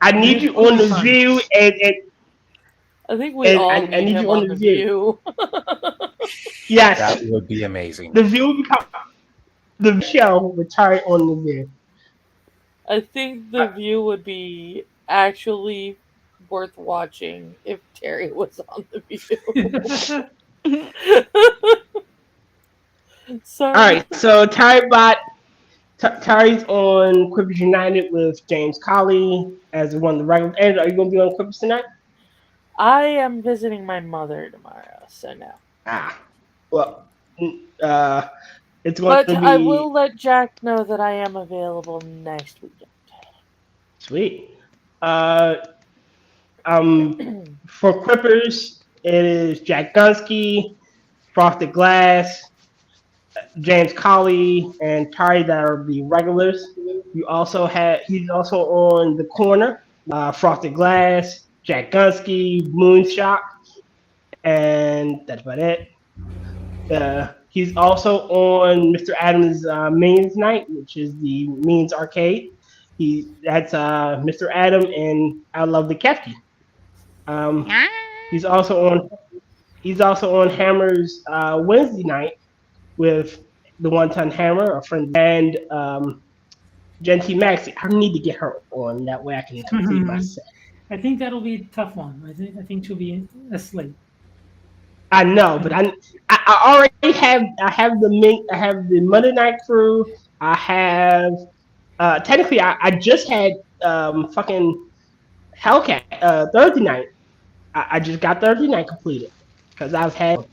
I need you on the View, and I think we all I need need him you on the View. yes, That would be amazing. the View will become the show retired on the View. I think the View would be actually worth watching if Terry was on the View. All right, so Terry's on Quippers United with James Colley as one of the regulars. And are you going to be on Quippers tonight? I am visiting my mother tomorrow, so no. Well, it's going But to be. I will let Jack know that I am available next weekend. Sweet. For Quippers, it is Jack Gunsky, Frosted Glass, James Colley, and Terry that are the regulars. He's also on the corner. Frosted Glass, Jack Gunsky, Moonshock, and that's about it. He's also on Mr. Adams' Minions Night, which is the Minions Arcade. That's Mr. Adam and I Love the Kefki. He's also on Hammer's Wednesday night with the One Ton Hammer, a friend, and Genty Maxi. I need to get her on that way I can complete my set. I think that'll be a tough one. I think she'll be asleep. I know, but I already have the Monday Night Crew. I have technically I just had fucking Hellcat Thursday night. I just got Thursday night completed because I've had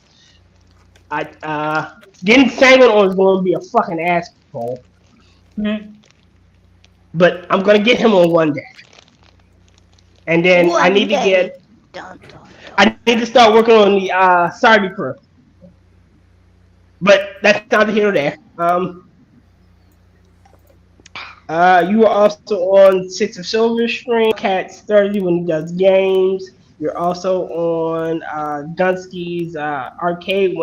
getting Sanguine on is going to be a fucking asshole. But I'm gonna get him on one day, and then I need to start working on the Cyber Crew. But that's neither here nor there. You are also on Six of Silver stream. Cat's 30 when he does games. You're also on Gunsky's arcade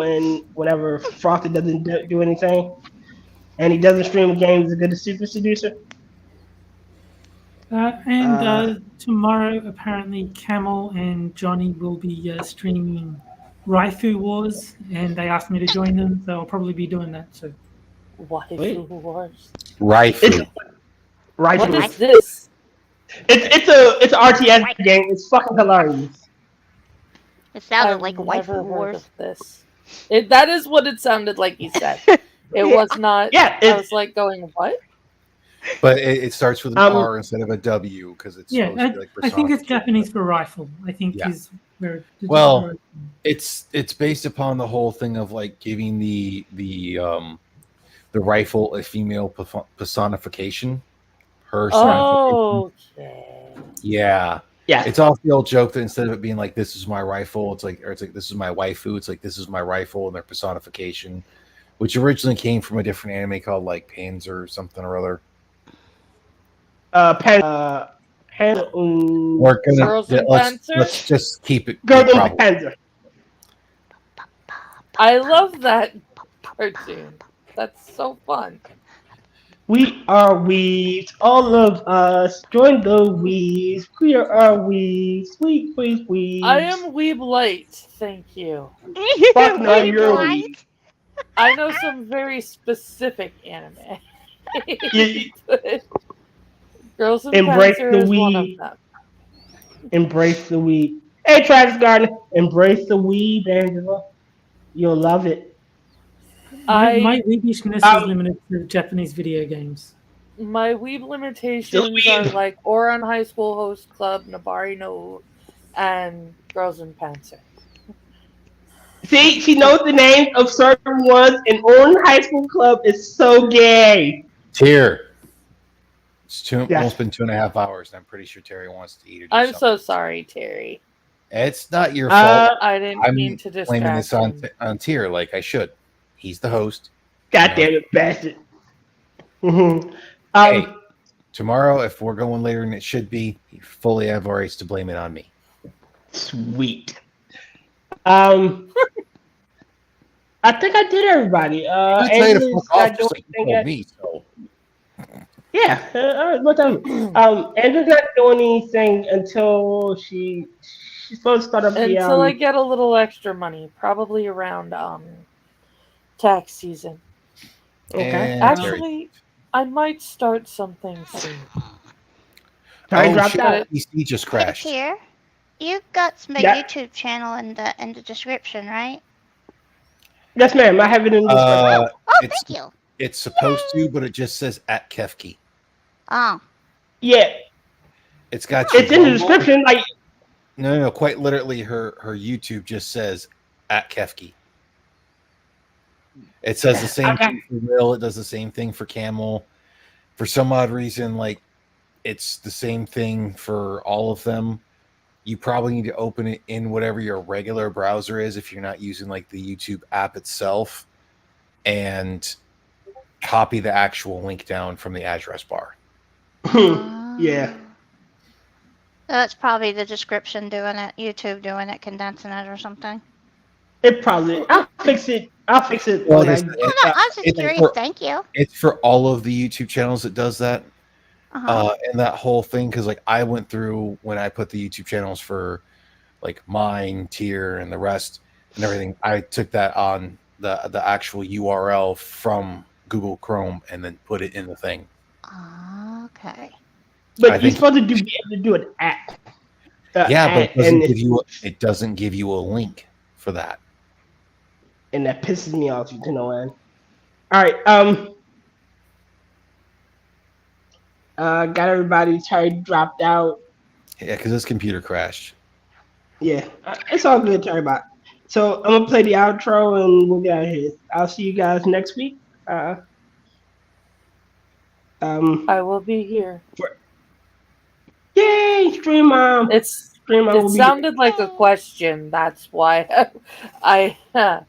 whenever Frosty doesn't do anything, and he doesn't stream games as good as Super Seducer. Tomorrow, apparently, Camel and Johnny will be streaming Raifu Wars, and they asked me to join them, so I'll probably be doing that. So, Waifu Wars. Raifu. What is this? It's an RTS game. It's fucking hilarious. It sounded I've like never Waifu heard Wars. of this. That is what it sounded like he said. It was not. Yeah, I was like going, what? But it starts with an R instead of a W because it's supposed to be like I think it's Japanese for rifle. I think is where. Well, it's based upon the whole thing of like giving the rifle a female personification. Okay. Yeah. Yeah. It's off the old joke that instead of it being like this is my rifle, it's like this is my waifu. It's like this is my rifle and their personification, which originally came from a different anime called like Panzer or something or other. We're gonna let's just keep it. Panzer. I love that cartoon. That's so fun. We are weebs, all of us. Join the weebs. We are weebs. Weebs. I am Weeb Light, thank you. Fuck no, you're a weeb. I know some very specific anime. Girls and Embrace Panzer the is one of weeb. them. Embrace the weeb. Hey, Travis Gardner, embrace the weeb, Angela. You'll love it. My weebishness is limited to Japanese video games. My weeb limitations are like Oran High School Host Club, Nabari no, and Girls in Panzer. See, she knows the names of certain ones, and Orange High School Club is so gay. Tier. It's almost been 2.5 hours, and I'm pretty sure Terry wants to eat it. I'm so sorry, Terry. It's not your fault. I didn't mean to distract blaming this on Tier like I should. He's the host. God damn it, bastard. Hey, tomorrow, if we're going later than it should be, you fully have rights to blame it on me. Sweet. I think I did everybody. Andrew's not doing anything yet. Yeah, Andrew's not doing anything until she's supposed to start up the Until I get a little extra money, probably around tax season. Okay. Actually, I might start something soon. PC just crashed. Here, you got my YouTube channel in the description, right? Yes, ma'am. I have it in the description. Thank you. It's supposed to, but it just says at Kefki. Oh. Yeah. It's got. It's in the description, like. No. Quite literally, her YouTube just says at Kefki. It says the same thing for Will. It does the same thing for Camel. For some odd reason, like it's the same thing for all of them. You probably need to open it in whatever your regular browser is if you're not using like the YouTube app itself, and copy the actual link down from the address bar. Yeah. That's probably the description doing it, YouTube doing it, condensing it or something. It probably. I'll fix it. Well, I was just curious. Thank you. It's for all of the YouTube channels that does that. And that whole thing, because like I went through when I put the YouTube channels for like mine, Tier, and the rest and everything, I took that on the actual URL from Google Chrome and then put it in the thing. Okay. But you're supposed to be able to do an app. But it doesn't give you a link for that. And that pisses me off, you know, man. All right. Got everybody. Terry dropped out. Yeah, because his computer crashed. Yeah, it's all good, Terry. So I'm gonna play the outro and we'll get out of here. I'll see you guys next week. I will be here. Yay, Stream Mom! It sounded like a question. That's why I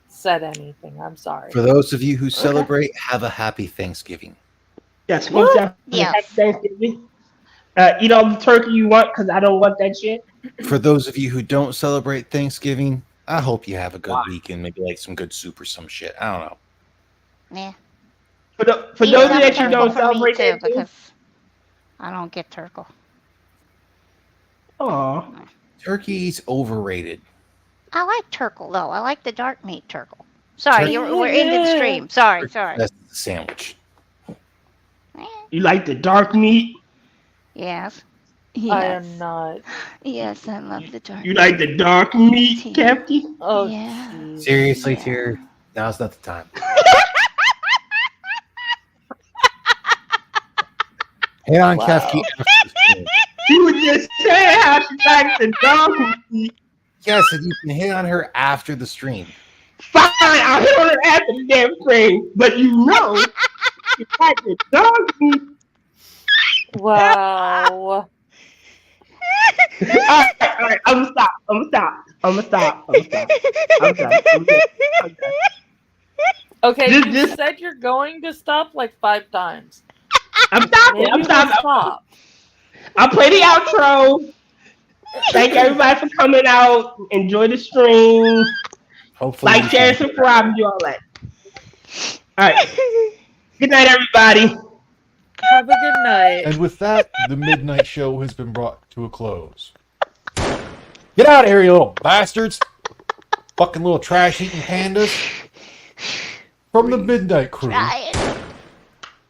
said anything. I'm sorry. For those of you who celebrate, have a happy Thanksgiving. Yes, happy Thanksgiving. Eat all the turkey you want, because I don't want that shit. For those of you who don't celebrate Thanksgiving, I hope you have a good weekend. Maybe like some good soup or some shit. I don't know. Yeah. For those that you don't celebrate too, because I don't get turkle. Aw. Turkey's overrated. I like turkle though. I like the dark meat turkle. Sorry, we're ending the stream. Sorry. That's the sandwich. You like the dark meat? Yes. I am not. Yes, I love the dark. You like the dark meat, Kefki? Oh, yeah. Seriously, Tier? Now's not the time. Hey on Kefki. You would just say how she likes the dark meat. Yes, and you can hit on her after the stream. Fine, I'll hit on her after the damn stream, but you know, you like the dark meat. Wow. All right, I'm gonna stop. I'm done. Okay, you said you're going to stop like 5 times. I'm stopping. Stop. I'll play the outro. Thank everybody for coming out. Enjoy the stream. Hopefully, like, share, subscribe, and do all that. All right. Good night, everybody. Have a good night. And with that, the midnight show has been brought to a close. Get out of here, you little bastards! Fucking little trash-eating pandas. From the Midnight Crew.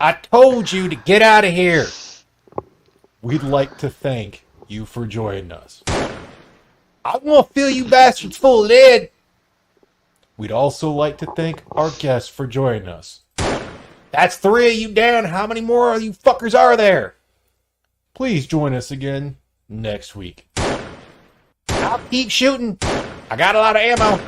I told you to get out of here. We'd like to thank you for joining us. I'm gonna fill you bastards full of lead. We'd also like to thank our guests for joining us. That's 3 of you down. How many more of you fuckers are there? Please join us again next week. I'll keep shooting. I got a lot of ammo.